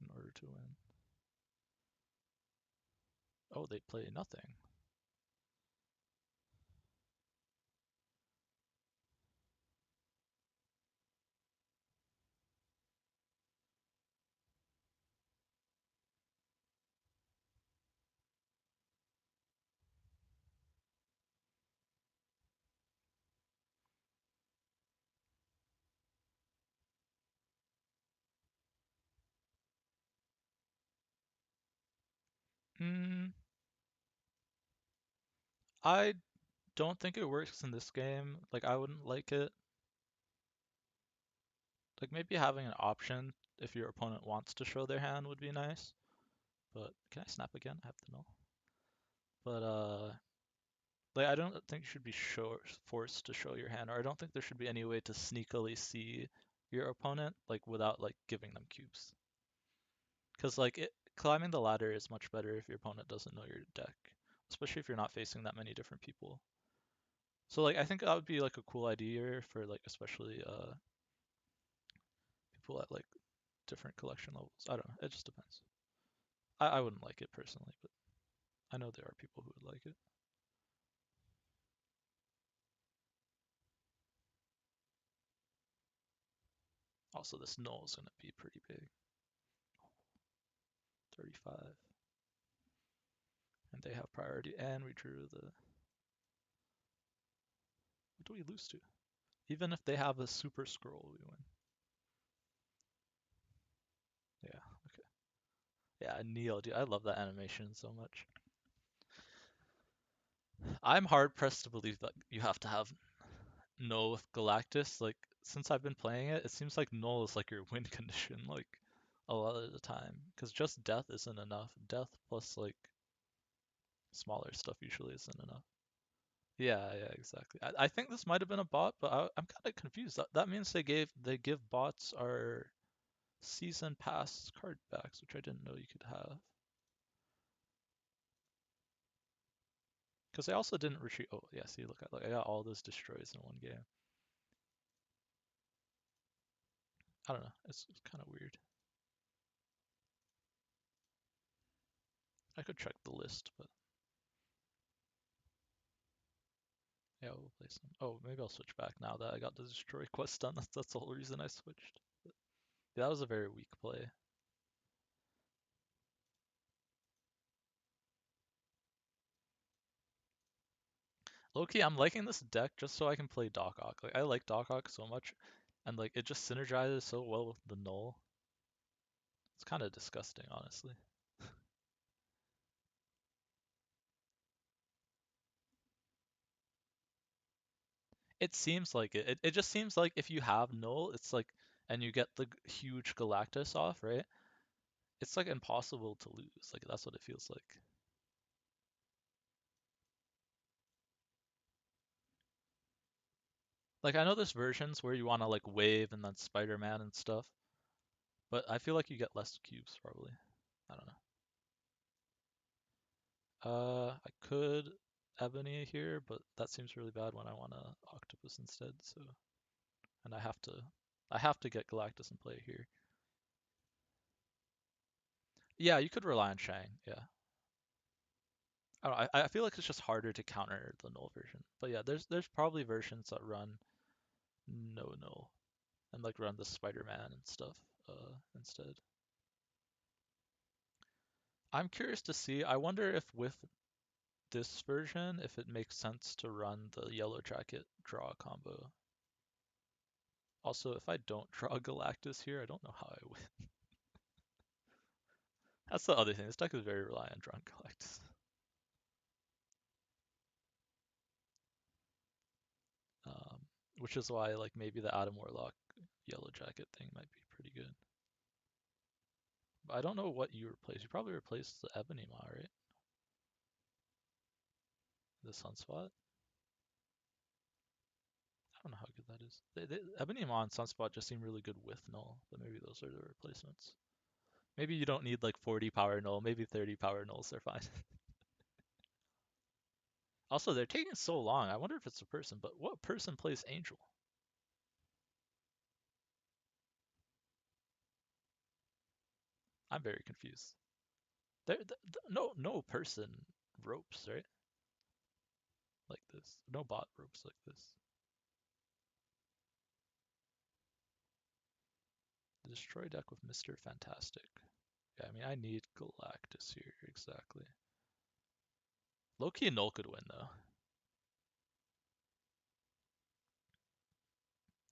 in order to win. Oh, they play nothing. Hmm. I don't think it works in this game. Like, I wouldn't like it. Like, maybe having an option if your opponent wants to show their hand would be nice. But can I snap again? I have to know. But Like I don't think you should be forced to show your hand, or I don't think there should be any way to sneakily see your opponent like without like giving them cubes. Because climbing the ladder is much better if your opponent doesn't know your deck, especially if you're not facing that many different people. So like I think that would be like a cool idea for like especially people at like different collection levels. I don't know. It just depends. I wouldn't like it personally, but I know there are people who would like it. Also, this null is going to be pretty big. 35. And they have priority, and we drew the... What do we lose to? Even if they have a super scroll, we win. Yeah, okay. Yeah, Neo, dude, I love that animation so much. I'm hard pressed to believe that you have to have Null with Galactus. Like, since I've been playing it, it seems like Null is like your win condition, like, a lot of the time. Because just Death isn't enough. Death plus, like, smaller stuff usually isn't enough. Yeah, yeah, exactly. I think this might have been a bot, but I'm kind of confused. That means they give bots our season pass card backs, which I didn't know you could have. Because I also didn't retreat. Oh yeah, see, look, I got all those destroys in one game. I don't know. It's kind of weird. I could check the list, but yeah, we'll play some. Oh, maybe I'll switch back now that I got the destroy quest done. That's the whole reason I switched. But yeah, that was a very weak play. Low-key, I'm liking this deck just so I can play Doc Ock. Like I like Doc Ock so much, and like it just synergizes so well with the null. It's kind of disgusting, honestly. It seems like it just seems like if you have null, it's like, and you get the huge Galactus off, right? It's like impossible to lose. Like that's what it feels like. Like I know there's versions where you want to like wave and then Spider-Man and stuff, but I feel like you get less cubes probably. I don't know. I could Ebony here, but that seems really bad when I want to Octopus instead. So, and I have to get Galactus and play here. Yeah, you could rely on Shang. Yeah. I don't know, I feel like it's just harder to counter the null version. But yeah, there's probably versions that run no null and like run the Spider-Man and stuff instead. I'm curious to see. I wonder if with this version, if it makes sense to run the Yellow Jacket draw combo. Also, if I don't draw Galactus here, I don't know how I win. That's the other thing. This deck is very reliant on drawing Galactus. Um, which is why like maybe the Adam Warlock Yellow Jacket thing might be pretty good. But I don't know what you replace. You probably replaced the Ebony Maw, right? The Sunspot. I don't know how good that is. Ebony Maw and Sunspot just seem really good with Null, but maybe those are the replacements. Maybe you don't need like 40 power Null. Maybe 30 power Nulls are fine. Also, they're taking so long. I wonder if it's a person, but what person plays Angel? I'm very confused. No person ropes, right? Like this. No bot ropes like this. The destroy deck with Mr. Fantastic. Yeah, I mean, I need Galactus here, exactly. Loki Null could win, though.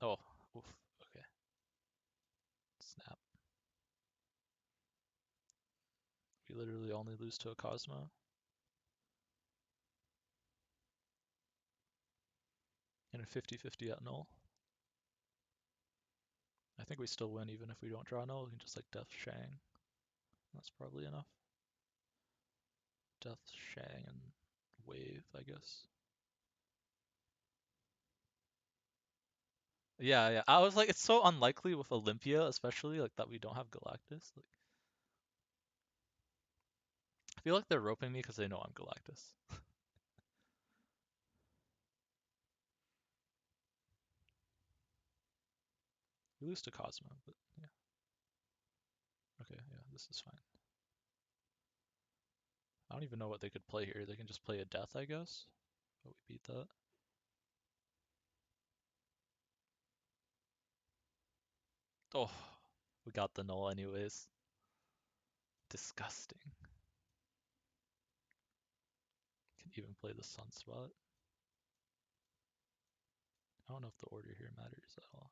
Oh, oof, okay. Snap. We literally only lose to a Cosmo. And a 50-50 at Null. I think we still win even if we don't draw Null. We can just like Death Shang. That's probably enough. Death Shang and Wave, I guess. Yeah, yeah. I was like, it's so unlikely with Olympia, especially like that we don't have Galactus. Like, I feel like they're roping me because they know I'm Galactus. We lose to Cosmo, but yeah. Okay, yeah, this is fine. I don't even know what they could play here. They can just play a death, I guess. But we beat that. Oh, we got the null anyways. Disgusting. Can even play the Sunspot. I don't know if the order here matters at all.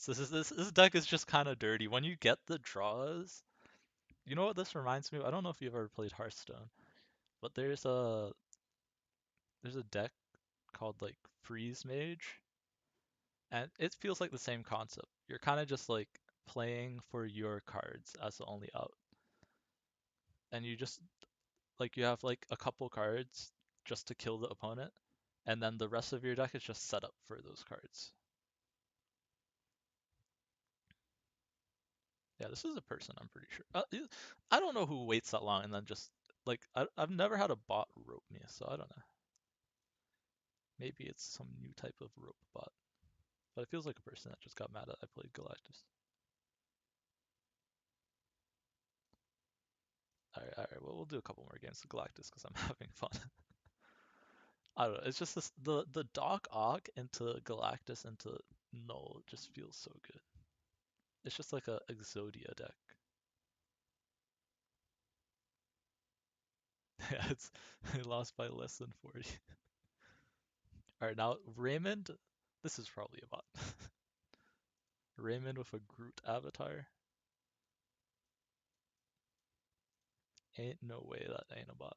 This deck is just kind of dirty. When you get the draws, you know what this reminds me of? I don't know if you've ever played Hearthstone, but there's a deck called like Freeze Mage, and it feels like the same concept. You're kind of just like playing for your cards as the only out, and you just like you have like a couple cards just to kill the opponent, and then the rest of your deck is just set up for those cards. Yeah, this is a person, I'm pretty sure. I don't know who waits that long and then just like I've never had a bot rope me, so I don't know. Maybe it's some new type of rope bot, but it feels like a person that just got mad at I played Galactus. All right. Well, we'll do a couple more games of Galactus because I'm having fun. I don't know. It's just the Doc Ock into Galactus into Null just feels so good. It's just like a Exodia deck. Yeah, it's it lost by less than 40. All right, now Raymond. This is probably a bot. Raymond with a Groot avatar. Ain't no way that ain't a bot.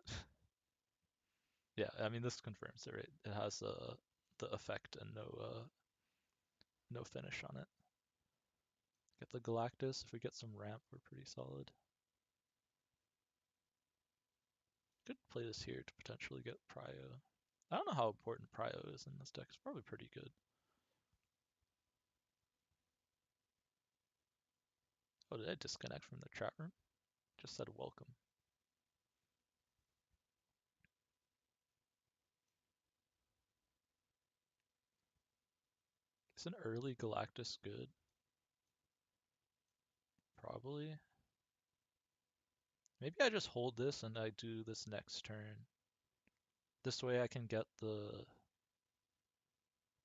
Yeah, I mean this confirms it, right? It has the effect and no finish on it. Get the Galactus. If we get some ramp, we're pretty solid. Could play this here to potentially get Prio. I don't know how important Prio is in this deck. It's probably pretty good. Oh, did I disconnect from the chat room? Just said welcome. Is an early Galactus good? Probably. Maybe I just hold this and I do this next turn. This way I can get the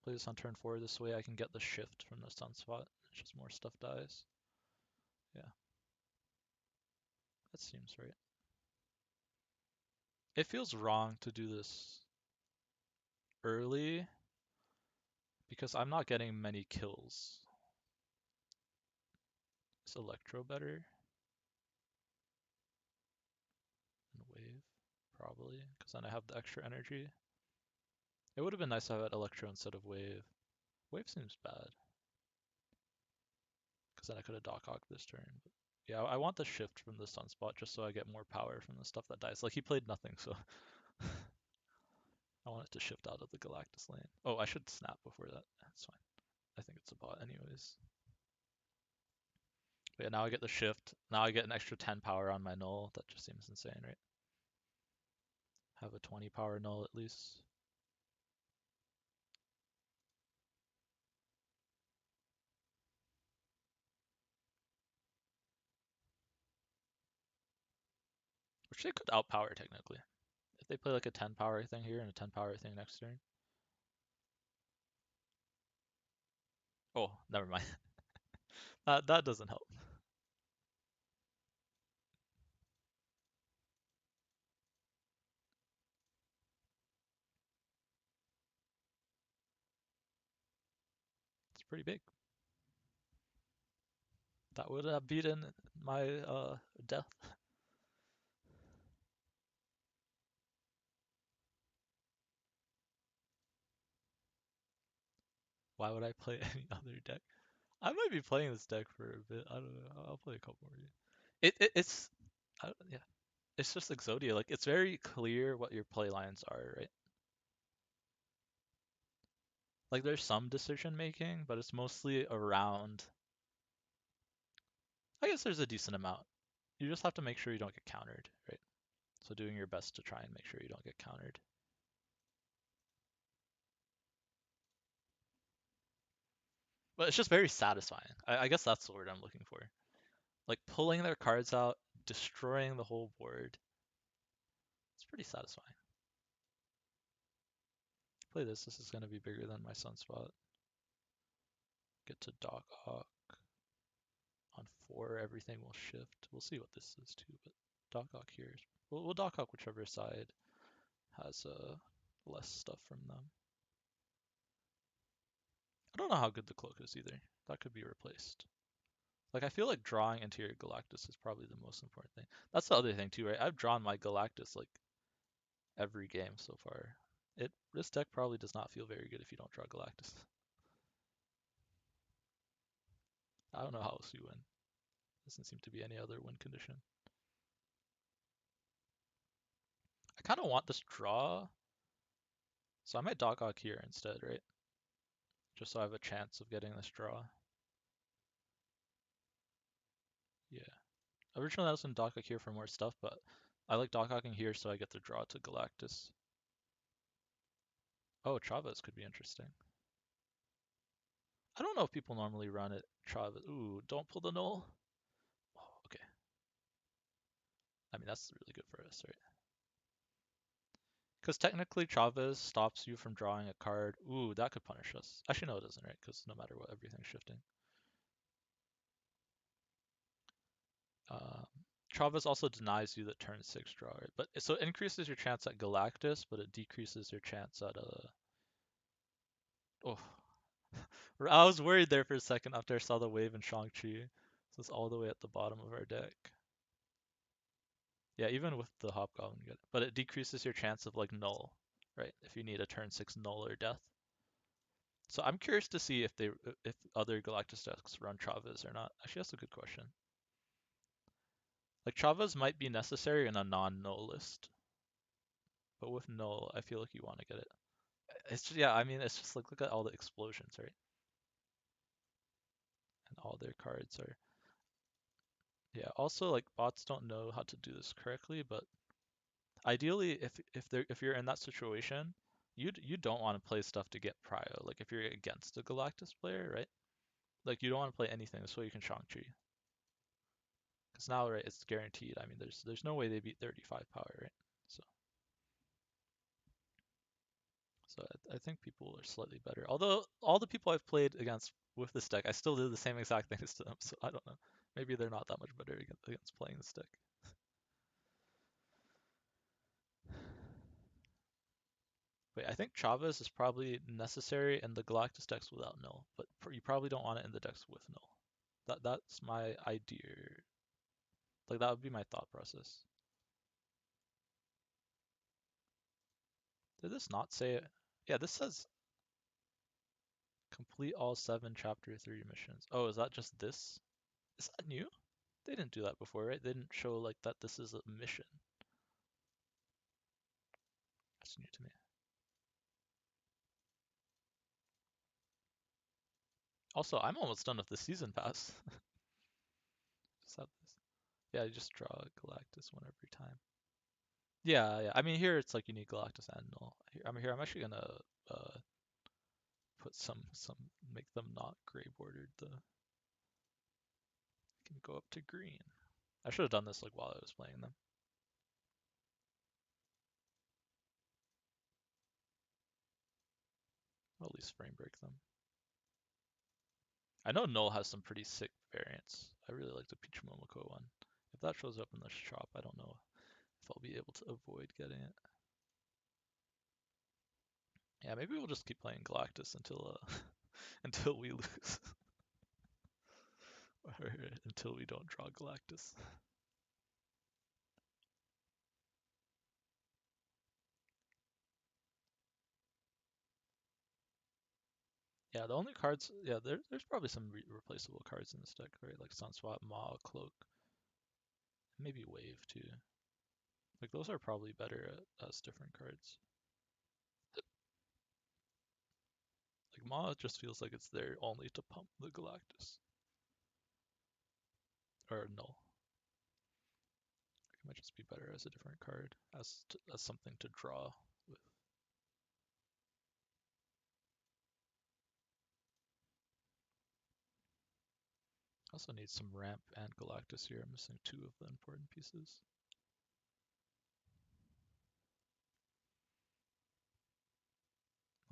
play this on turn 4. This way I can get the shift from the Sunspot. It's just more stuff dies. Yeah, that seems right. It feels wrong to do this early because I'm not getting many kills. Is Electro better than Wave? Probably, because then I have the extra energy. It would have been nice to have Electro instead of Wave. Wave seems bad, because then I could have Doc Hawk this turn. But yeah, I want the shift from the Sunspot just so I get more power from the stuff that dies. Like, he played nothing, so I want it to shift out of the Galactus lane. Oh, I should snap before that. That's fine. I think it's a bot anyways. But yeah, now I get the shift. Now I get an extra 10 power on my null. That just seems insane, right? Have a 20 power null at least. Which they could outpower technically. If they play like a 10 power thing here and a 10 power thing next turn. Oh, never mind. That doesn't help. It's pretty big. That would have beaten my death. Why would I play any other deck? I might be playing this deck for a bit. I don't know. I'll play a couple more games. It's yeah. It's just Exodia. Like it's very clear what your play lines are, right? Like there's some decision making, but it's mostly around. I guess there's a decent amount. You just have to make sure you don't get countered, right? So doing your best to try and make sure you don't get countered. But it's just very satisfying. I guess that's the word I'm looking for. Like pulling their cards out, destroying the whole board. It's pretty satisfying. Play this. This is going to be bigger than my sunspot. Get to Doc Ock. On 4, everything will shift. We'll see what this is too, but Doc Ock here. We'll Doc Ock whichever side has less stuff from them. I don't know how good the cloak is either. That could be replaced. Like I feel like drawing into your Galactus is probably the most important thing. That's the other thing too, right? I've drawn my Galactus like every game so far. This deck probably does not feel very good if you don't draw Galactus. I don't know how else you win. Doesn't seem to be any other win condition. I kind of want this draw, so I might Doc Ock here instead, right? Just so I have a chance of getting this draw. Yeah. Originally I was going to Doc Ock here for more stuff, but I like Doc Ocking here so I get the draw to Galactus. Oh, Chavez could be interesting. I don't know if people normally run it Chavez. Ooh, don't pull the null. Oh, okay. I mean, that's really good for us, right? Because technically Chavez stops you from drawing a card. Ooh, that could punish us. Actually, no, it doesn't, right? Because no matter what, everything's shifting. Um, Chavez also denies you the turn 6 draw, right? But so it increases your chance at Galactus, but it decreases your chance at Oh, I was worried there for a second after I saw the wave in Shang-Chi. So it's all the way at the bottom of our deck. Yeah, even with the Hobgoblin, you get it. But it decreases your chance of like null, right? If you need a turn 6 null or death. So I'm curious to see if other Galactus decks run Chavez or not. Actually, that's a good question. Like Chavez might be necessary in a non-null list, but with null, I feel like you want to get it. It's just, yeah, I mean, it's just like look at all the explosions, right? And all their cards are. Yeah. Also, like bots don't know how to do this correctly, but ideally, if you're in that situation, you don't want to play stuff to get prio. Like if you're against a Galactus player, right? Like you don't want to play anything. This way you can Shang-Chi. Because now, right, it's guaranteed. I mean, there's no way they beat 35 power, right? So I think people are slightly better. Although all the people I've played against with this deck, I still did the same exact things to them. So I don't know. Maybe they're not that much better against playing this deck. Wait, I think Chavez is probably necessary in the Galactus decks without null, but you probably don't want it in the decks with null. That's my idea. Like that would be my thought process. Did this not say it? Yeah, this says complete all 7 chapter 3 missions. Oh, is that just this? Is that new? They didn't do that before, right? They didn't show like that this is a mission. That's new to me. Also, I'm almost done with the season pass. Just have this. Yeah, you just draw Galactus one every time. Yeah, yeah. I mean, here it's like you need Galactus and null. I'm actually gonna uh, put some make them not gray bordered. The can go up to green. I should have done this like while I was playing them. I'll at least frame break them. I know null has some pretty sick variants. I really like the Peach Momoko one. If that shows up in the shop, I don't know if I'll be able to avoid getting it. Yeah, maybe we'll just keep playing Galactus until until we lose. Or until we don't draw Galactus. Yeah, the only cards, yeah, there's probably some replaceable cards in this deck, right? Like Sunswap, Maw, Cloak, maybe Wave too. Like those are probably better as different cards. Like Maw just feels like it's there only to pump the Galactus. Or Null. It might just be better as a different card, as something to draw with. Also need some ramp and Galactus here. I'm missing two of the important pieces.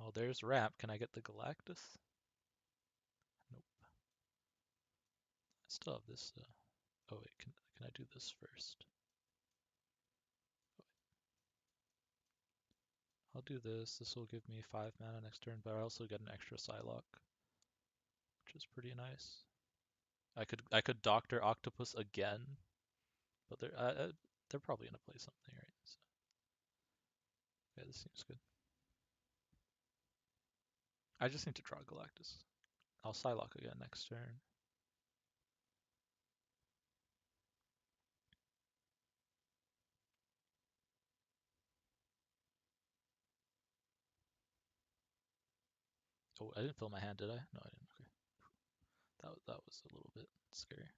Oh, there's ramp. Can I get the Galactus? Nope. I still have this. Oh wait, can I do this first? I'll do this. This will give me 5 mana next turn, but I also get an extra Psylocke, which is pretty nice. I could Doctor Octopus again, but they're probably gonna play something, right? So yeah, this seems good. I just need to draw Galactus. I'll Psylocke again next turn. Oh, I didn't fill my hand, did I? No, I didn't. Okay, that was a little bit scary.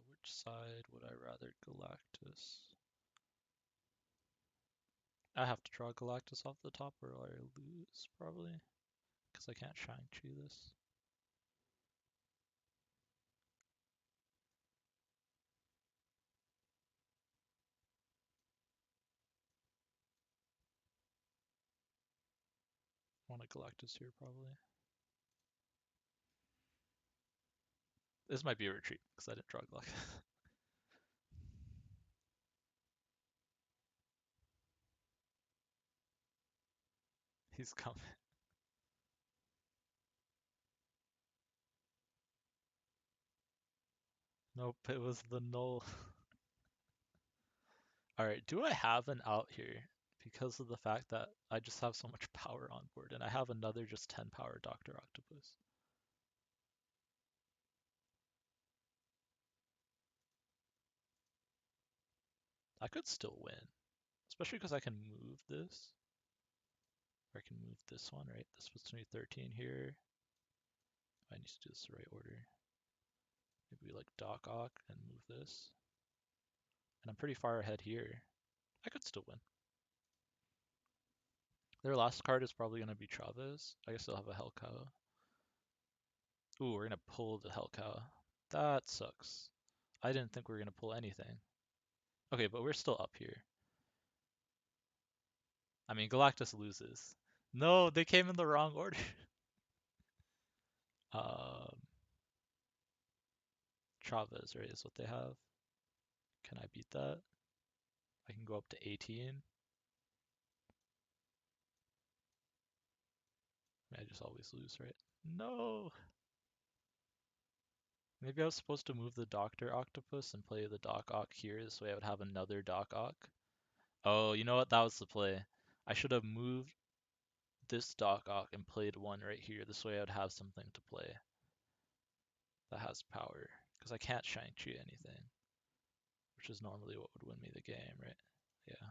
Which side would I rather Galactus? I have to draw Galactus off the top or I lose, probably. Because I can't Shang-Chi this. I want a Galactus here, probably. This might be a retreat, because I didn't draw Galactus. He's coming. Nope, it was the null. Alright, do I have an out here? Because of the fact that I just have so much power on board, and I have another just 10 power Dr. Octopus. I could still win, especially because I can move this. Or I can move this one, right? This puts me 13 here. I need to do this the right order. Maybe we like Doc Ock and move this. And I'm pretty far ahead here. I could still win. Their last card is probably going to be Chavez. I guess they'll have a Hellcow. Ooh, we're going to pull the Hellcow. That sucks. I didn't think we were going to pull anything. Okay, but we're still up here. I mean, Galactus loses. No, they came in the wrong order. um, Chavez, right, is what they have. Can I beat that? I can go up to 18. I just always lose, right? No! Maybe I was supposed to move the Doctor Octopus and play the Doc Ock here, this way I would have another Doc Ock. Oh, you know what? That was the play. I should have moved this Doc Ock and played one right here. This way I would have something to play that has power. Because I can't Shang-Chi anything, which is normally what would win me the game, right? Yeah.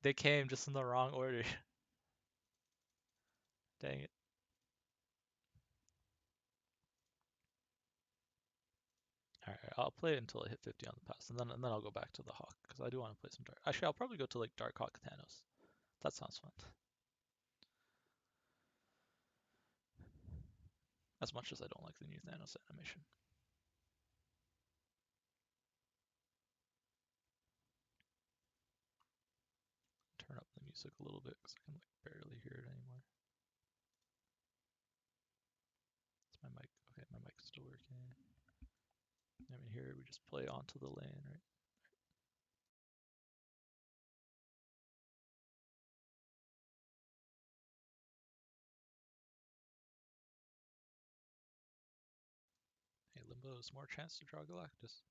They came just in the wrong order. Dang it. Alright, I'll play it until I hit 50 on the pass, and then I'll go back to the Hawk, because I do want to play some Dark. Actually, I'll probably go to like Dark Hawk Thanos. That sounds fun. As much as I don't like the new Thanos animation. Turn up the music a little bit, because I can like barely hear it anymore. Is my mic? Okay, my mic's still working. I mean, here we just play onto the lane, right? Hey, Limbo's more chance to draw Galactus.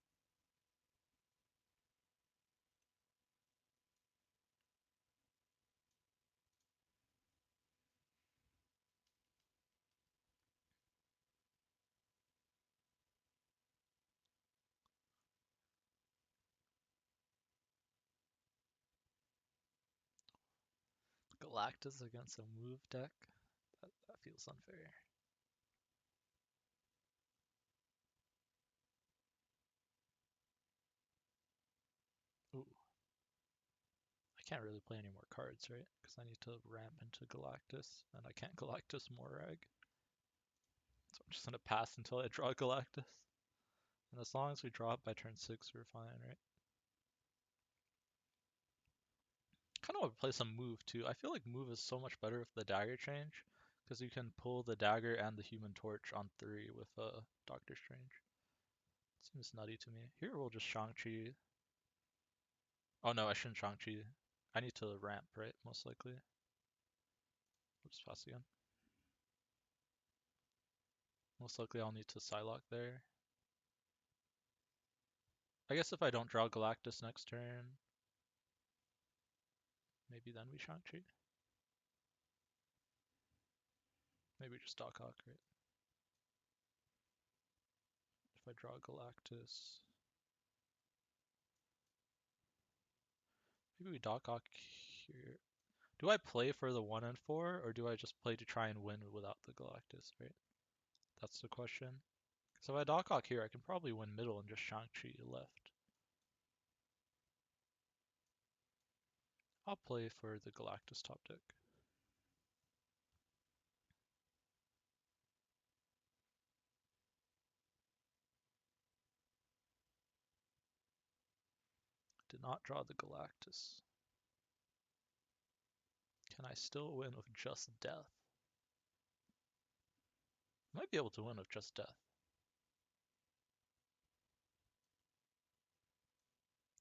Galactus against a move deck? That feels unfair. Ooh. I can't really play any more cards, right? Because I need to ramp into Galactus, and I can't Galactus Morag. So I'm just gonna pass until I draw Galactus. And as long as we draw it by turn 6, we're fine, right? Kind of want to play some move too. I feel like move is so much better with the dagger change, because you can pull the dagger and the human torch on 3 with Doctor Strange. Seems nutty to me. Here we'll just Shang-Chi. Oh no, I shouldn't Shang-Chi. I need to ramp, right? Most likely. We'll just pass again. Most likely I'll need to Psylocke there. I guess if I don't draw Galactus next turn, maybe then we Shang-Chi. Maybe just Doc Ock, right? If I draw Galactus. Maybe we Doc Ock here. Do I play for the 1 and 4, or do I just play to try and win without the Galactus, right? That's the question. So if I Doc Ock here, I can probably win middle and just Shang-Chi left. I'll play for the Galactus top deck. Did not draw the Galactus. Can I still win with just death? Might be able to win with just death.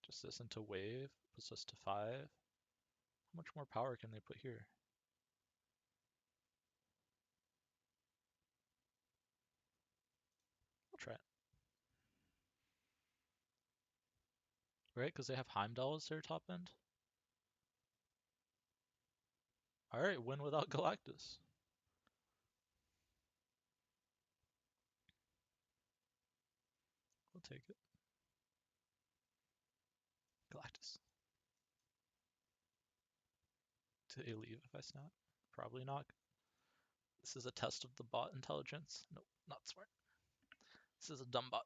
Just this into wave, puts us to 5. How much more power can they put here? We'll try it. Right, because they have Heimdall as their top end. Alright, win without Galactus. We'll take it. Galactus. Do they leave if I snap? Probably not. This is a test of the bot intelligence. Nope, not smart. This is a dumb bot.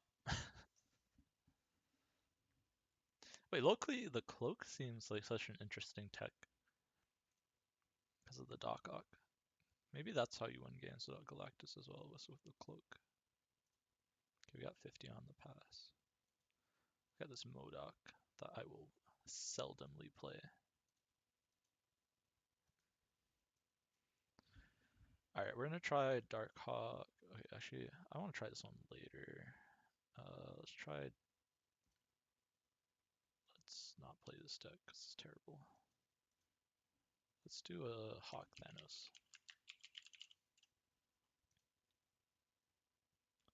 Wait, locally, the cloak seems like such an interesting tech because of the Doc Ock. Maybe that's how you win games without Galactus as well, was with the cloak. Okay, we got 50 on the pass. We got this Modoc that I will seldomly play. Alright, we're gonna try Dark Hawk. Okay, actually, I want to try this one later. Let's try. Let's not play this deck because it's terrible. Let's do a Hawk Thanos.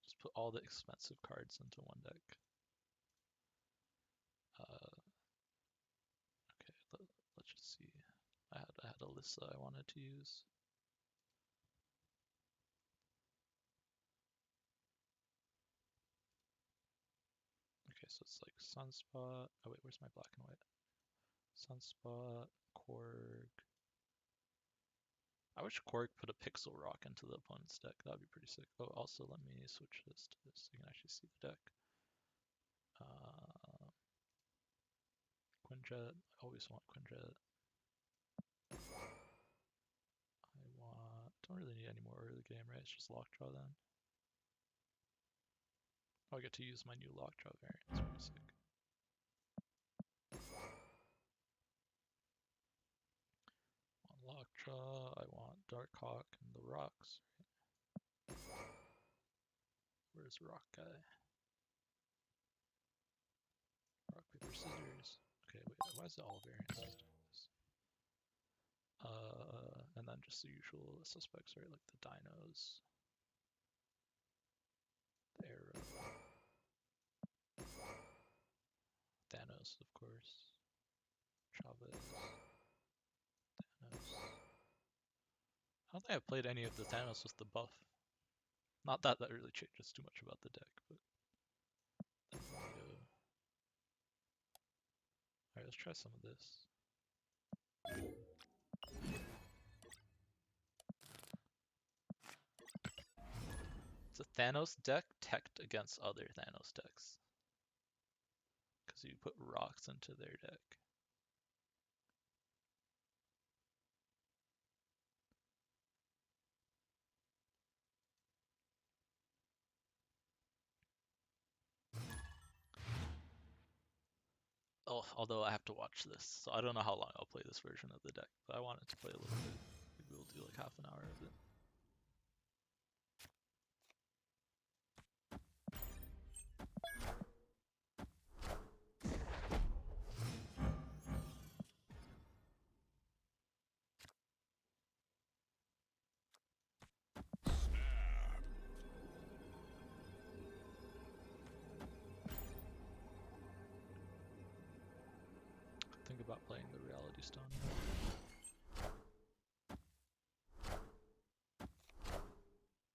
Just put all the expensive cards into one deck. Okay, let's just see. I had Alyssa I wanted to use. Okay, so it's like Sunspot. Oh wait, where's my black and white? Sunspot, Korg. I wish Korg put a Pixel Rock into the opponent's deck. That'd be pretty sick. Oh, also let me switch this to this so you can actually see the deck. Quinjet. I always want Quinjet. Don't really need any more early game, right? It's just Lockjaw then. Oh, I get to use my new Lockjaw variant. It's pretty sick. I want Lockjaw. I want Darkhawk and the rocks. Right? Where's Rock Guy? Rock, paper, scissors. Okay, wait, why is it all variants? And then just the usual suspects, right? Like the dinos, the arrow, Thanos, of course, Chavez, Thanos. I don't think I've played any of the Thanos with the buff. Not that that really changes too much about the deck, but Alright, let's try some of this. It's a Thanos deck teched against other Thanos decks. Because you put rocks into their deck. Oh, although I have to watch this, so I don't know how long I'll play this version of the deck, but I wanted to play a little bit. Maybe we'll do like half an hour of it. Think about playing the Reality Stone.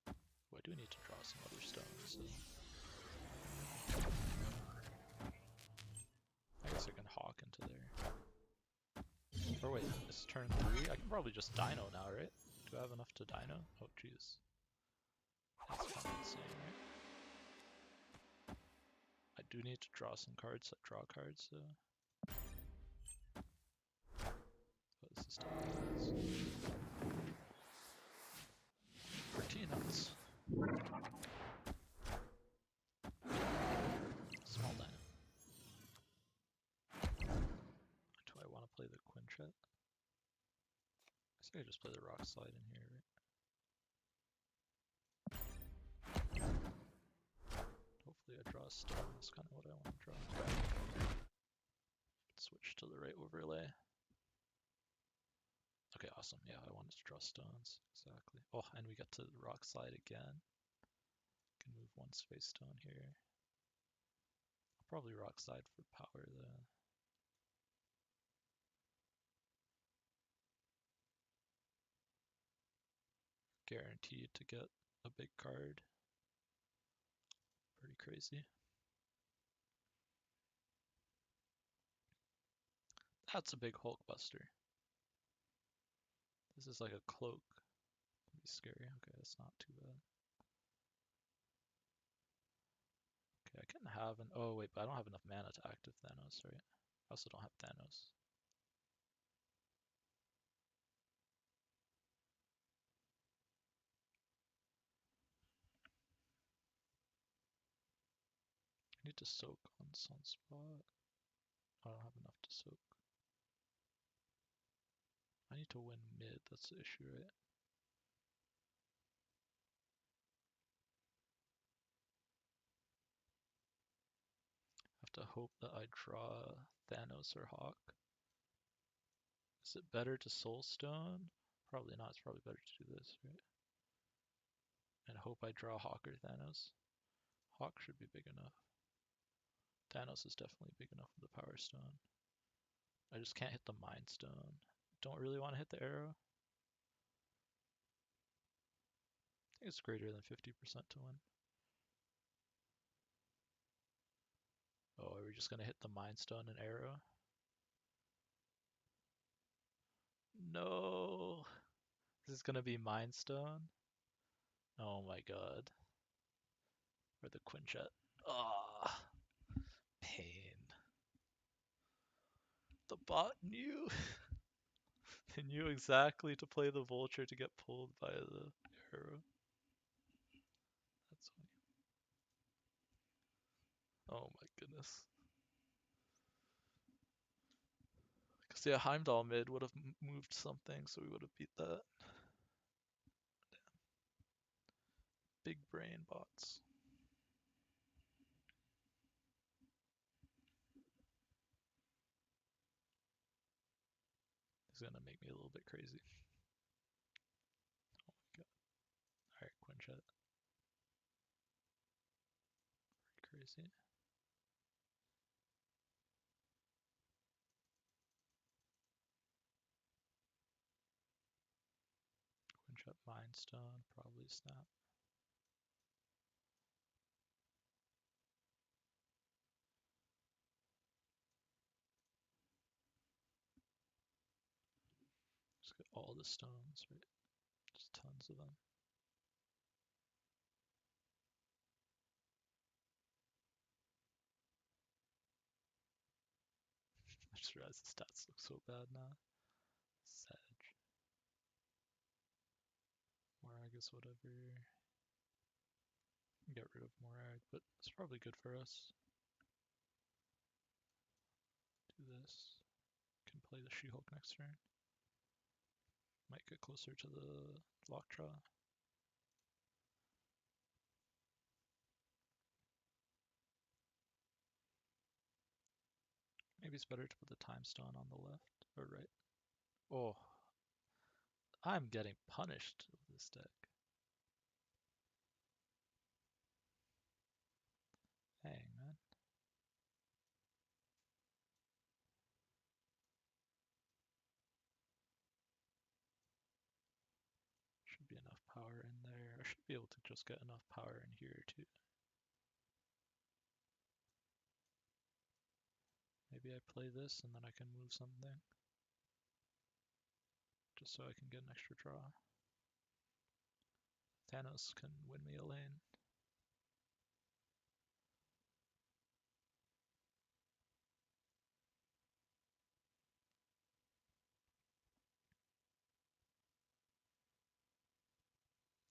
Oh, I do need to draw some other stones, so I guess I can hawk into there. Or wait, it's turn 3? I can probably just dino now, right? Do I have enough to dino? Oh, jeez. That's kind of insane, right? I do need to draw some cards that draw cards, so... What is this stuff? 13 nuts. Small dino. Do I want to play the Quintet? I guess I could just play the Rock Slide in here, right? Hopefully I draw a stone, that's kind of what I want to draw. Switch to the right overlay. Okay, awesome. Yeah, I wanted to draw stones. Exactly. Oh, and we get to the Rock Slide again. Can move one space stone here. I'll probably Rock Slide for power though. Guaranteed to get a big card. Pretty crazy. That's a big Hulkbuster. This is like a cloak. Could be scary. Okay, that's not too bad. Okay, I can have an... Oh wait, but I don't have enough mana to active Thanos, right? I also don't have Thanos. I need to soak on Sunspot. I don't have enough to soak. I need to win mid, that's the issue, right? I have to hope that I draw Thanos or Hawk. Is it better to Soulstone? Probably not, it's probably better to do this, right? And hope I draw Hawk or Thanos. Hawk should be big enough. Thanos is definitely big enough with the Power Stone. I just can't hit the Mind Stone. Don't really want to hit the arrow. I think it's greater than 50% to win. Oh, are we just gonna hit the Mind Stone and arrow? No! This is gonna be Mind Stone? Oh my god. Or the Quinjet. Ah, pain. The bot knew. They knew exactly to play the Vulture to get pulled by the arrow. That's funny. Oh my goodness. Because yeah, Heimdall mid would have moved something, so we would have beat that. Big brain bots. He's gonna make me a little bit crazy. Oh my god. Alright, Quinjet. Pretty crazy. Quinjet Mind Stone, probably snap. Just get all the stones, right? Just tons of them. just realized the stats look so bad now. Sag. Morag is whatever. Get rid of Morag, but it's probably good for us. Do this. Can play the She-Hulk next turn. Might get closer to the Lockjaw. Maybe it's better to put the Time Stone on the left or right. Oh, I'm getting punished with this deck. Dang, man. Should be enough power in there. I should be able to just get enough power in here too. Maybe I play this and then I can move something. Just so I can get an extra draw. Thanos can win me a lane.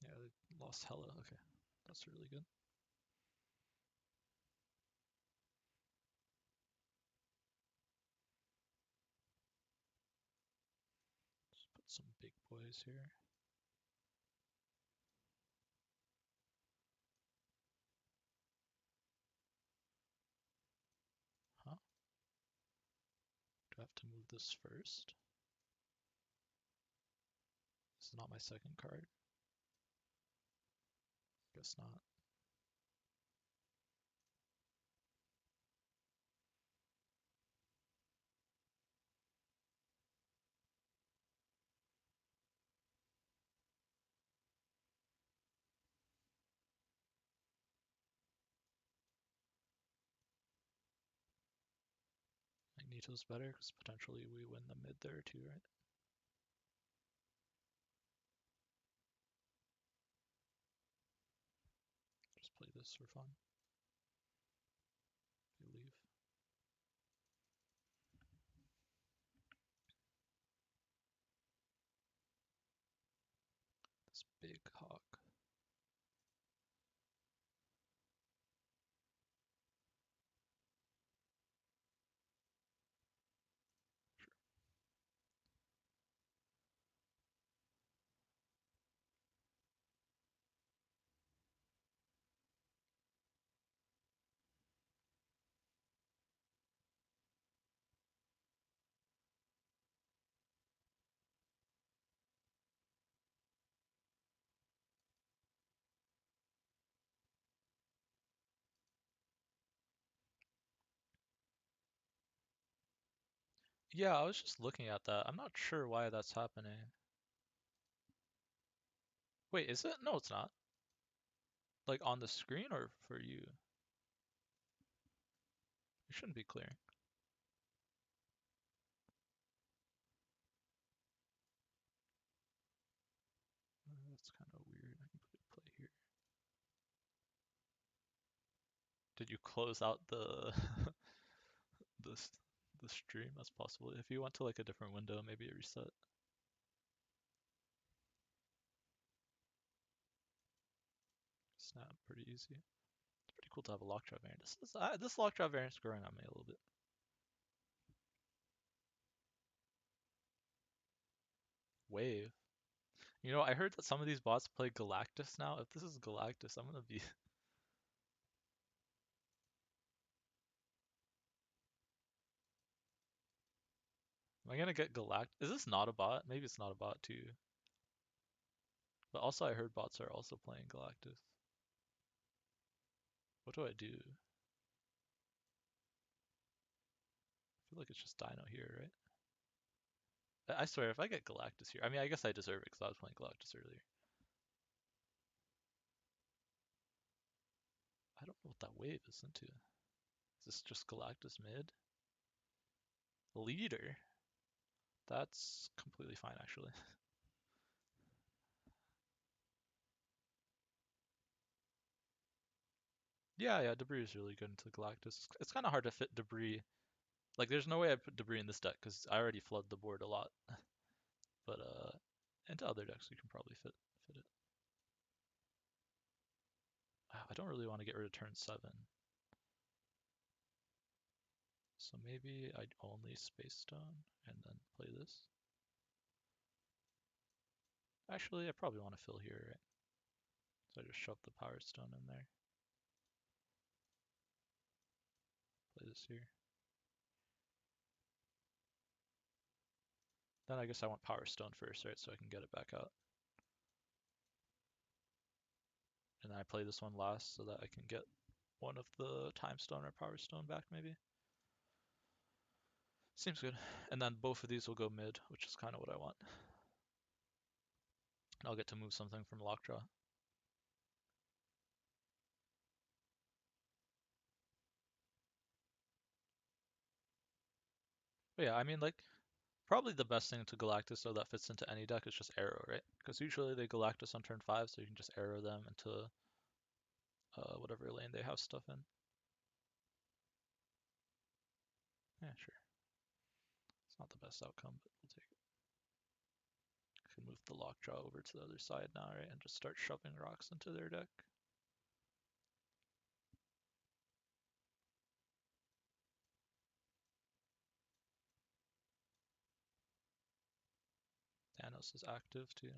Yeah, they lost Hela. Okay, that's really good. Let's put some big boys here. Huh? Do I have to move this first? This is not my second card. Guess not. Magneto's better because potentially we win the mid there too, right? Just play this for fun. You leave. This big hawk. Sure. Yeah, I was just looking at that. I'm not sure why that's happening. Wait, is it? No, it's not. Like on the screen or for you? It shouldn't be clearing. That's kind of weird. I can put play here. Did you close out the the the stream? That's possible. If you went to like a different window, maybe it reset. Snap, pretty easy. It's pretty cool to have a lockjaw variant. This lockjaw variant's growing on me a little bit. Wave. You know, I heard that some of these bots play Galactus now. If this is Galactus, I'm gonna be. Am I gonna get Galactus? Is this not a bot? Maybe it's not a bot too. But also, I heard bots are also playing Galactus. What do I do? I feel like it's just Dino here, right? I swear, if I get Galactus here, I mean, I guess I deserve it because I was playing Galactus earlier. I don't know what that wave is into. Is this just Galactus mid? Leader? That's completely fine, actually. Yeah, yeah, Debris is really good into Galactus. It's kind of hard to fit Debris Like, there's no way I'd put debris in this deck because I already flood the board a lot. But into other decks you can probably fit it. I don't really want to get rid of turn 7. So maybe I'd only Space Stone and then play this. Actually, I probably want to fill here, right? So I just shove the Power Stone in there. Play this here. Then I guess I want Power Stone first, right? So I can get it back out. And then I play this one last so that I can get one of the Time Stone or Power Stone back, maybe. Seems good. And then both of these will go mid, which is kind of what I want. And I'll get to move something from Lockjaw. But yeah, I mean, like, probably the best thing to Galactus, though, that fits into any deck is just Arrow, right? Because usually they Galactus on turn 5, so you can just Arrow them into whatever lane they have stuff in. Yeah, sure. It's not the best outcome, but we'll take it. I can move the Lockjaw over to the other side now, right? And just start shoving rocks into their deck. Thanos is active, too.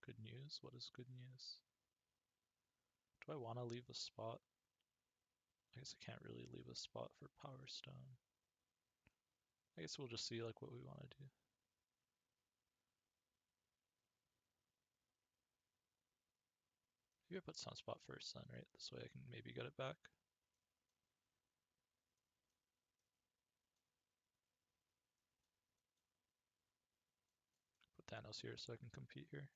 Good news? What is good news? Do I want to leave a spot? I guess I can't really leave a spot for Power Stone. I guess we'll just see like what we want to do. Maybe I put Sunspot first then, right? This way I can maybe get it back. Put Thanos here so I can compete here.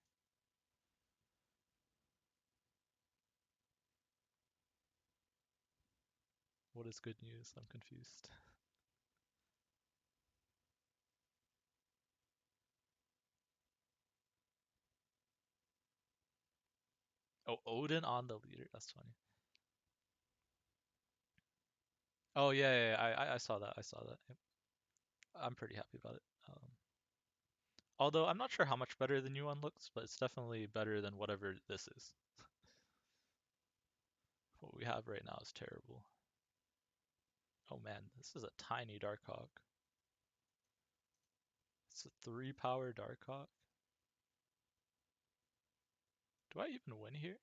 What is good news? I'm confused. Oh, Odin on the leader. That's funny. Oh yeah. I saw that. I saw that. Yep. I'm pretty happy about it. Although I'm not sure how much better the new one looks, but it's definitely better than whatever this is. What we have right now is terrible. Oh man, this is a tiny Darkhawk. It's a 3-power Darkhawk. Do I even win here?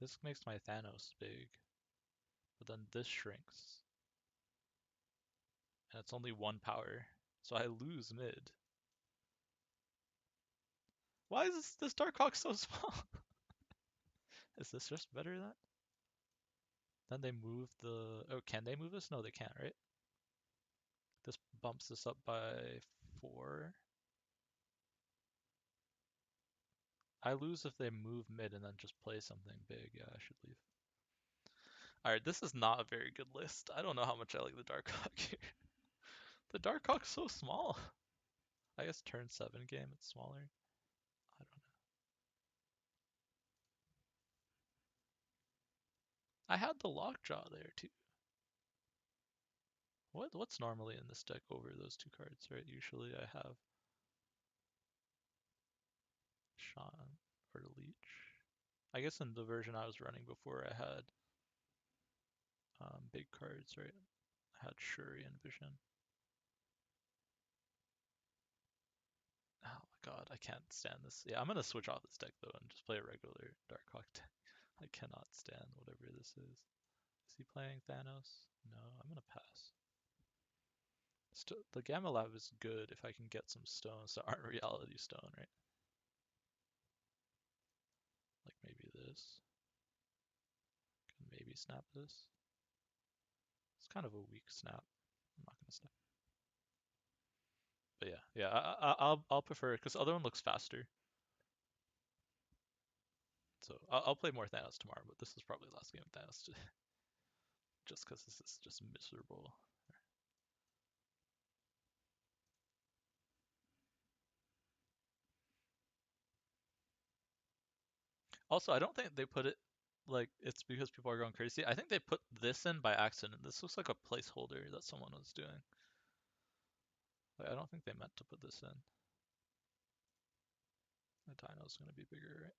This makes my Thanos big, but then this shrinks. And it's only 1 power, so I lose mid. Why is this Darkhawk so small? Is this just better than? Then they move the... Oh, can they move this? No, they can't, right? This bumps this up by 4. I lose if they move mid and then just play something big. Yeah, I should leave. Alright, this is not a very good list. I don't know how much I like the Darkhawk here. The Darkhawk's so small. I guess turn 7 game, it's smaller. I don't know. I had the Lockjaw there too. What's normally in this deck over those 2 cards, right? Usually I have Sean or Leech. I guess in the version I was running before I had big cards, right? I had Shuri and Vision. Oh my god, I can't stand this. Yeah, I'm gonna switch off this deck though and just play a regular Darkhawk deck. I cannot stand whatever this is. Is he playing Thanos? No, I'm gonna pass. The Gamma Lab is good if I can get some stones that aren't Reality Stone, right? Like maybe this. Can maybe snap this. It's kind of a weak snap. I'm not gonna snap. But yeah. I'll prefer it because the other one looks faster. So I'll play more Thanos tomorrow, but this is probably the last game of Thanos today, just because this is just miserable. Also, I don't think they put it like it's because people are going crazy. I think they put this in by accident. This looks like a placeholder that someone was doing. Like, I don't think they meant to put this in. The dino's gonna be bigger, right?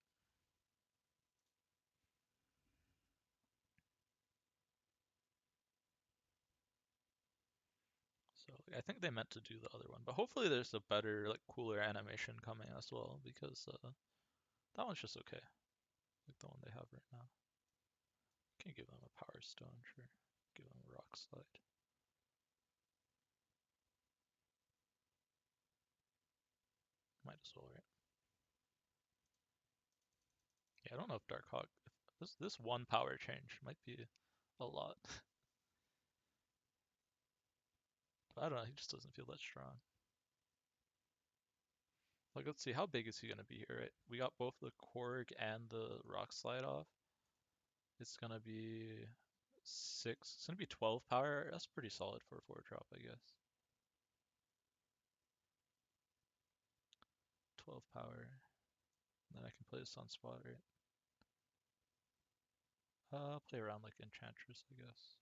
So I think they meant to do the other one, but hopefully there's a better, like, cooler animation coming as well because that one's just okay, like the one they have right now. Can give them a power stone, sure. Give them a rock slide. Might as well, right? Yeah, I don't know if Darkhawk. This one power change might be a lot. But I don't know. He just doesn't feel that strong. Like, let's see. How big is he gonna be here? Right? We got both the Korg and the rock slide off. It's gonna be 6. It's gonna be 12 power. That's pretty solid for a 4-drop, I guess. 12 power. Then I can play this on spot, right? I'll play around like Enchantress, I guess.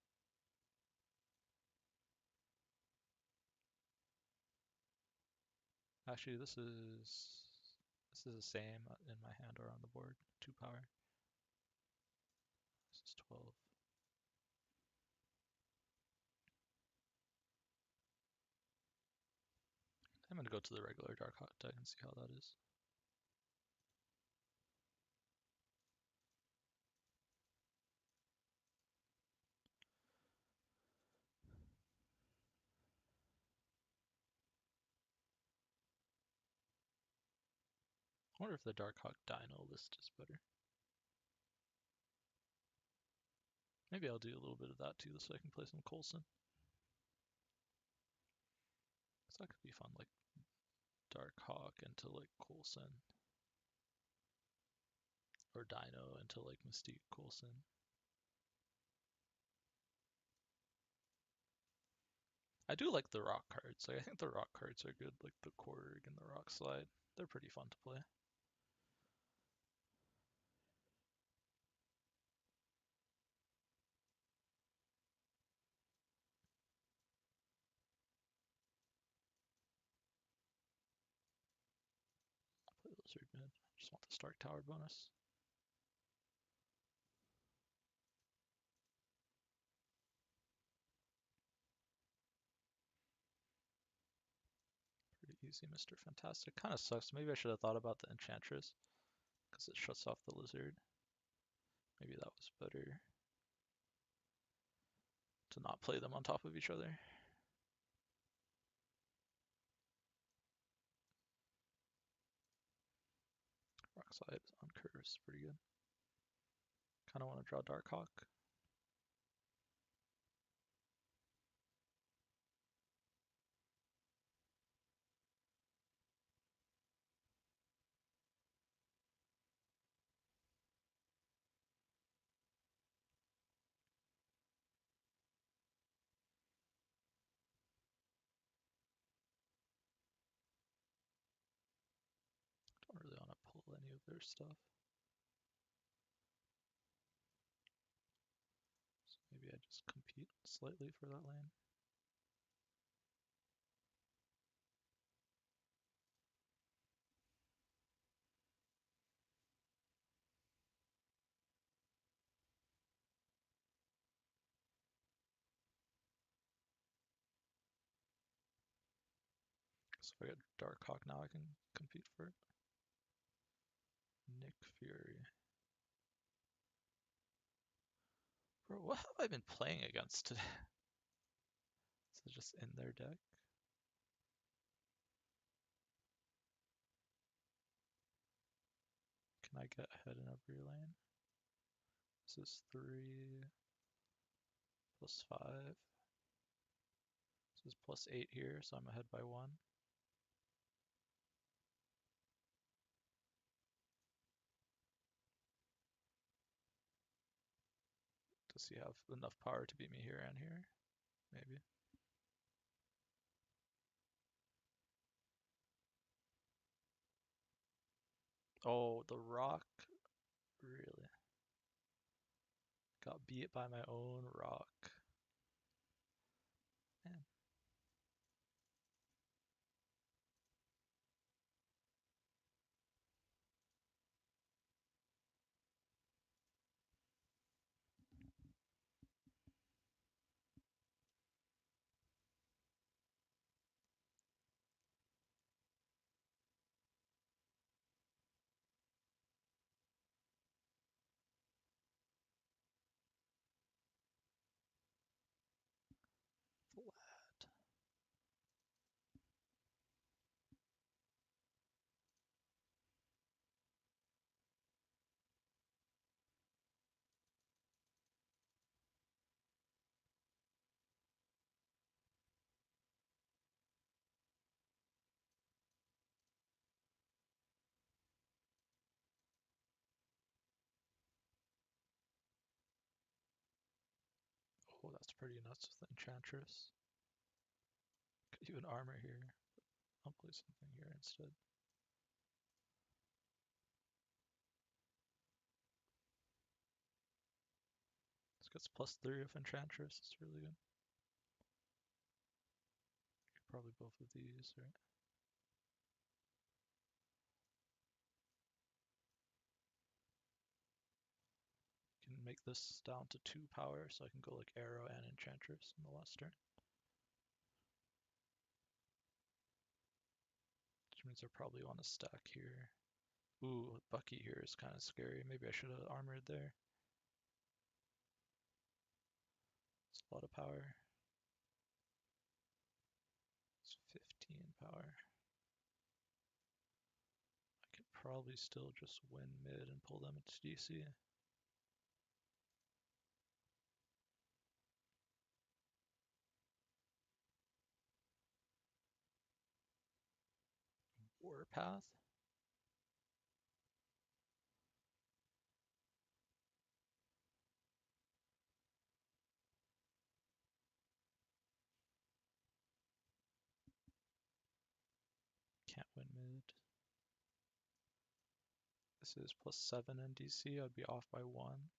Actually, this is the same in my hand or on the board. 2 power. This is 12. I'm gonna go to the regular Darkhawk deck and see how that is. I wonder if the Darkhawk Dino list is better. Maybe I'll do a little bit of that too, so I can play some Coulson. So that could be fun, like Darkhawk into like Coulson. Or Dino into like Mystique Coulson. I do like the rock cards. Like I think the rock cards are good, like the Korg and the Rock Slide. They're pretty fun to play. Play Lizard mid. Just want the Stark Tower bonus. Pretty easy, Mr. Fantastic. Kind of sucks. Maybe I should have thought about the Enchantress because it shuts off the Lizard. Maybe that was better to not play them on top of each other. Rock Slide on curves, pretty good. Kind of want to draw Darkhawk. Don't really want to pull any of their stuff. So maybe I just compete slightly for that lane. So if I get Darkhawk now, I can compete for it. Nick Fury. Bro, what have I been playing against today? Is it just in their deck? Can I get ahead in every lane? This is 3 plus 5. This is plus 8 here, so I'm ahead by 1. Does he have enough power to beat me here and here? Maybe. Oh, the rock. Really. Got beat by my own rock. Man. Flat. Oh, that's pretty nuts with the Enchantress. Could even armor here. I'll play something here instead. This gets +3 of Enchantress. It's really good. Probably both of these, right? Can make this down to 2 power, so I can go like Arrow and Enchantress in the last turn. Which means I probably want to stack here. Ooh, Bucky here is kind of scary. Maybe I should have armored there. It's a lot of power. It's 15 power. I could probably still just win mid and pull them into DC. Warpath? Can't win mid. This is +7 in DC. I'd be off by 1.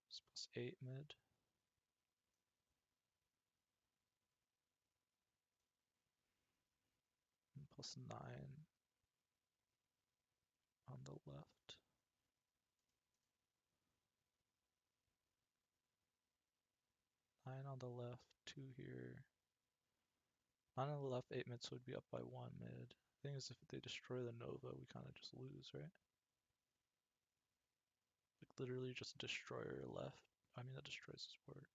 It's +8 mid. And +9 on the left. 9 on the left, 2 here. 9 on the left, 8 mid, so would be up by 1 mid. Thing is, if they destroy the Nova, we kind of just lose, right? Like, literally just destroyer left. I mean, that destroys his board.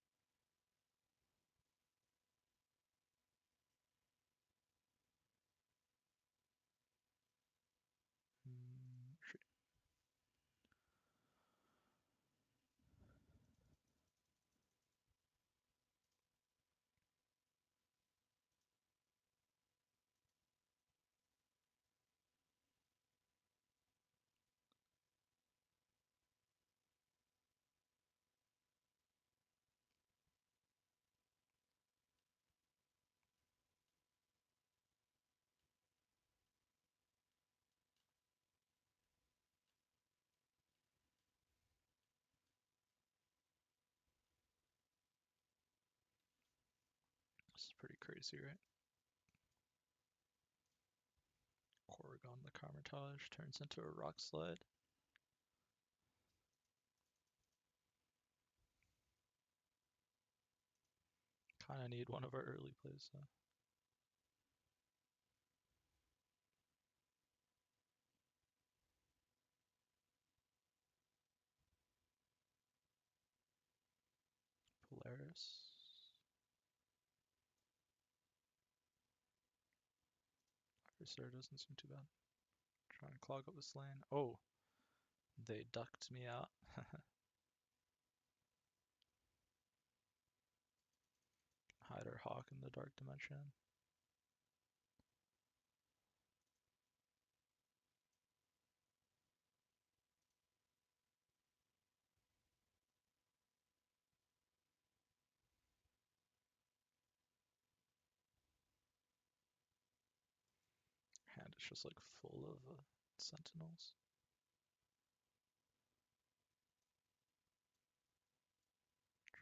Sure. This is pretty crazy, right? Corrigan the Carmitage turns into a rock slide. Kinda need one of our early plays though. Polaris. Adversary doesn't seem too bad. Try and clog up this lane. Oh, they ducked me out. Hide our Hawk in the Dark Dimension. it's just like full of sentinels.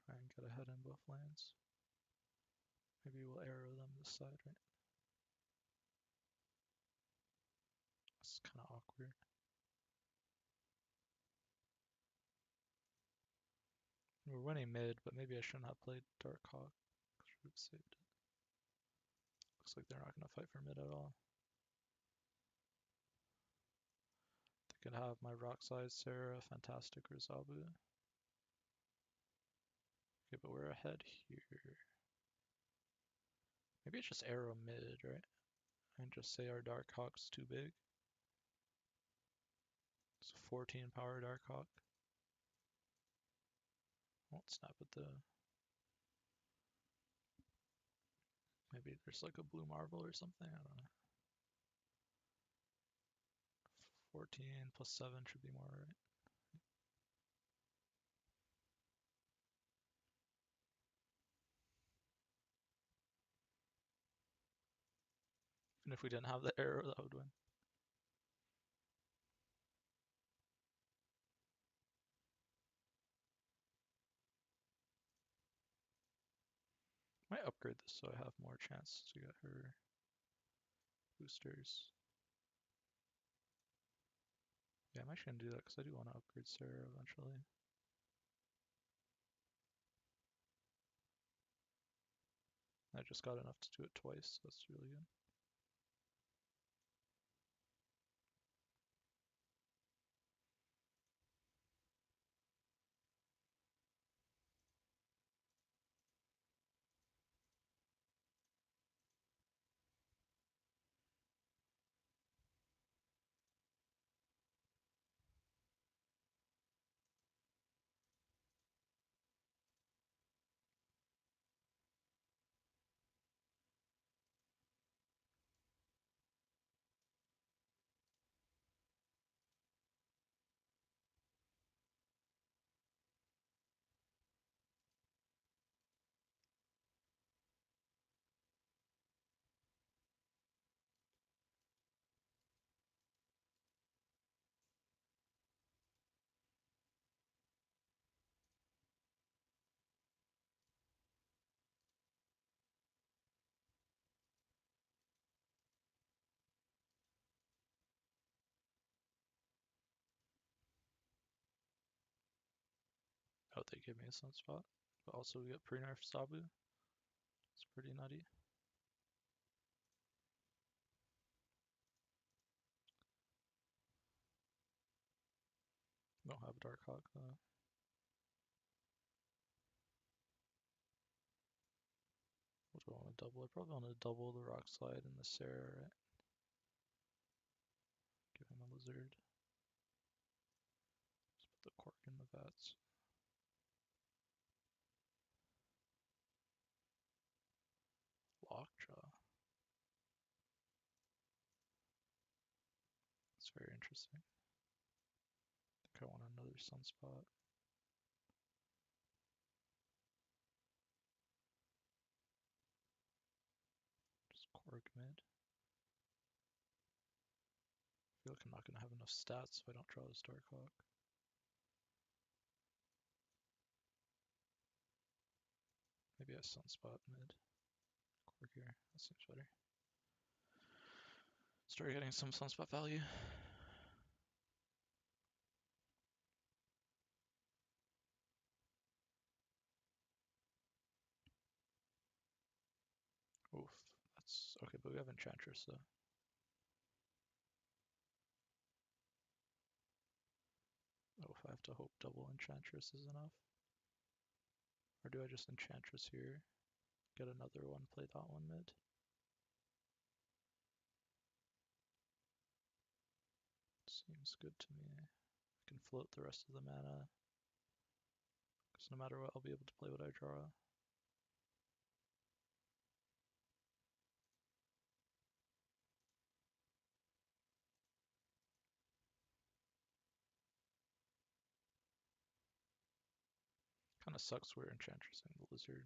Try and get ahead in both lanes. Maybe we'll arrow them this side, right? It's kind of awkward. We're winning mid, but maybe I shouldn't have played Dark Hawk. Should have saved it. Looks like they're not going to fight for mid at all. They could have my rock slide, Sarah, Fantastic, or Zabu. Okay, but we're ahead here. Maybe it's just arrow mid, right? And just say our Dark Hawk's too big. It's a 14 power Dark Hawk. Won't snap at the... Maybe there's like a blue marble or something, I don't know. 14 plus 7 should be more, right? And if we didn't have the arrow, that would win. Might upgrade this so I have more chance to get her boosters. Yeah, I'm actually gonna do that because I do want to upgrade Sarah eventually. I just got enough to do it twice, so that's really good. Oh, they gave me a sunspot. But also we get pre-nerf Sabu. It's pretty nutty. Don't have Dark Hawk though. What do I want to double? I probably want to double the Rock Slide and the Sarah, right? Give him a Lizard. Just put the Cork in the vats. Lockjaw. It's very interesting. I think I want another Sunspot. Just Cork mid. I feel like I'm not going to have enough stats if I don't draw this Dark Hawk. Maybe a Sunspot mid. Cork here. That seems better. Start getting some Sunspot value. Oof. That's okay, but we have Enchantress though. Oh, if I have to hope double Enchantress is enough. Or do I just Enchantress here? Get another one, play that one mid. Seems good to me. I can float the rest of the mana. Because no matter what, I'll be able to play what I draw. Kinda sucks we're Enchantressing the Lizard.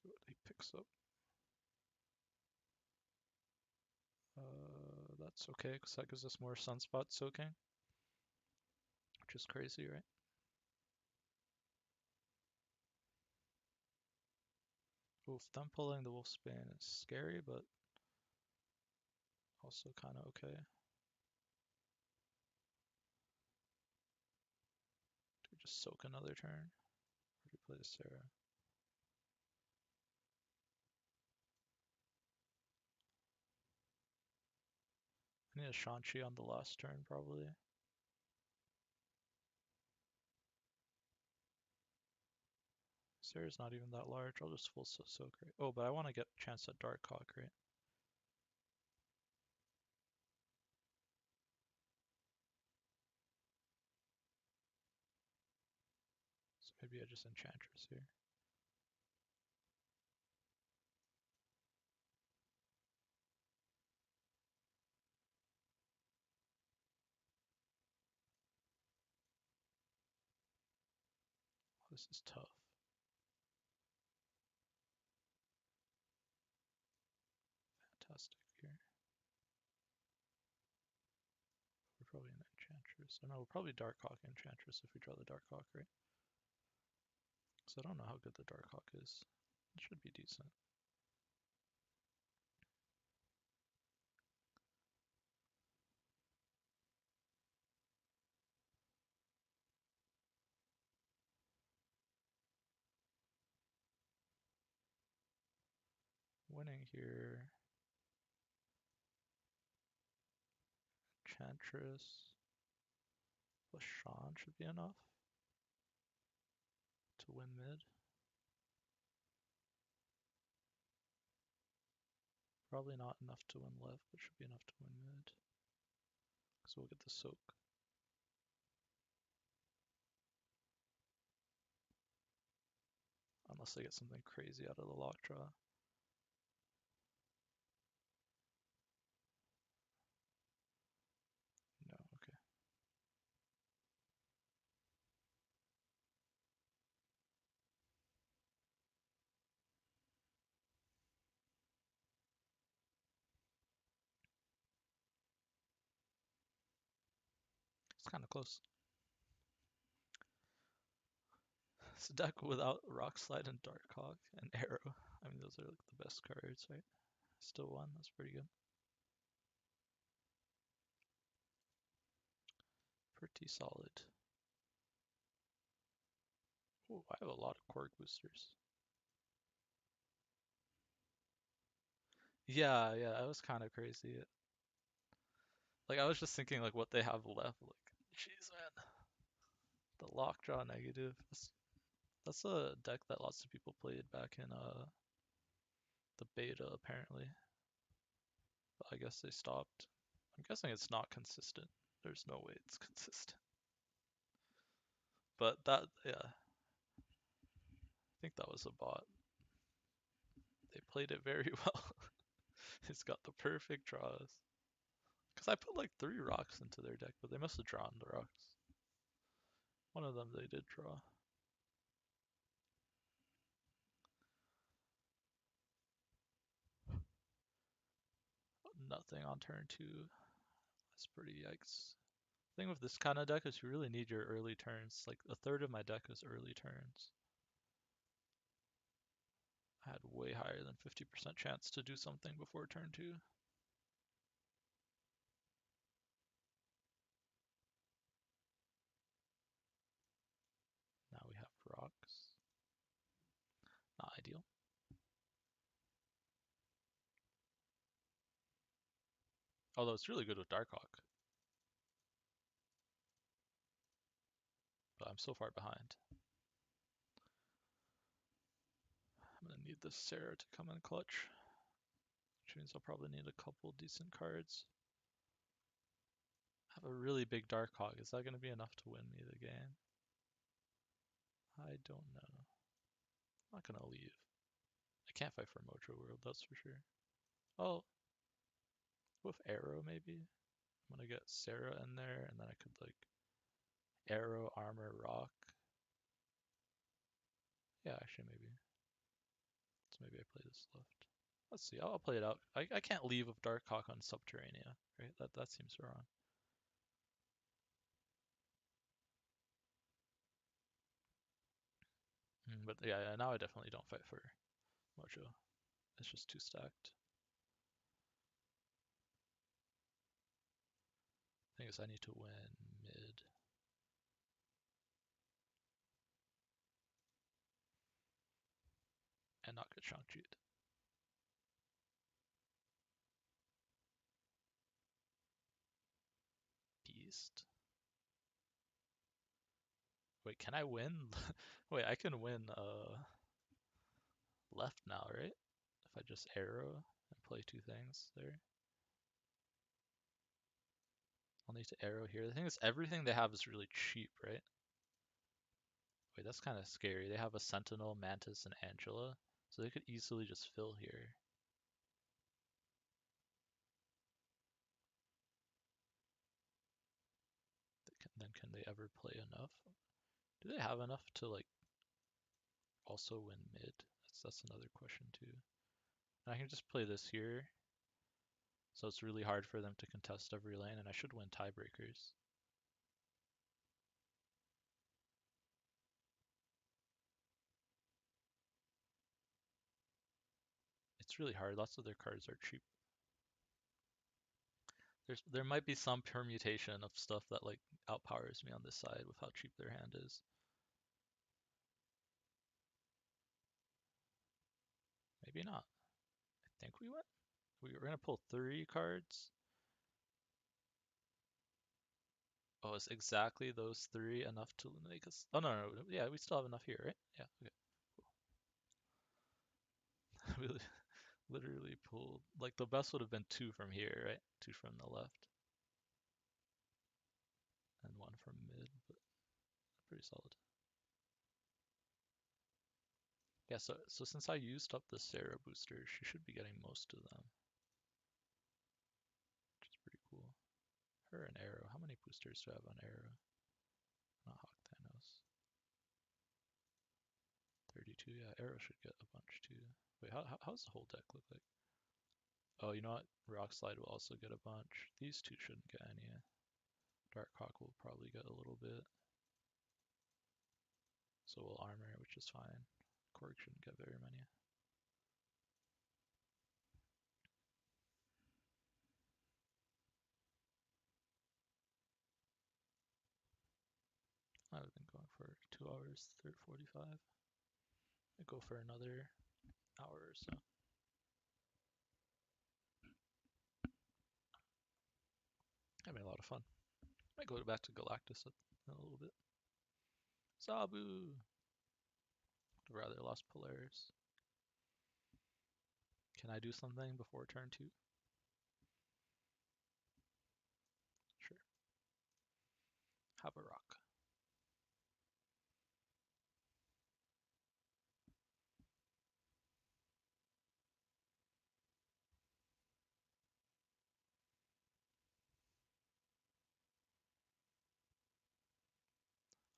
See what he picks up. That's okay, because that gives us more sunspot soaking, which is crazy, right? Oof, them pulling the Wolfsbane is scary, but also kind of okay. Do we just soak another turn? Or do we play the Sarah? I need a Shanchi on the last turn, probably. Sarah's not even that large. I'll just full soak, right? Oh, but I want to get a chance at Darkhawk, right? So maybe I just Enchantress here. Oh, this is tough. Fantastic here. We're probably an Enchantress. Oh no, we're probably Darkhawk Enchantress if we draw the Darkhawk, right? So I don't know how good the Darkhawk is. It should be decent. Winning here. Enchantress plus Sean should be enough to win mid. Probably not enough to win left, but should be enough to win mid. So we'll get the soak. Unless I get something crazy out of the lock draw. No, okay. It's kind of close. It's a deck without Rock Slide and Darkhawk and Arrow. I mean, those are like the best cards, right? Still won. That's pretty good. Pretty solid. Ooh, I have a lot of Quark boosters. Yeah, that was kind of crazy. Like, I was just thinking, like, what they have left. Like, jeez, man. The Lockjaw negative. That's a deck that lots of people played back in the beta, apparently. But I guess they stopped. I'm guessing it's not consistent. There's no way it's consistent. But that, yeah, I think that was a bot. They played it very well. It's got the perfect draws. Because I put like 3 rocks into their deck, but they must have drawn the rocks. One of them they did draw. Nothing on turn 2. That's pretty yikes. The thing with this kind of deck is you really need your early turns. Like a third of my deck is early turns. I had way higher than 50% chance to do something before turn 2. Now we have rocks. Not ideal. Although it's really good with Darkhawk. But I'm so far behind. I'm gonna need this Sarah to come in clutch. Which means I'll probably need a couple decent cards. I have a really big Darkhawk. Is that gonna be enough to win me the game? I don't know. I'm not gonna leave. I can't fight for Mojo World, that's for sure. Oh, with Arrow maybe? I'm gonna get Sarah in there, and then I could like Arrow, Armor, Rock. Yeah, actually maybe. So maybe I play this left. Let's see. I'll play it out. I can't leave with Dark Hawk on Subterranea, right? That seems wrong. But yeah, now I definitely don't fight for Mojo. It's just too stacked. Thing is, I need to win mid. And not get Shang-Chi'd. Beast. Wait, can I win? Wait, I can win left now, right? If I just arrow and play two things there. I'll need to arrow here. The thing is, everything they have is really cheap, right? Wait, that's kind of scary. They have a Sentinel, Mantis, and Angela. So they could easily just fill here. Then can they ever play enough? Do they have enough to like also win mid? That's another question too. And I can just play this here. So it's really hard for them to contest every lane, and I should win tiebreakers. It's really hard. Lots of their cards are cheap. There might be some permutation of stuff that like outpowers me on this side with how cheap their hand is. Maybe not. I think we went. We were gonna pull 3 cards. Oh, is exactly those 3 enough to make us? Oh no, yeah, we still have enough here, right? Yeah, okay. Cool. We literally pulled like the best would have been 2 from here, right? 2 from the left and 1 from mid, but pretty solid. Yeah, so since I used up the Sarah booster, she should be getting most of them, which is pretty cool. Her and Arrow. How many boosters do I have on Arrow? Not Hawk Thanos. 32. Yeah, Arrow should get a bunch too. Wait, how's the whole deck look like? Oh, you know what? Rock Slide will also get a bunch. These two shouldn't get any. Dark Hawk will probably get a little bit. So will Armor, which is fine. Korg shouldn't get very many. I've been going for 2 hours, 45. I go for another hour or so. Having a lot of fun. Might go back to Galactus in a little bit. Zabu! Rather lost Polaris. Can I do something before turn 2? Sure. Have a rock.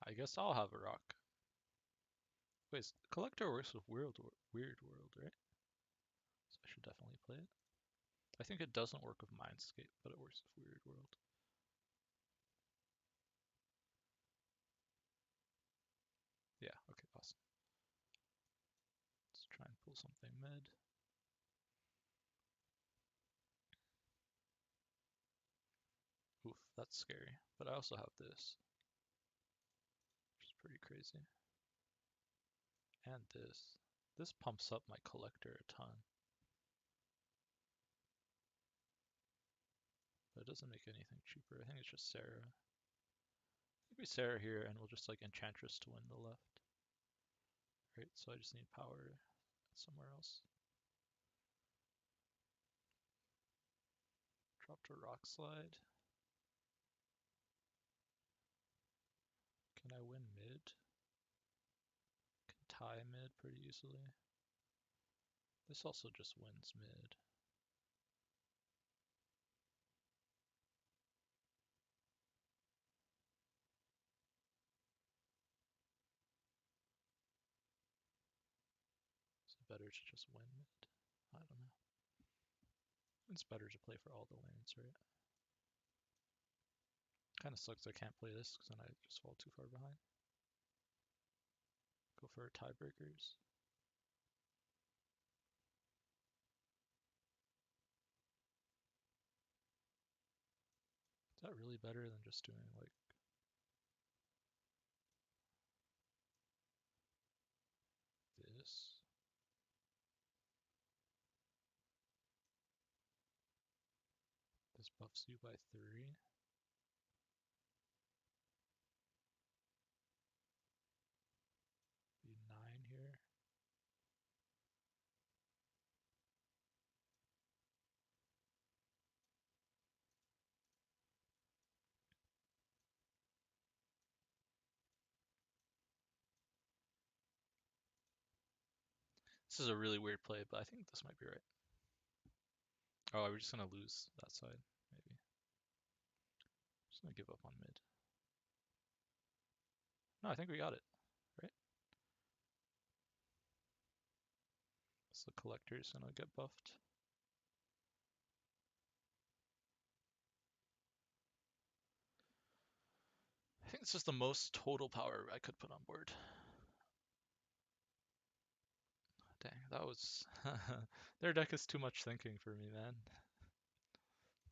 I guess I'll have a rock. Wait, Collector works with Weird World, right? So I should definitely play it. I think it doesn't work with Mindscape, but it works with Weird World. Yeah, okay, awesome. Let's try and pull something mid. Oof, that's scary. But I also have this, which is pretty crazy. And this. This pumps up my collector a ton. But it doesn't make anything cheaper. I think it's just Sarah. I think we Sarah here and we'll just like Enchantress to win the left. Right, so I just need power somewhere else. Drop to Rock Slide. Can I win mid? Can tie mid pretty easily. This also just wins mid. So better to just win mid. I don't know. It's better to play for all the lanes, right? Kind of sucks I can't play this because then I just fall too far behind. Go for tiebreakers. Is that really better than just doing like this? This buffs you by 3. Be 9 here. This is a really weird play, but I think this might be right. Oh, are we just gonna lose that side? Maybe. Just gonna give up on mid. No, I think we got it, right? So the collector's gonna get buffed. I think this is the most total power I could put on board. Dang, that was... Their deck is too much thinking for me, man.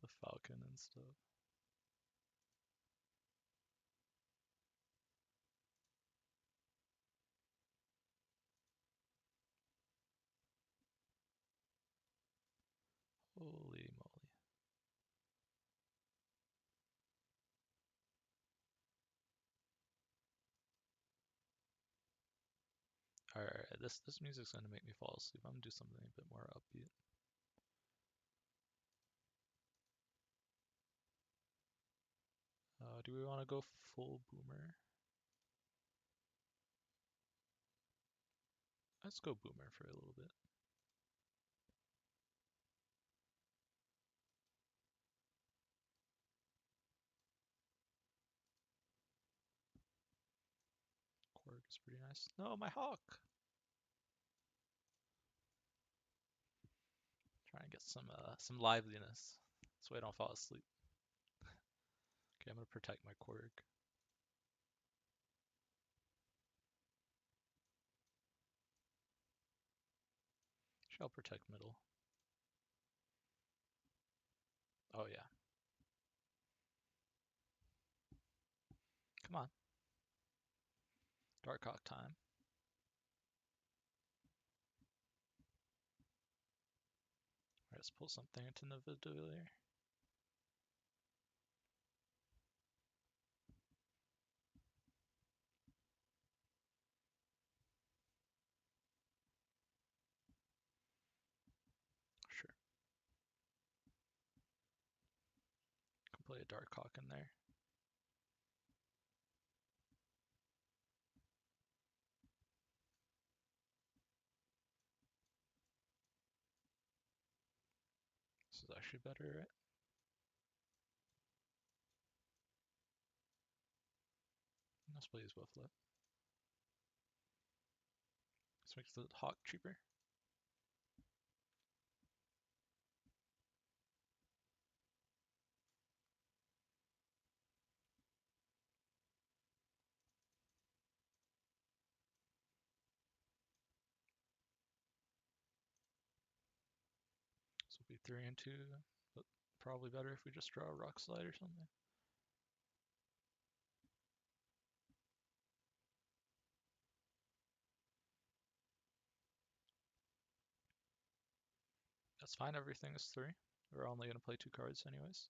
The Falcon and stuff. Holy moly. Alright, this music's gonna make me fall asleep. I'm gonna do something a bit more upbeat. Do we want to go full boomer? Let's go boomer for a little bit. Quark is pretty nice. No, my hawk! Try and get some liveliness. So I don't fall asleep. Okay, I'm gonna protect my Quark. Shall protect middle. Oh yeah. Come on. Dark Hawk time. Alright, let's pull something into Nidavellir. Sure. Can play a Dark Hawk in there. This is actually better, right? Let's play these both left. This makes the Hawk cheaper. This will be 3 and 2, but probably better if we just draw a Rock Slide or something. That's fine, everything is 3. We're only gonna play 2 cards anyways.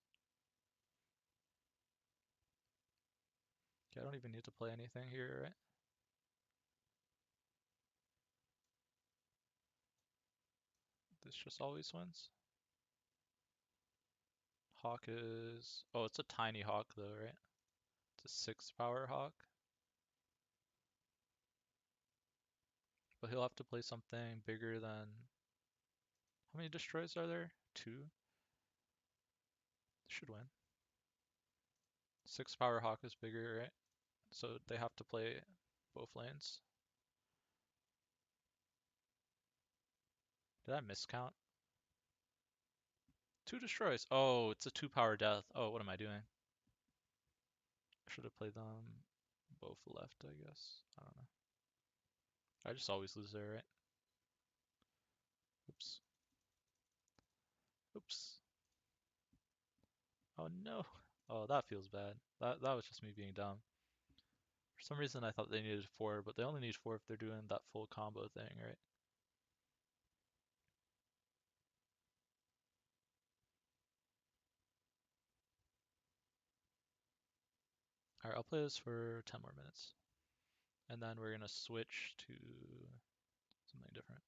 Okay, I don't even need to play anything here, right? This just always wins. Hawk is... Oh, it's a tiny Hawk though, right? It's a 6 power Hawk. But he'll have to play something bigger than... How many destroys are there? 2? Should win. 6 power Hawk is bigger, right? So they have to play both lanes. Did I miscount? 2 destroys. Oh, it's a 2-power death. Oh, what am I doing? I should have played them both left, I guess. I don't know. I just always lose there, right? Oops. Oops. Oh no. Oh, that feels bad. That was just me being dumb. For some reason I thought they needed 4, but they only need 4 if they're doing that full combo thing, right? Alright, I'll play this for 10 more minutes. And then we're gonna switch to something different.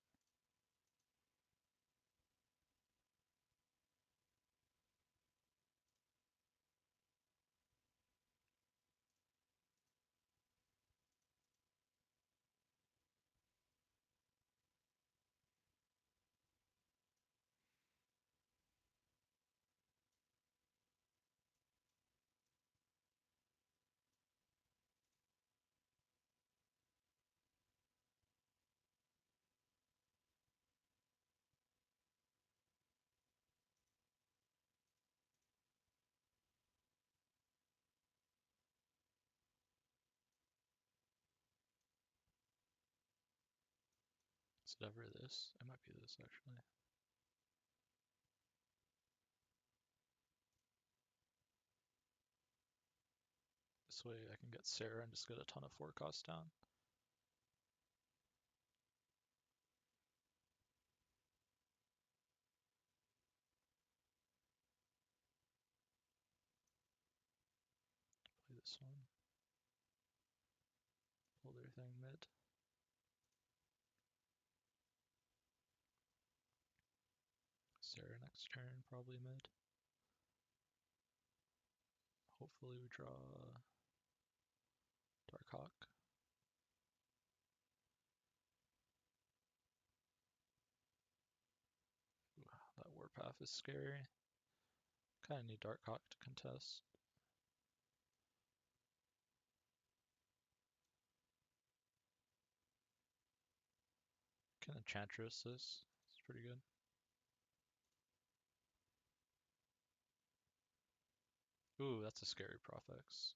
Is it ever this? It might be this actually. This way I can get Sarah and just get a ton of 4 costs down. Play this one. Pull their thing mid. Sarah next turn, probably mid. Hopefully we draw Darkhawk. Ooh, that Warpath is scary. Kinda need Darkhawk to contest. Can Enchantress this? It's pretty good. Ooh, that's a scary Profex.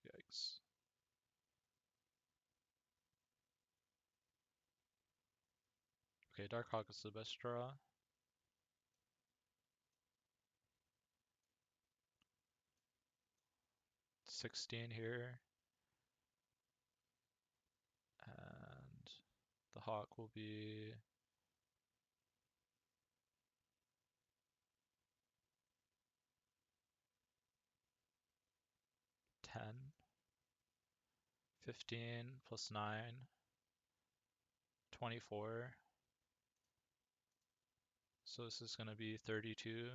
Yikes. Okay, Darkhawk is the best draw. 16 here. And the Hawk will be 10, 15 plus 9, 24. So this is going to be 32.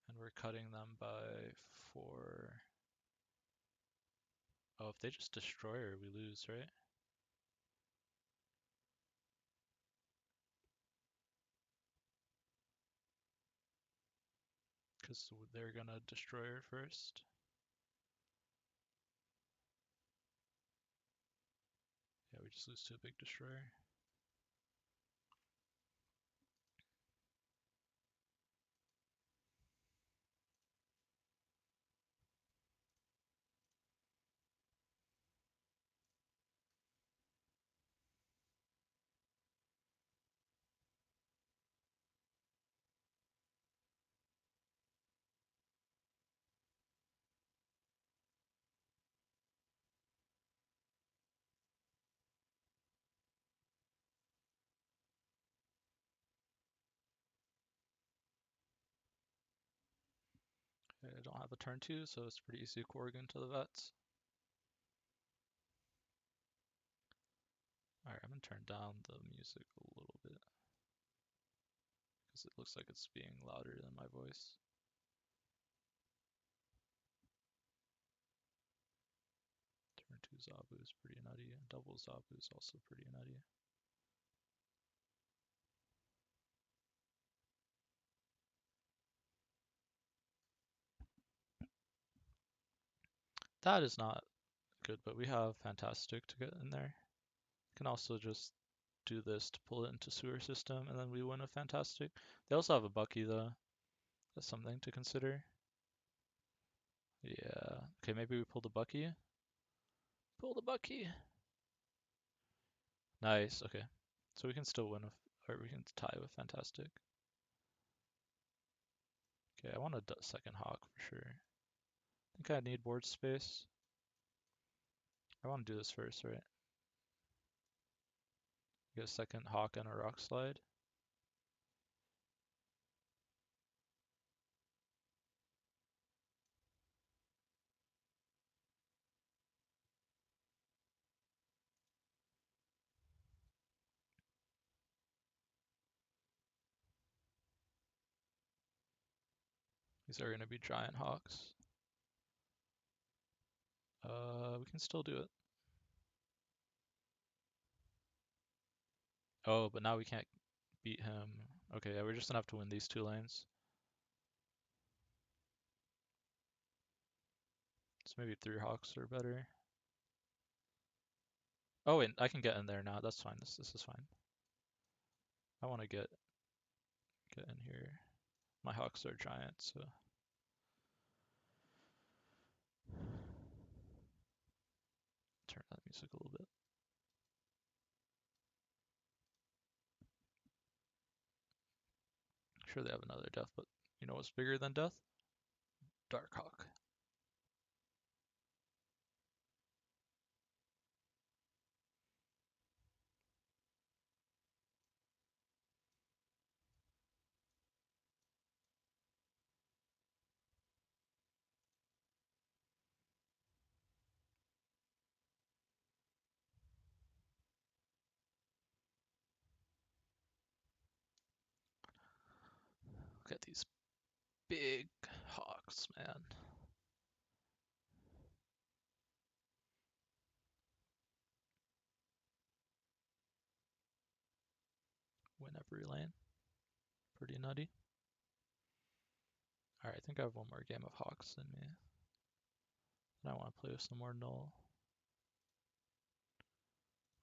And we're cutting them by 4. Oh, if they just destroy her, we lose, right? Because they're going to destroy her first. Yeah, we just lose to a big destroyer. Okay, I don't have a turn 2, so it's pretty easy to Corrigan to the vets. Alright, I'm going to turn down the music a little bit. Because it looks like it's being louder than my voice. Turn 2 Zabu is pretty nutty, and double Zabu is also pretty nutty. That is not good, but we have Fantastic to get in there. You can also just do this to pull it into sewer system, and then we win a fantastic. They also have a Bucky though. That's something to consider. Yeah. Okay, maybe we pull the Bucky. Pull the Bucky. Nice. Okay. So we can still win, or we can tie with fantastic. Okay, I want a second hawk for sure. I think I need board space. I want to do this first, right? Get a second hawk and a rock slide. These are going to be giant hawks. We can still do it. Oh, but now we can't beat him. Okay, yeah, we're just gonna have to win these 2 lanes. So maybe 3 hawks are better. Oh wait, I can get in there now. That's fine. This is fine. I want to get in here. My hawks are giant, so turn that music a little bit. Sure, they have another death, but you know what's bigger than death? Dark hawk. Look at these big hawks, man. Win every lane. Pretty nutty. Alright, I think I have one more game of hawks in me. And I want to play with some more null.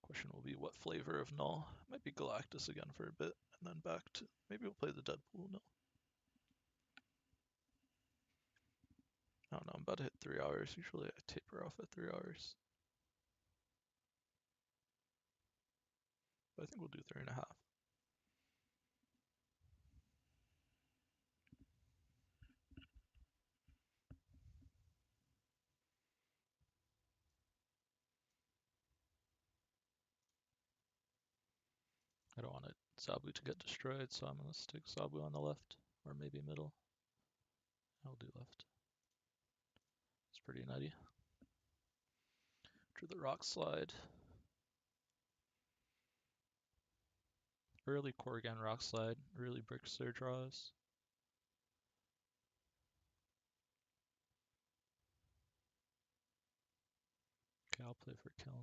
Question will be what flavor of null? Might be Galactus again for a bit, and then back to maybe we'll play the Deadpool null. I don't know, I'm about to hit 3 hours. Usually I taper off at 3 hours. But I think we'll do 3.5. I don't want Zabu to get destroyed, so I'm going to stick Zabu on the left, or maybe middle. I'll do left. It's pretty nutty. Drew the rock slide. Early Korrigan rock slide really breaks their draws. Okay, I'll play for Kiln.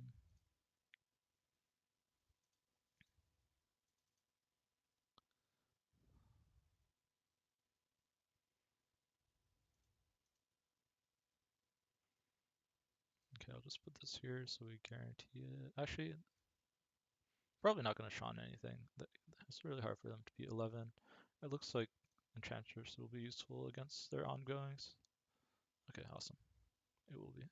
Okay, I'll just put this here so we guarantee it. Actually, probably not going to Sean anything. It's really hard for them to beat 11. It looks like Enchantress will be useful against their ongoings. Okay, awesome. It will be.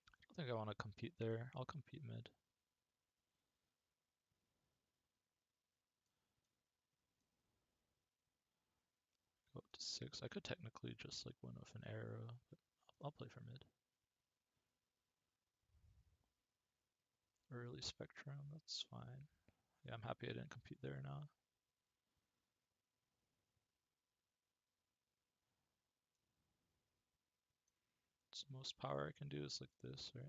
I don't think I want to compete there. I'll compete mid. Go up to 6. I could technically just like win with an arrow, but I'll play for mid. Early Spectrum, that's fine. Yeah, I'm happy I didn't compete there now. So most power I can do is like this, right?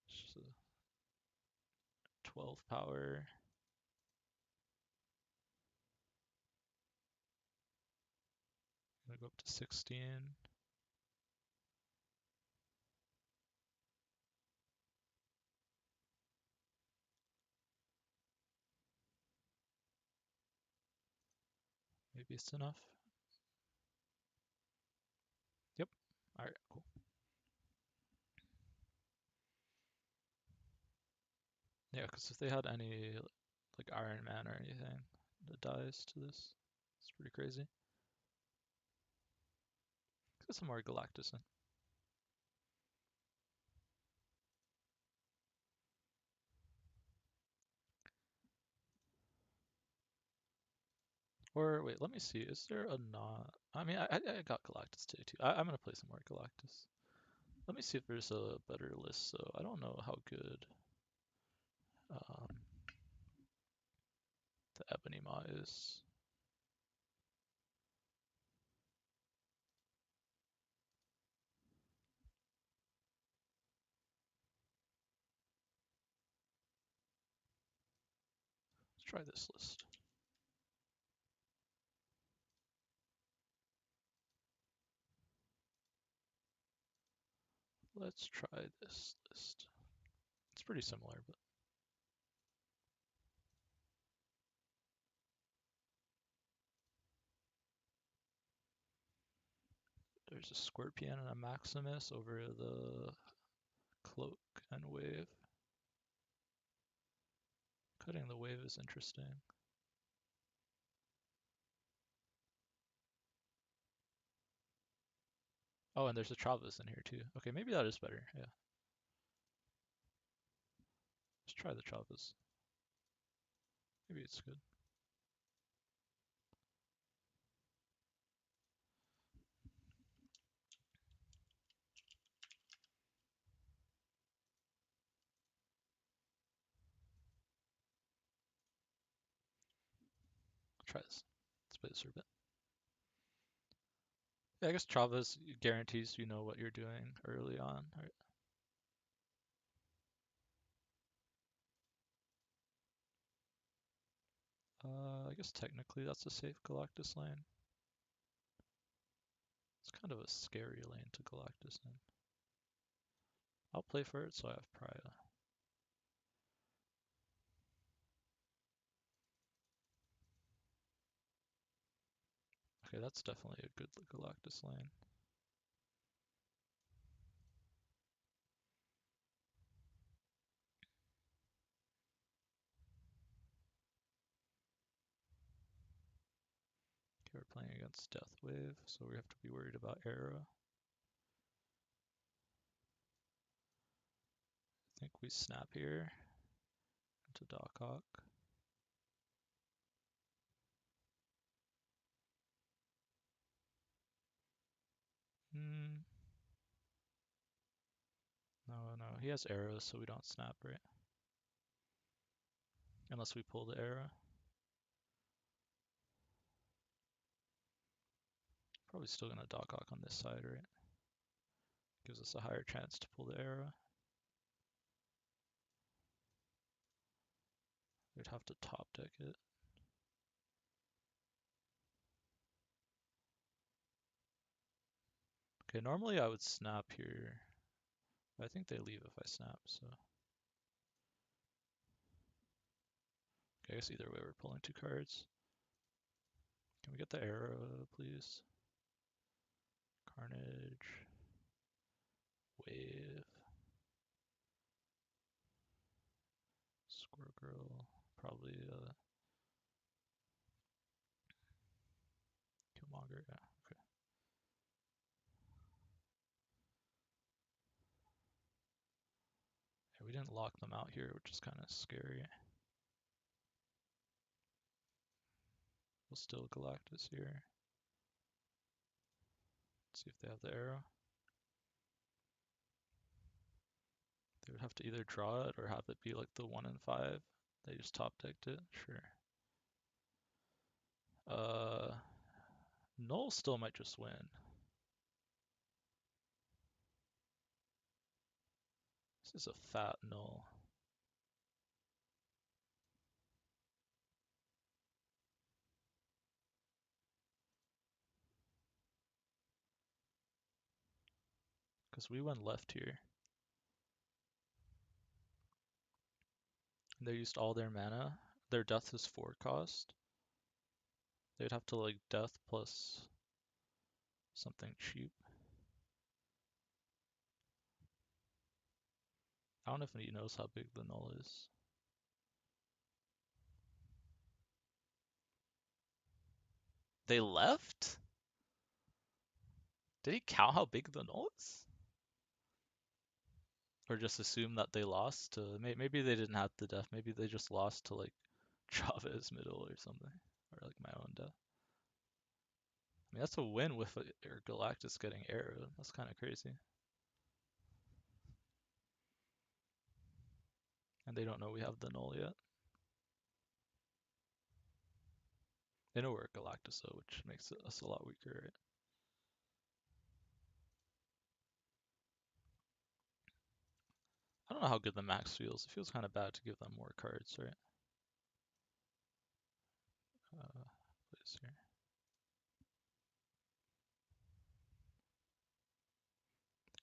It's just a 12 power. I'm gonna go up to 16. Maybe it's enough. Alright, cool. Yeah, because if they had any like Iron Man or anything that dies to this, it's pretty crazy. Let's get some more Galactus in. Or wait, let me see. Is there a not? I mean, I got Galactus today too. I'm gonna play some more Galactus. Let me see if there's a better list. So I don't know how good um, the Ebony Maw is. Let's try this list. Let's try this list. It's pretty similar, but there's a Scorpion and a Maximus over the Cloak and Wave. Cutting the Wave is interesting. Oh, and there's a Travis in here too. Okay, maybe that is better. Yeah. Let's try the Travis. Maybe it's good. Try this. Let's play this for a bit. Yeah, I guess Travis guarantees you know what you're doing early on. Right? I guess technically that's a safe Galactus lane. It's kind of a scary lane to Galactus in. I'll play for it, so I have Pria. Okay, that's definitely a good Galactus lane. Okay, we're playing against Death Wave, so we have to be worried about Era. I think we snap here into Doc Hawk. Hmm. No, no, he has arrows, so we don't snap, right? Unless we pull the arrow. Probably still gonna Doc Hawk on this side, right? Gives us a higher chance to pull the arrow. We'd have to top deck it. Okay, normally I would snap here. But I think they leave if I snap, so. Okay, I guess either way we're pulling 2 cards. Can we get the arrow, please? Carnage. Wave. Squirrel Girl. Probably Killmonger, yeah, okay. Yeah, we didn't lock them out here, which is kind of scary. We'll still Galactus here. Let's see if they have the arrow. They would have to either draw it or have it be like the 1 in 5. They just top decked it, sure. Null still might just win. This is a fat null. Because we went left here. They used all their mana. Their death is 4 cost. They'd have to like death plus something cheap. don't know if he knows how big the null is. They left? Did he count how big the null is? Or just assume that they lost to... Maybe they didn't have the def. Maybe they just lost to, like, Chavez middle or something. Or, like, my own def. I mean, that's a win with Galactus getting arrowed. That's kind of crazy. And they don't know we have the null yet. They know we're Galactus, though, which makes us a lot weaker, right? I don't know how good the max feels. It feels kind of bad to give them more cards, right? Please here.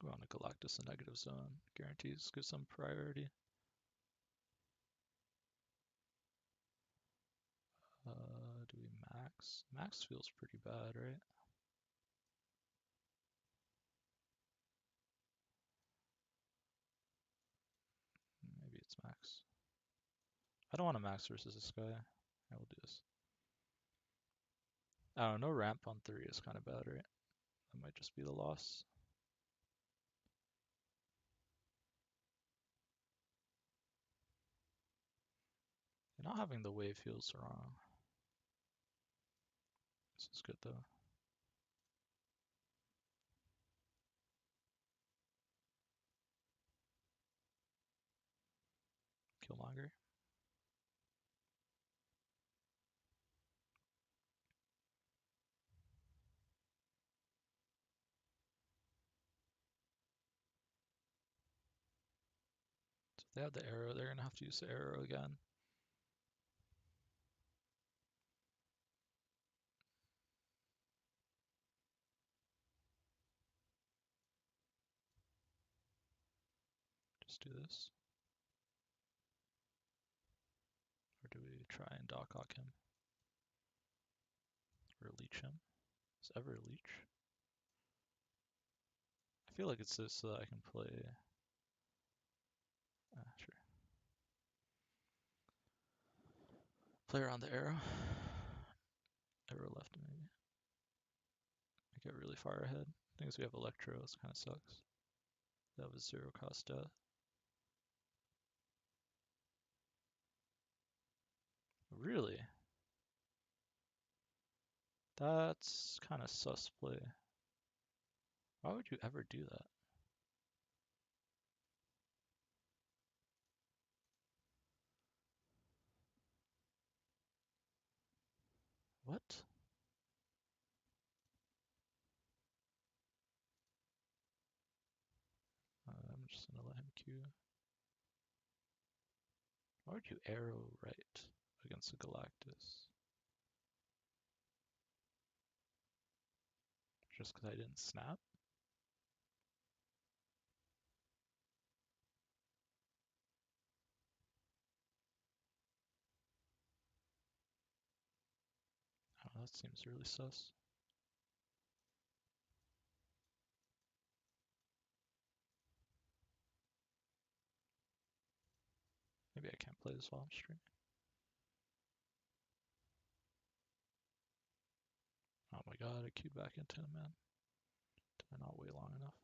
Go on to Galactus in negative zone. Guarantees give some priority. Do we max? Max feels pretty bad, right? Maybe it's max. I don't want to max versus this guy. I will do this. I don't know, no ramp on 3 is kind of bad, right? That might just be the loss. Not having the wave feels wrong. This is good though. Killmonger. So if they have the arrow, they're gonna have to use the arrow again. Just do this. Or do we try and Doc Ock him? Or leech him? Is ever leech? I feel like it's this so that I can play. Sure. Play around the arrow. Arrow left maybe. I get really far ahead. Thing is we have Electro, this kind of sucks. That was 0 cost death. Really? That's kind of sus play. Why would you ever do that? What? I'm just gonna let him queue. Why would you arrow right against a Galactus? Just because I didn't snap? Oh, that seems really sus. Maybe I can't play this while I'm streaming. Oh my god, I queued back into him, man. Did I not wait long enough?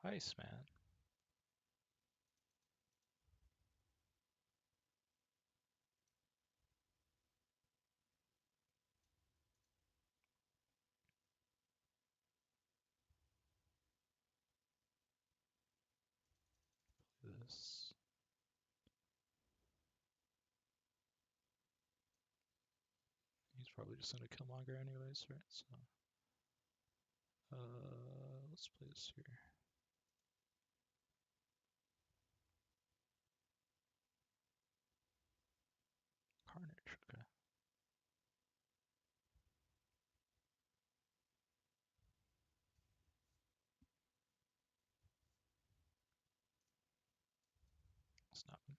Ice, man. This. He's probably just gonna kill Monger anyways, right? So, let's play this here. Carnage, okay. Snap him.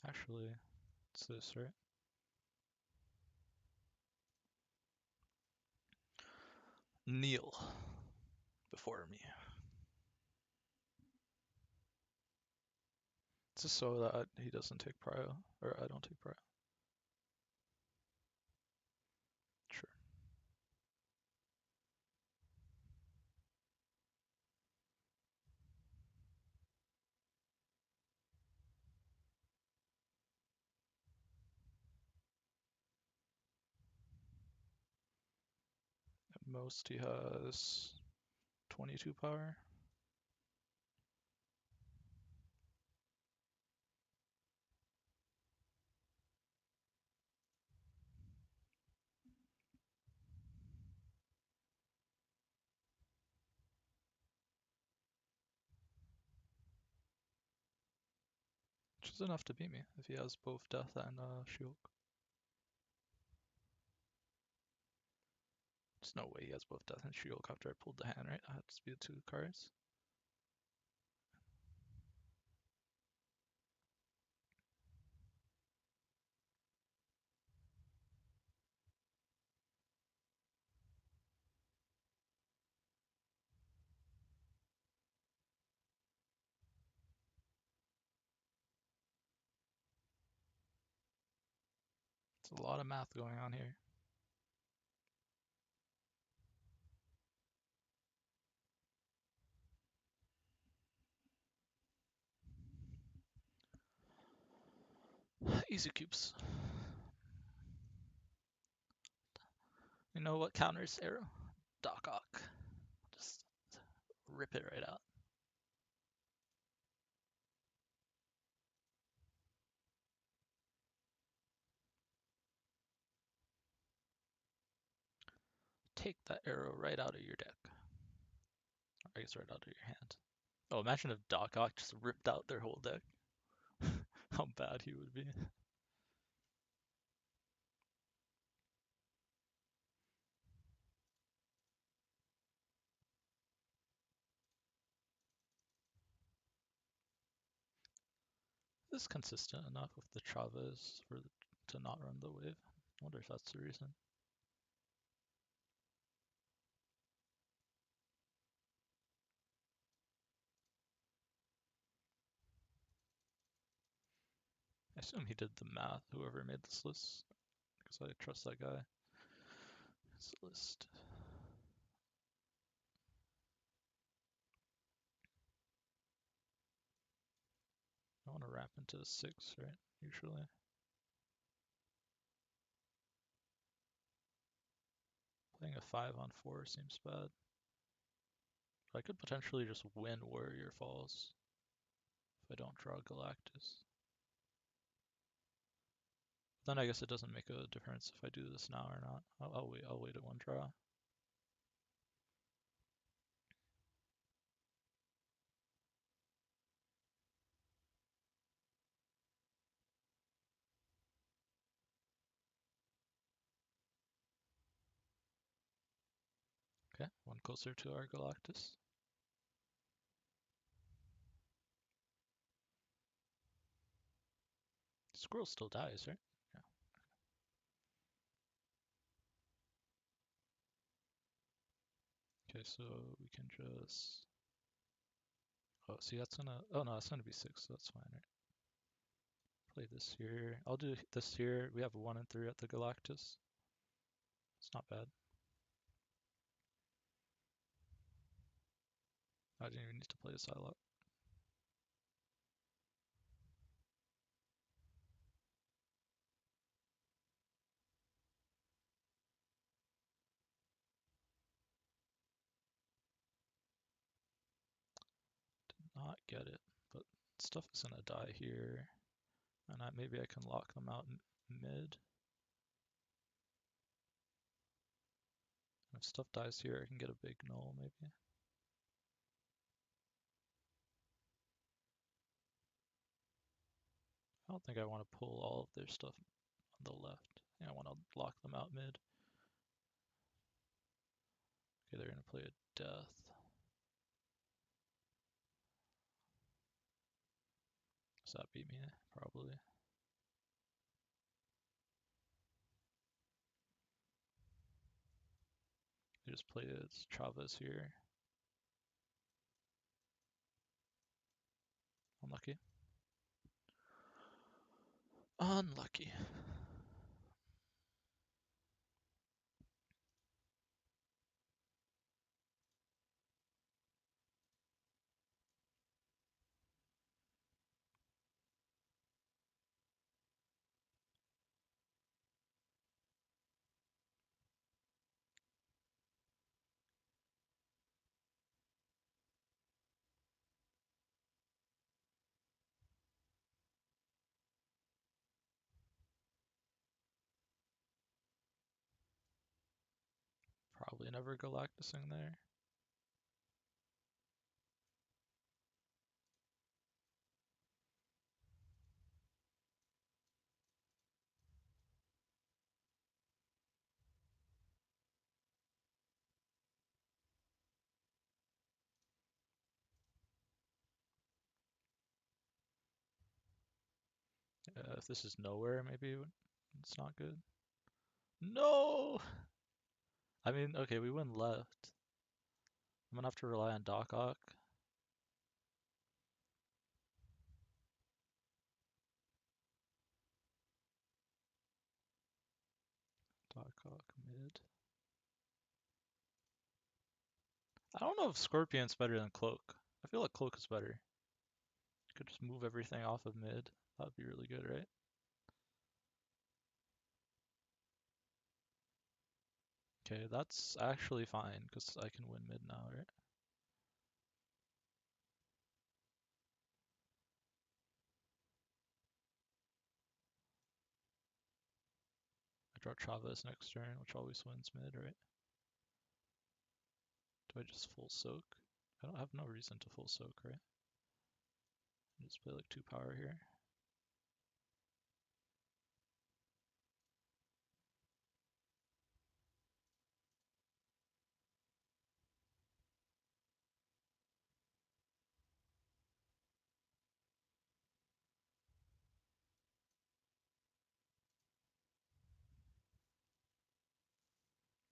Actually, it's this, right? Kneel before me. It's just so that he doesn't take prio, or I don't take prio. Sure. At most he has 22 power. Which is enough to beat me if he has both death and shield. There's no way he has both death and shield after I pulled the hand, right? I had to be the 2 cards. It's a lot of math going on here. Easy cubes. You know what counters arrow? Doc Ock. Just rip it right out. Take that arrow right out of your deck. Or I guess right out of your hand. Oh, imagine if Doc Ock just ripped out their whole deck. How bad he would be. This is consistent enough with the Chavez to not run the wave. I wonder if that's the reason. I assume he did the math, whoever made this list, because I trust that guy. It's a list. I want to wrap into a 6, right? Usually. Playing a 5 on 4 seems bad. But I could potentially just win Warrior Falls if I don't draw Galactus. Then I guess it doesn't make a difference if I do this now or not. I'll wait at 1 draw. Okay, 1 closer to our Galactus. Squirrel still dies, right? Yeah. Okay, so we can just... Oh, see, that's gonna... Oh, no, that's gonna be 6, so that's fine, right? Play this here. I'll do this here. We have a 1 and 3 at the Galactus. It's not bad. I didn't even need to play a Psylocke. Not get it, but stuff is gonna die here. And maybe I can lock them out mid. If stuff dies here, I can get a big null, maybe. I don't think I want to pull all of their stuff on the left. I want to lock them out mid. Okay, they're going to play a death. Does that beat me? Probably. We just played Chavez here. Unlucky. Unlucky. Probably never Galactusing there. If this is nowhere, maybe it's not good. No! I mean, okay, we went left. I'm gonna have to rely on Doc Ock. Doc Ock mid. I don't know if Scorpion's better than Cloak. I feel like Cloak is better. Could just move everything off of mid. That'd be really good, right? Okay, that's actually fine, because I can win mid now, right? I draw Chavez next turn, which always wins mid, right? Do I just full soak? I don't have no reason to full soak, right? I just play like 2 power here.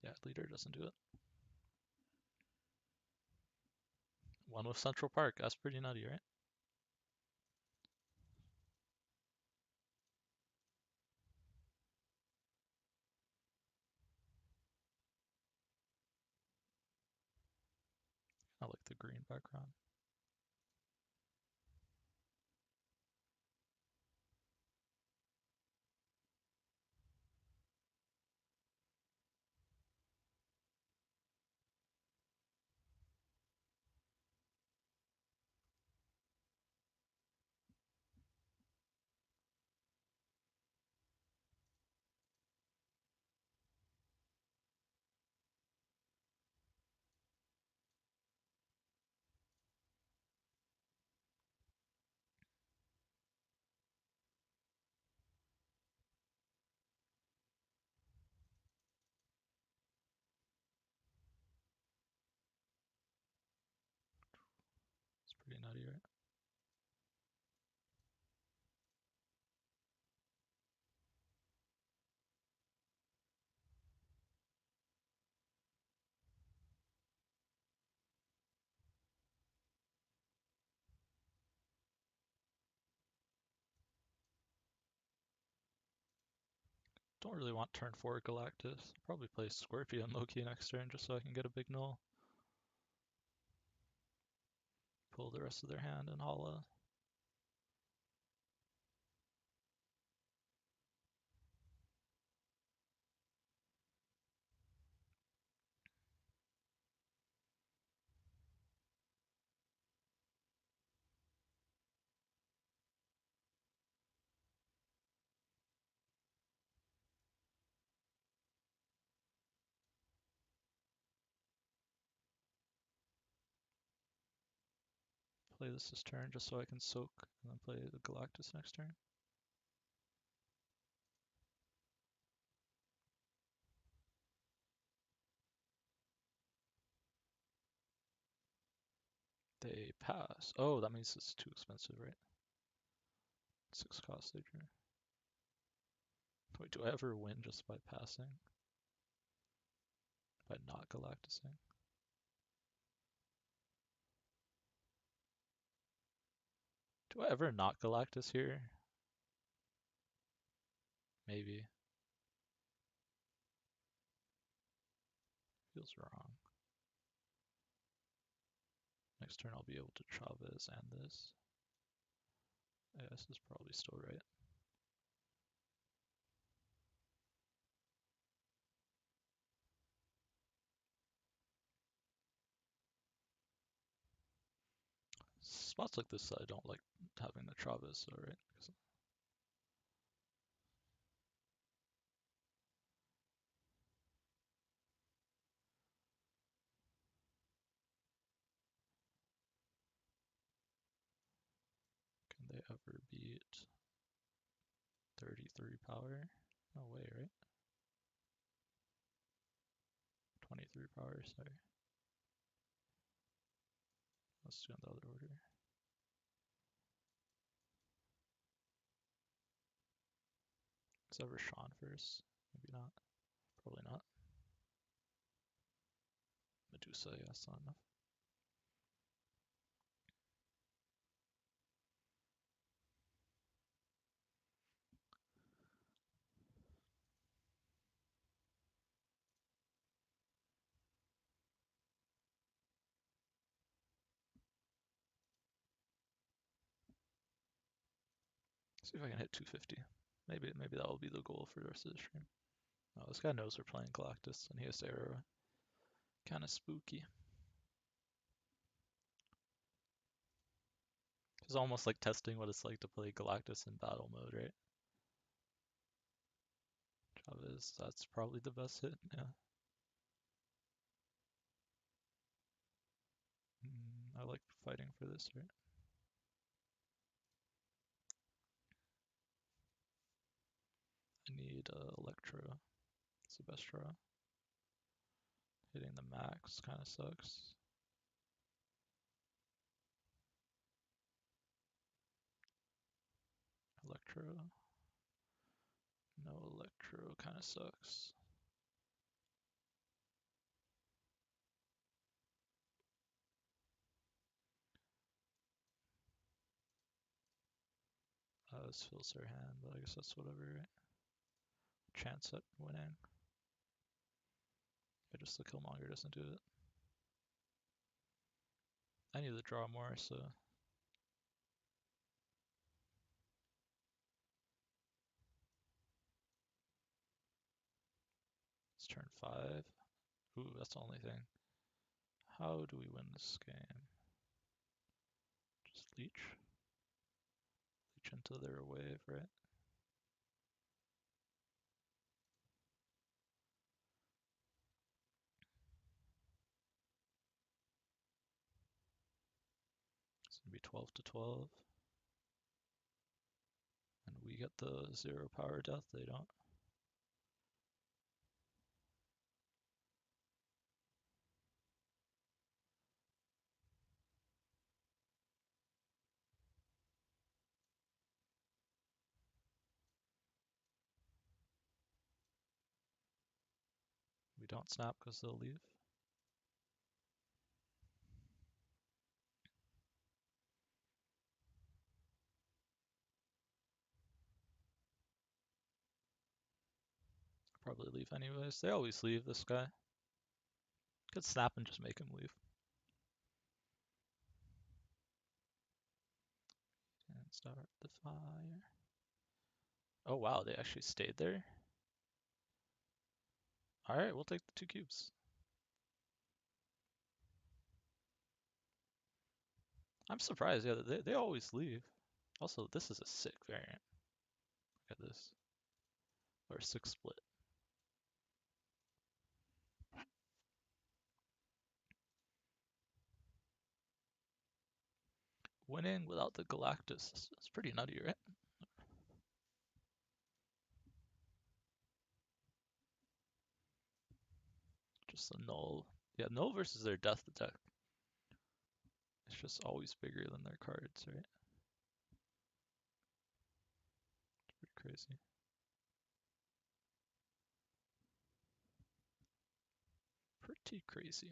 Yeah, leader doesn't do it. One with Central Park, that's pretty nutty, right? I like the green background. It's pretty nutty, right? Don't really want turn 4 Galactus. Probably play Scorpion Loki next turn just so I can get a big null. Pull the rest of their hand and Hala. Play this turn just so I can soak, and then play the Galactus next turn. They pass. Oh, that means it's too expensive, right? 6 cost they drew. Wait, do I ever win just by passing? by not Galactusing. Do I ever not Galactus here? Maybe. Feels wrong. Next turn I'll be able to Chavez and this. Yeah, this is probably still right. Spots like this I don't like having the Chavez, so right? Can they ever beat 33 power? No way, right? 23 power, sorry. Let's do in the other order. Is ever Sean first? Maybe not. Probably not. Medusa, yeah, that's not enough. See if I can hit 250. Maybe that will be the goal for the rest of the stream. Oh, this guy knows we're playing Galactus and he has Aurora. Kind of spooky. It's almost like testing what it's like to play Galactus in battle mode, right? Chavez, that's probably the best hit, yeah. I like fighting for this, right? I need Electro. It's the best draw. Hitting the max kind of sucks. Electro. No Electro kind of sucks. This fills their hand, but I guess that's whatever, right? Chance at winning. Yeah, just the Killmonger doesn't do it. I need to draw more, so it's turn 5. Ooh, that's the only thing. How do we win this game? Just leech? Leech into their wave, right? It's gonna be 12 to 12. And we get the 0 power death, they don't. We don't snap because they'll leave. Probably leave anyways. They always leave, this guy. Could snap and just make him leave. And start the fire. Oh wow, they actually stayed there? Alright, we'll take the 2 cubes. I'm surprised, yeah, they always leave. Also, this is a sick variant. Look at this. Or 6 split. Winning without the Galactus is pretty nutty, right? Just a null. Yeah, null versus their death deck. It's just always bigger than their cards, right? It's pretty crazy. Pretty crazy.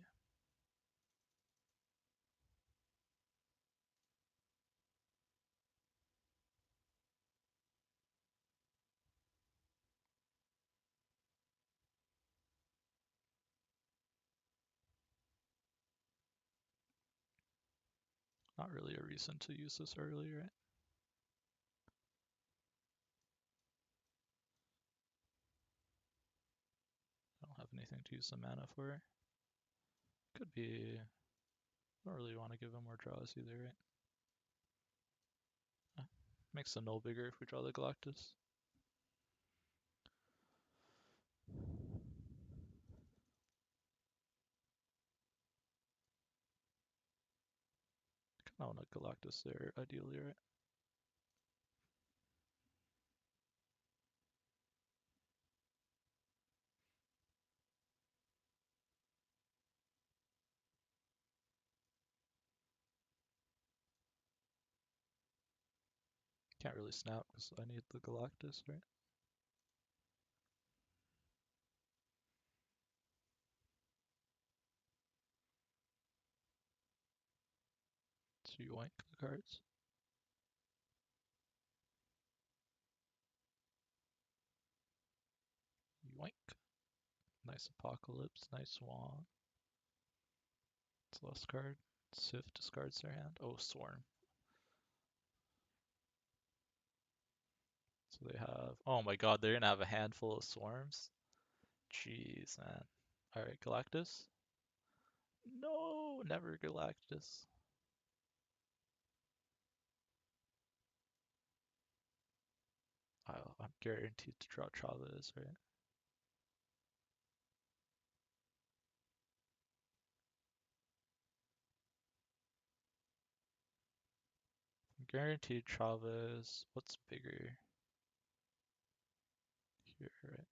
Not really a reason to use this early, right? I don't have anything to use the mana for. Could be... I don't really want to give him more draws either, right? Makes the null bigger if we draw the Galactus. Kinda want a Galactus there, ideally, right? Can't really snap because I need the Galactus, right? So you wank the cards. Yoink. Nice Apocalypse, nice Wong. It's the last card. Sif discards their hand. Oh, Swarm. So they have... Oh my god, they're gonna have a handful of Swarms? Jeez, man. Alright, Galactus? No, never Galactus. I'm guaranteed to draw Chavez, right? Guaranteed Chavez. What's bigger here, right?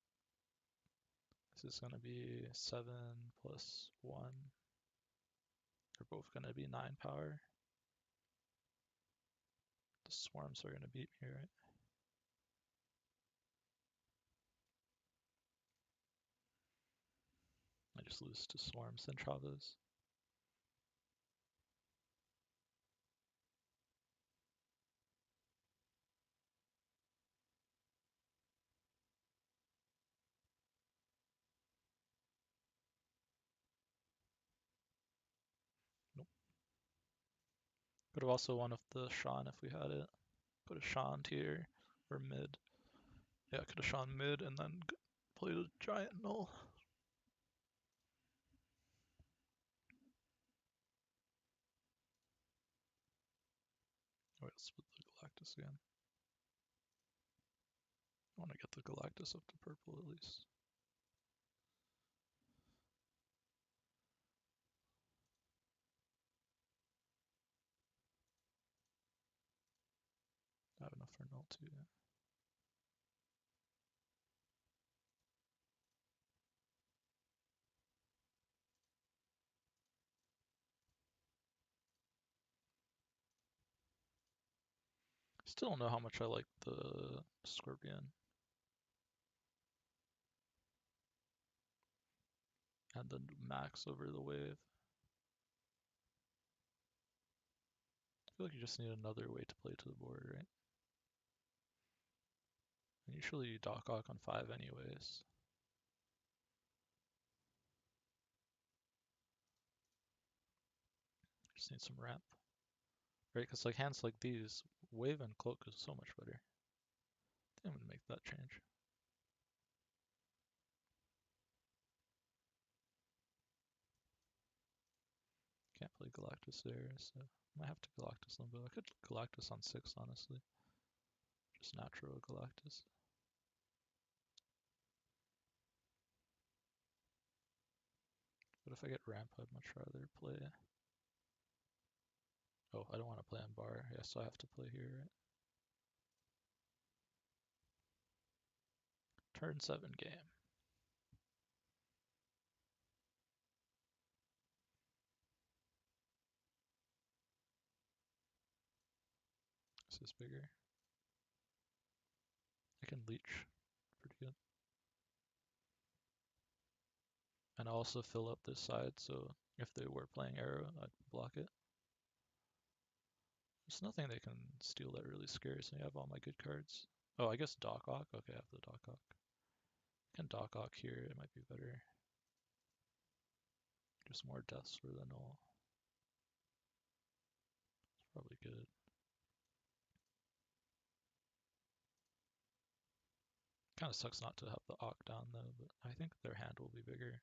This is gonna be 7 plus 1. They're both gonna be 9 power. The Swarms are gonna beat me, right? I just lose to Swarms and Chavez. Nope. Could have also won with the Sean if we had it. Put a Sean tier or mid. Yeah, could have Sean mid and then played a giant null. Wait, let's split the Galactus again. I want to get the Galactus up to purple at least. I have enough for null too. Yeah. Still don't know how much I like the Scorpion. And the max over the wave. I feel like you just need another way to play to the board, right? And usually you Doc Ock on 5 anyways. Just need some ramp. Right, because like hands like these, wave and cloak is so much better. I think I'm gonna make that change. Can't play Galactus there, so I might have to Galactus Limbo. I could Galactus on 6, honestly. Just natural Galactus. But if I get ramp, I'd much rather play. Oh, I don't want to play on bar. Yeah, so I have to play here, right? Turn 7 game. This is bigger. I can leech pretty good. And I'll also fill up this side, so if they were playing arrow, I'd block it. There's nothing they can steal that really scares me. I have all my good cards. Oh, I guess Doc Ock. Okay, I have the Doc Ock. Can Doc Ock here, it might be better. Just more deaths for the null. It's probably good. Kind of sucks not to have the Ock down though, but I think their hand will be bigger.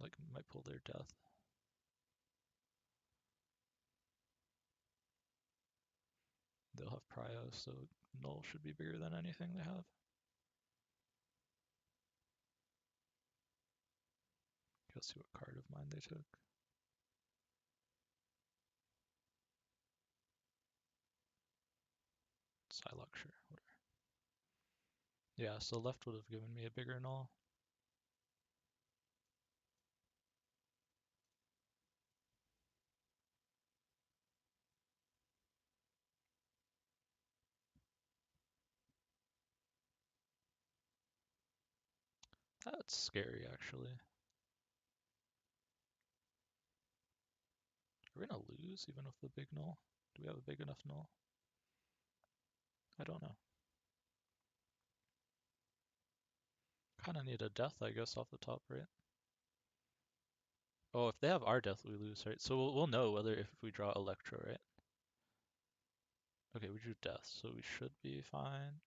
Like, might pull their death. They'll have Prio, so null should be bigger than anything they have. Let's see what card of mine they took. Psylocke, sure, whatever. Yeah, so left would have given me a bigger null. That's scary, actually. Are we gonna lose even with the big null? Do we have a big enough null? I don't know. Kind of need a death, I guess, off the top, right? Oh, if they have our death, we lose, right? So we'll know whether if we draw Electro, right? Okay, we drew death, so we should be fine.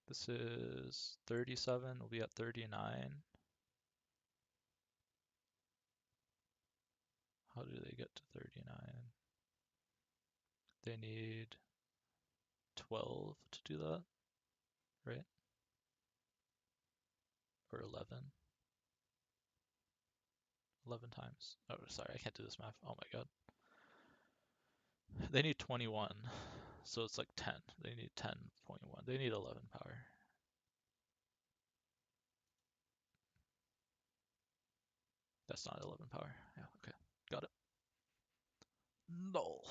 This is 37, we'll be at 39. How do they get to 39? They need 12 to do that, right? Or 11. 11 times. Oh, sorry, I can't do this math. Oh my god. They need 21, so it's like 10. They need 10.1. They need 11 power. That's not 11 power. Yeah, okay. Got it. Null.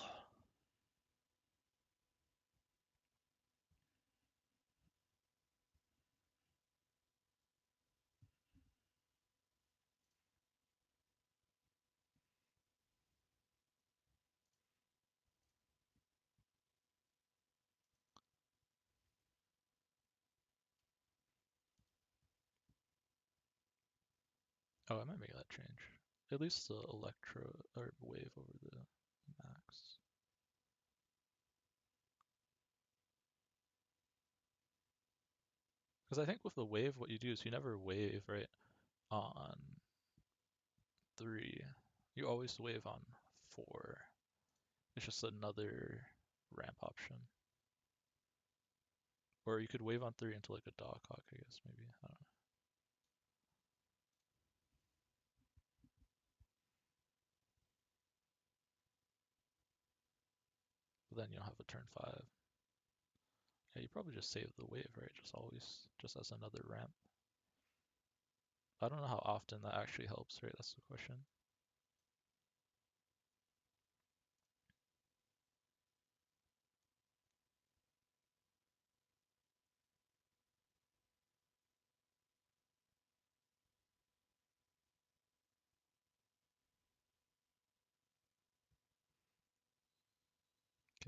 Oh, I might make that change. At least the Electro or Wave over the Max. Because I think with the Wave, what you do is you never wave right on 3. You always wave on 4. It's just another ramp option. Or you could wave on 3 into like a Doc Hawk, I guess, maybe. I don't know. But then you don't have a turn 5. Yeah, you probably just save the wave, right? Just always, just as another ramp. I don't know how often that actually helps, right? That's the question.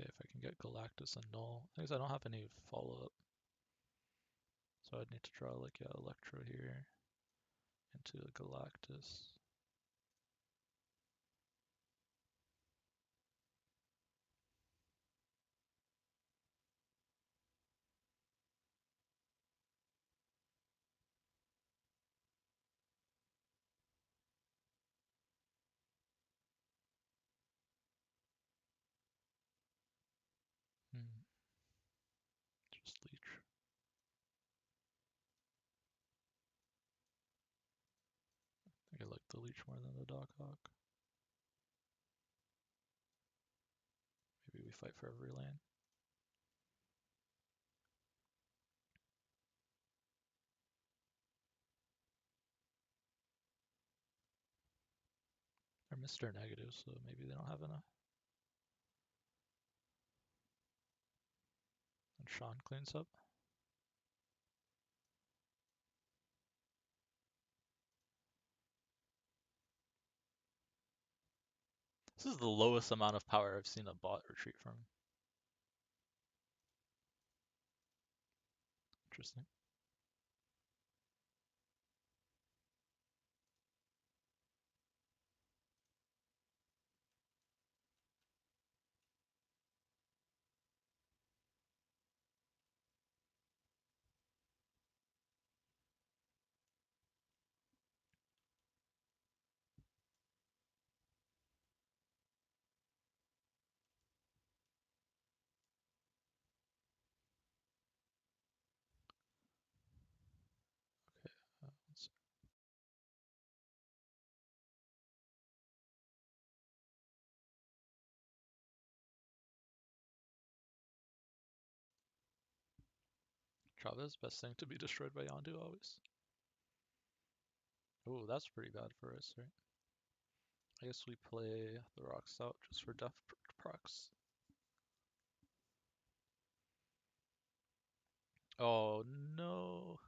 Okay, if I can get Galactus and Null. Because I don't have any follow-up. So I'd need to draw like, yeah, Electro here into a Galactus. Hmm. Just Leech. I think I like the Leech more than the Doc Hawk. Maybe we fight for every lane. They're Mr. Negative, so maybe they don't have enough. And Sean cleans up. This is the lowest amount of power I've seen a bot retreat from. Interesting. Let's Chavez, best thing to be destroyed by Yondu always. Oh, that's pretty bad for us, right? I guess we play the rocks out just for death procs. Oh no,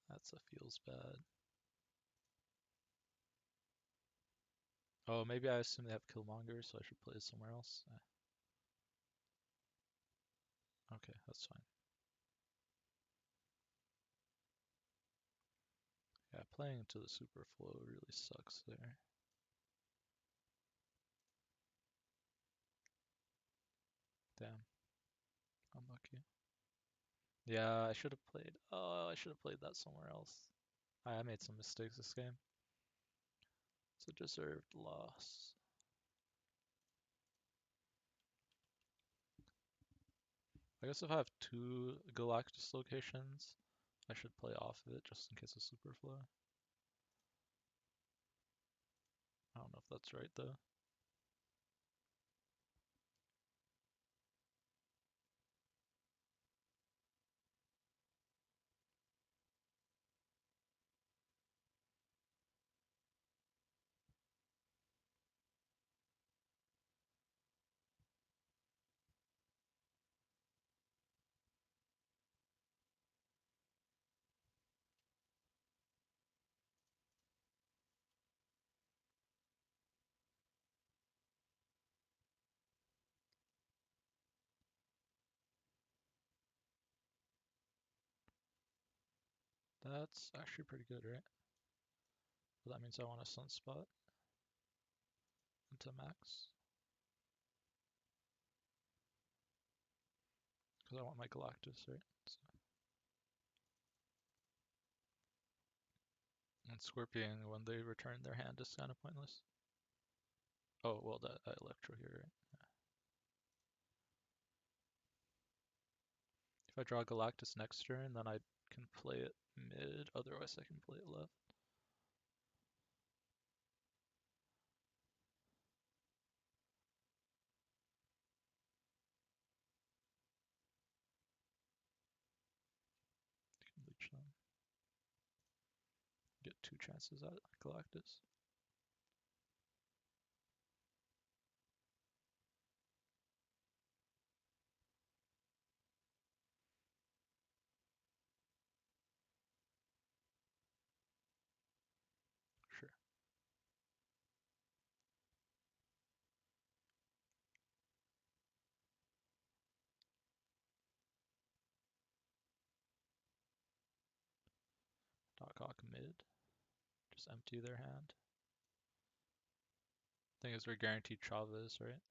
that's a feels bad. Oh, maybe I assume they have Killmonger, so I should play it somewhere else. Okay, that's fine. Yeah, playing into the super flow really sucks there. Damn, unlucky. Yeah, I should have played. Oh, I should have played that somewhere else. I made some mistakes this game. It's a deserved loss. I guess if I have two Galactus locations, I should play off of it just in case of super flow. I don't know if that's right though. That's actually pretty good, right? But that means I want a Sunspot into max. Because I want my Galactus, right? So. And Scorpion, when they return their hand, is kind of pointless. Oh, well, that Electro here, right? If I draw Galactus next turn, then I can play it mid, otherwise I can play it left. You can leech them. Get two chances at Galactus. Sure. Doc Hawk mid. Just empty their hand. Thing is, we're guaranteed Chavez, right?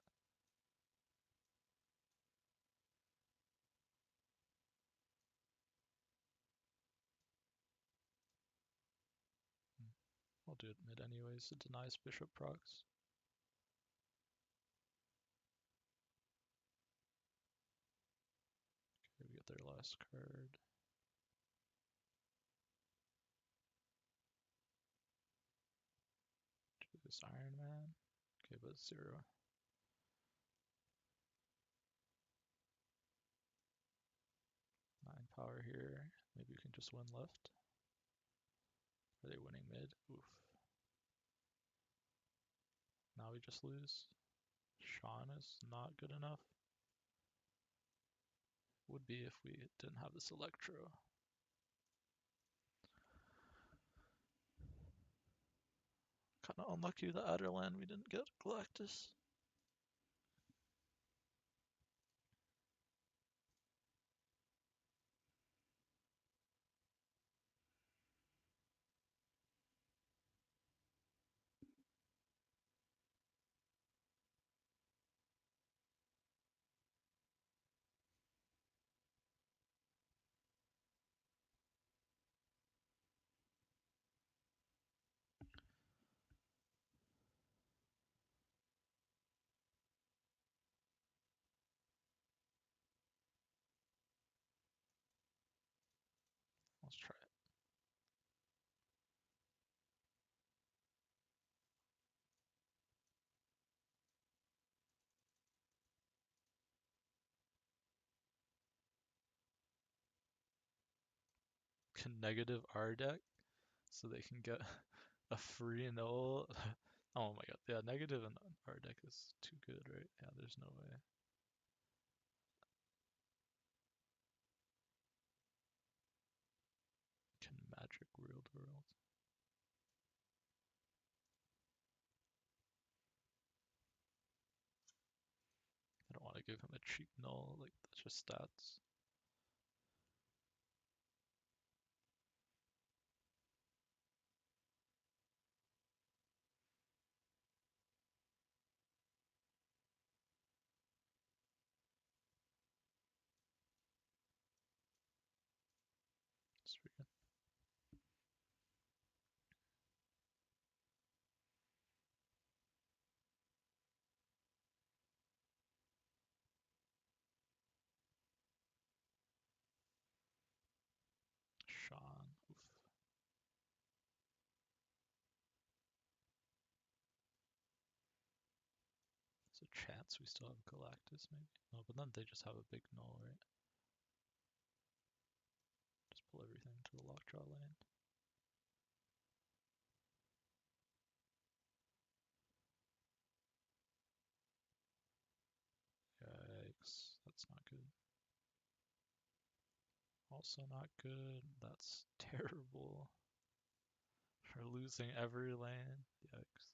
I'll do it mid anyways. It denies Bishop procs. Okay, we get their last card. Do this Iron Man. Okay, but 0. 9 power here. Maybe we can just win left. Are they winning mid? Oof. Now we just lose. Sean is not good enough. Would be if we didn't have this Electro. Kinda unlucky the Adderland we didn't get Galactus. Let's try it. Can negative R deck so they can get a free null. Oh my god, yeah, negative and R deck is too good, right? Yeah, there's no way. Can magic world. I don't want to give him a cheap null, like that's just stats. It's pretty good. Sean. Oof. There's a chance we still have Galactus, maybe. Oh, but then they just have a big null, right? Just pull everything to the lockjaw lane. Yikes, that's not good. Also not good. That's terrible. For losing every lane. Yikes.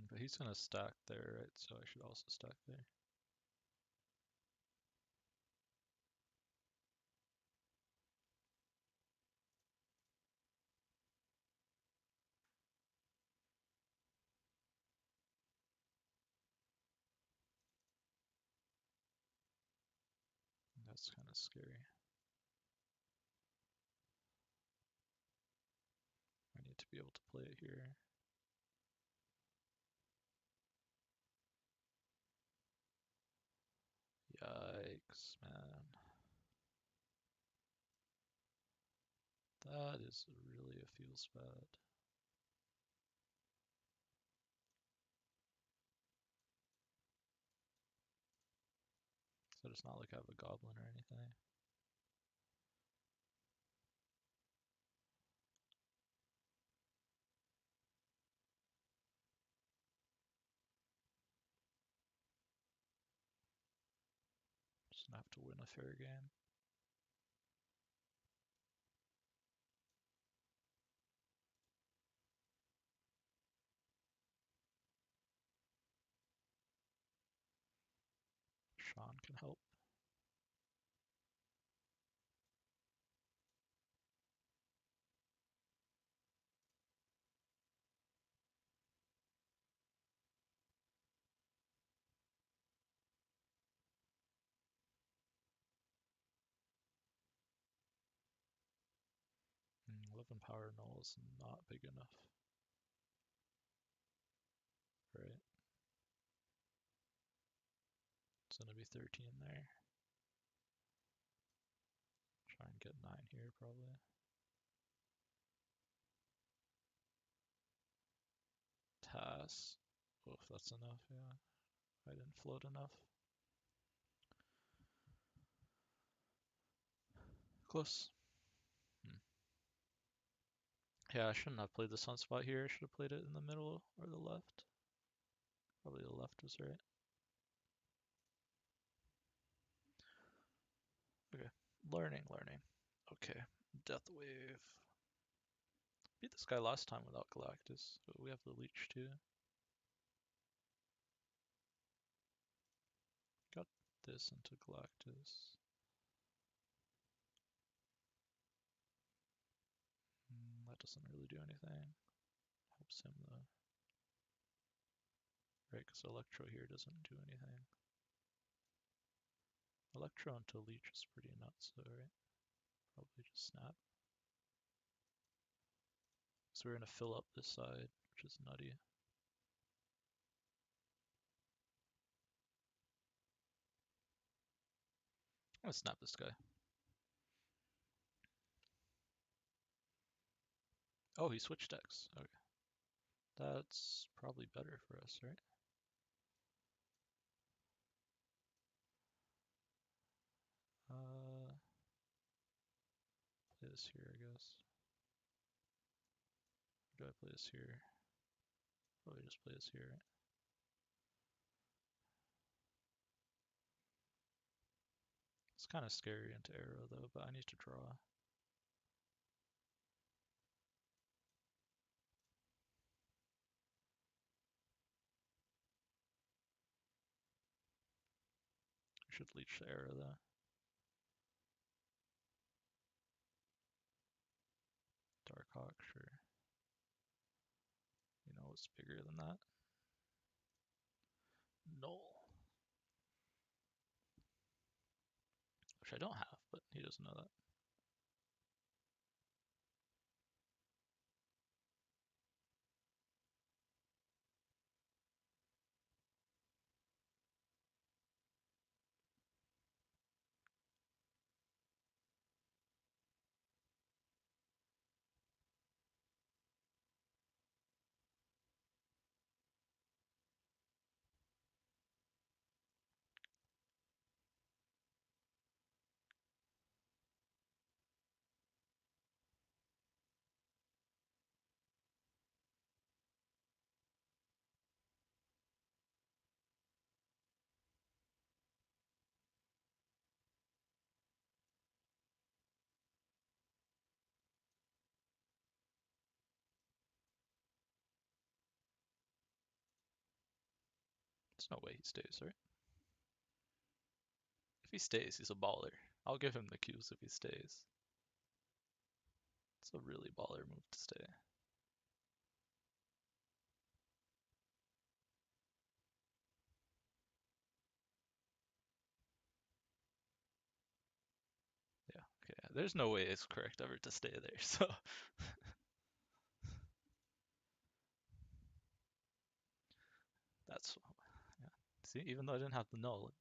But he's gonna stack there, right? So I should also stack there. That's kind of scary. I need to be able to play it here. Yikes, man. That is really a feels bad. So it's not like I have a goblin or anything. Just gonna have to win a fair game. Sean can help. Mm, 11 power null is not big enough. right? It's gonna be 13 there. Try and get 9 here probably. Tass. Oh, if that's enough, yeah. I didn't float enough. Close. Yeah, I shouldn't have played the sunspot here. I should have played it in the middle or the left. Probably the left was right. Okay. Learning. Okay. Death Wave. Beat this guy last time without Galactus, but we have the leech too. Got this into Galactus. That doesn't really do anything. Helps him though. Right, because Electro here doesn't do anything. Electro into leech is pretty nuts though, right? Probably just snap. So we're gonna fill up this side, which is nutty. I'm gonna snap this guy. Oh, he switched decks. Okay. That's probably better for us, right? Play this here, I guess. Or do I play this here? Probably just play this here, right? It's kind of scary into arrow though, but I need to draw. I should leech the arrow though. Darkhawk, sure. You know what's bigger than that? Null. Which I don't have, but he doesn't know that. There's no way he stays, right? If he stays, he's a baller. I'll give him the cubes if he stays. It's a really baller move to stay. Yeah, okay. There's no way it's correct ever to stay there, so that's yeah. See, even though I didn't have the null,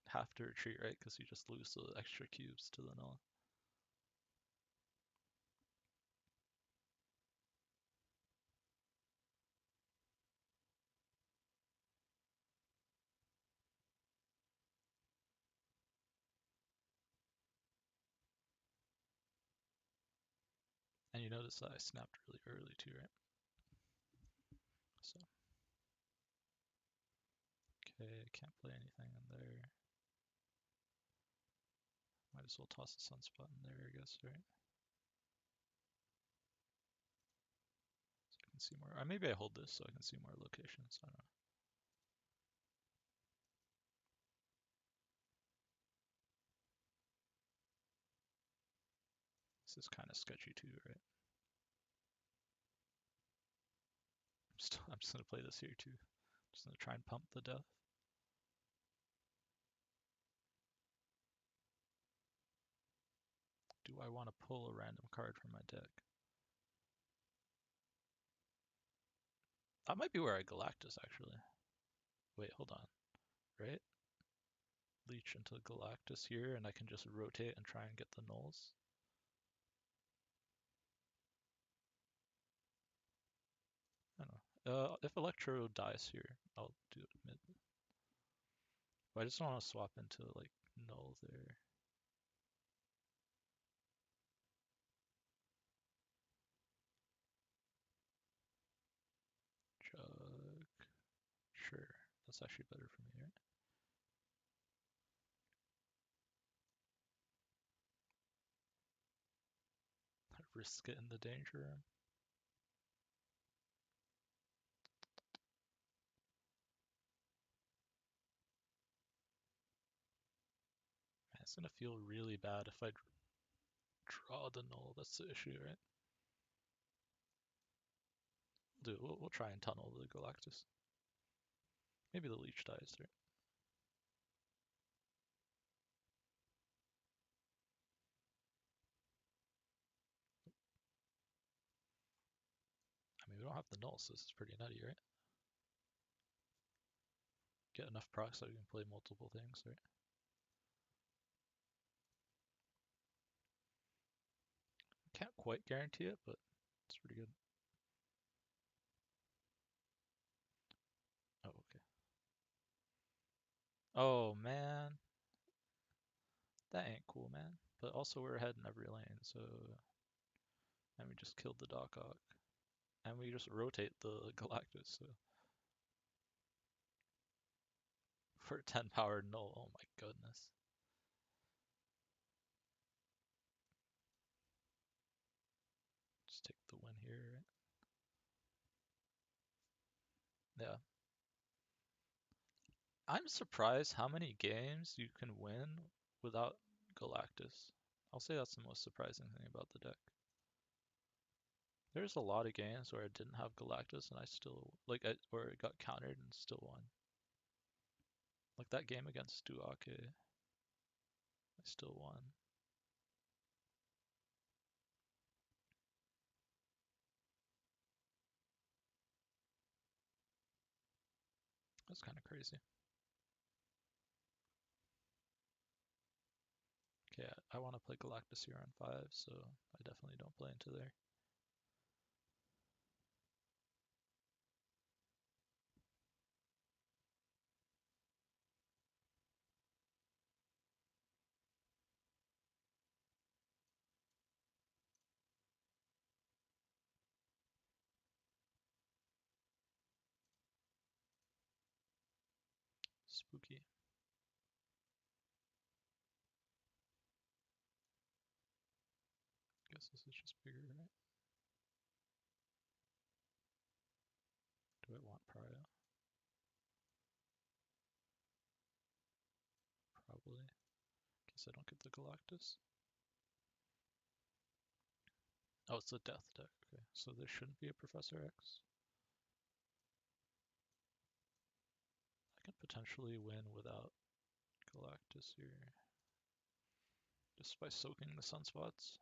have to retreat, right? Because you just lose the extra cubes to the null. And you notice that I snapped really early too, right? So, okay, can't play anything in there. Might as well toss the sunspot in there, I guess, right? So I can see more. Maybe I hold this so I can see more locations. I don't know. This is kind of sketchy too, right? I'm just gonna play this here too. Just gonna try and pump the death. Do I want to pull a random card from my deck? That might be where I Galactus, actually. Wait, hold on. Right? Leech into Galactus here, and I can just rotate and try and get the nulls. I don't know. If Electro dies here, I'll do it mid. But I just don't want to swap into, like, null there. Chug. Sure. That's actually better for me, right? I risk it in the danger room. Man, it's gonna feel really bad if I draw the null. That's the issue, right? We'll try and tunnel the Galactus. Maybe the leech dies, right? I mean, we don't have the null, so this is pretty nutty, right? Get enough procs so we can play multiple things, right? Can't quite guarantee it, but it's pretty good. Oh, okay. Oh, man. That ain't cool, man. But also we're ahead in every lane, so... And we just killed the Doc Ock. And we just rotate the Galactus, so... For 10 power null, oh my goodness. Just take the win here, right? Yeah. I'm surprised how many games you can win without Galactus. I'll say that's the most surprising thing about the deck. There's a lot of games where I didn't have Galactus and I still, where it got countered and still won. Like that game against Duake, I still won. That's kind of crazy. Okay, I want to play Galactus here on 5, so I definitely don't play into there. Spooky. Guess this is just bigger, right? Do I want Pariah? Probably. Guess I don't get the Galactus. Oh, it's a death deck. Okay, so there shouldn't be a Professor X. I can potentially win without Galactus here. Just by soaking the sunspots.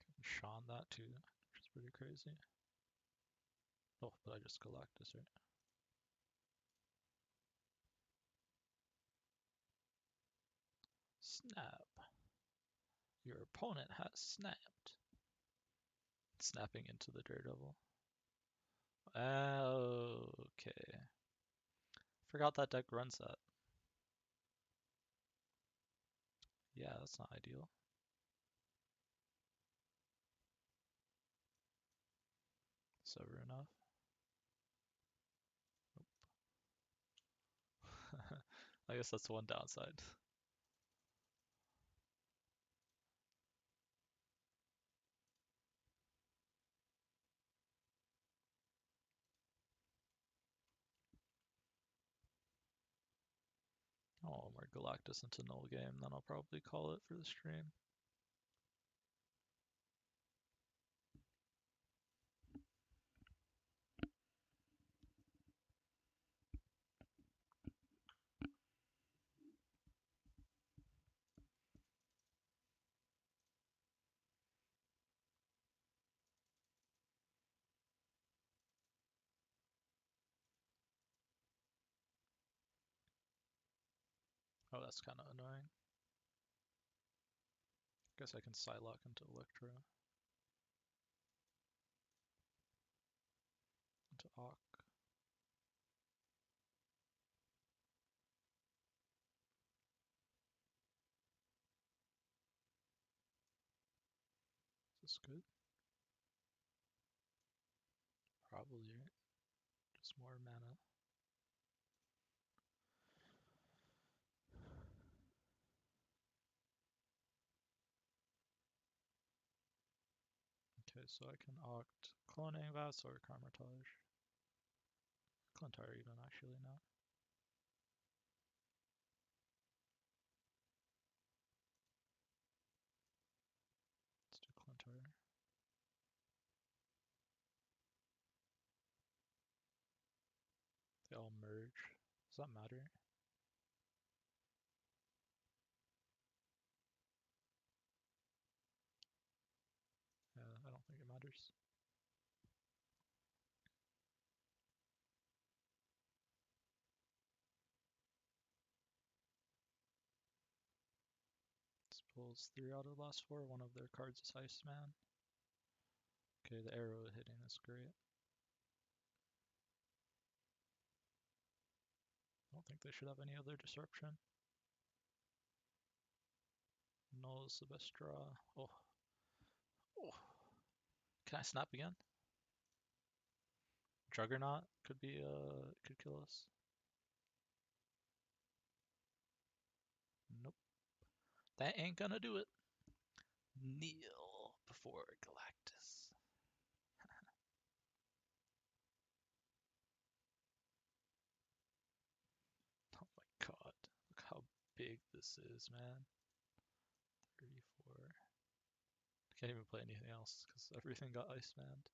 Can Sean that too, which is pretty crazy. Oh, but I just Galactus, right? Snap. Your opponent has snapped. Snapping into the Daredevil. Okay. Forgot that deck runs that. Yeah, that's not ideal. Sever enough. I guess that's one downside. Oh, more Galactus into null game, then I'll probably call it for the stream. that's kind of annoying. Guess I can Psylocke into Electro. Into Ock. Is this good? Probably, right? Just more mana. Okay, so I can Oct Cloning, Vass, or Karmatage. Clontar even, actually, now. Let's do Clontar. They all merge. Does that matter? Yeah, I don't think it matters. This pulls 3 out of the last 4. One of their cards is Iceman. Okay, the arrow hitting is great. I don't think they should have any other disruption. Null is the best draw. Oh. Oh. Can I snap again? Juggernaut could be could kill us. Nope. That ain't gonna do it. Kneel before Galactus. Oh my god. Look how big this is, man. 34. Can't even play anything else because everything got Ice-manned.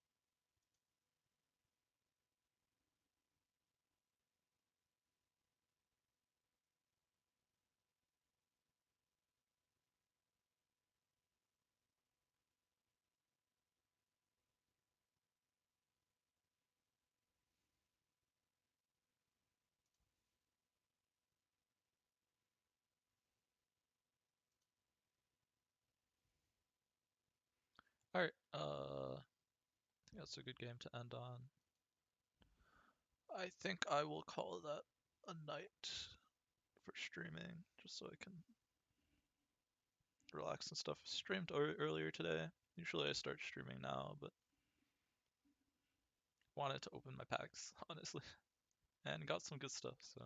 Alright, I think that's a good game to end on. I think I will call that a night for streaming, just so I can relax and stuff. Streamed earlier today. Usually I start streaming now, but wanted to open my packs, honestly, and got some good stuff, so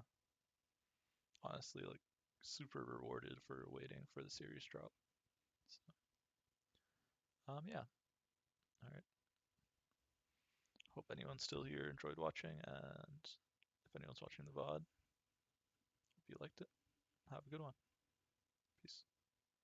honestly, like, super rewarded for waiting for the series drop. So, yeah. Alright. Hope anyone still here enjoyed watching, and if anyone's watching the VOD, hope you liked it. Have a good one. Peace.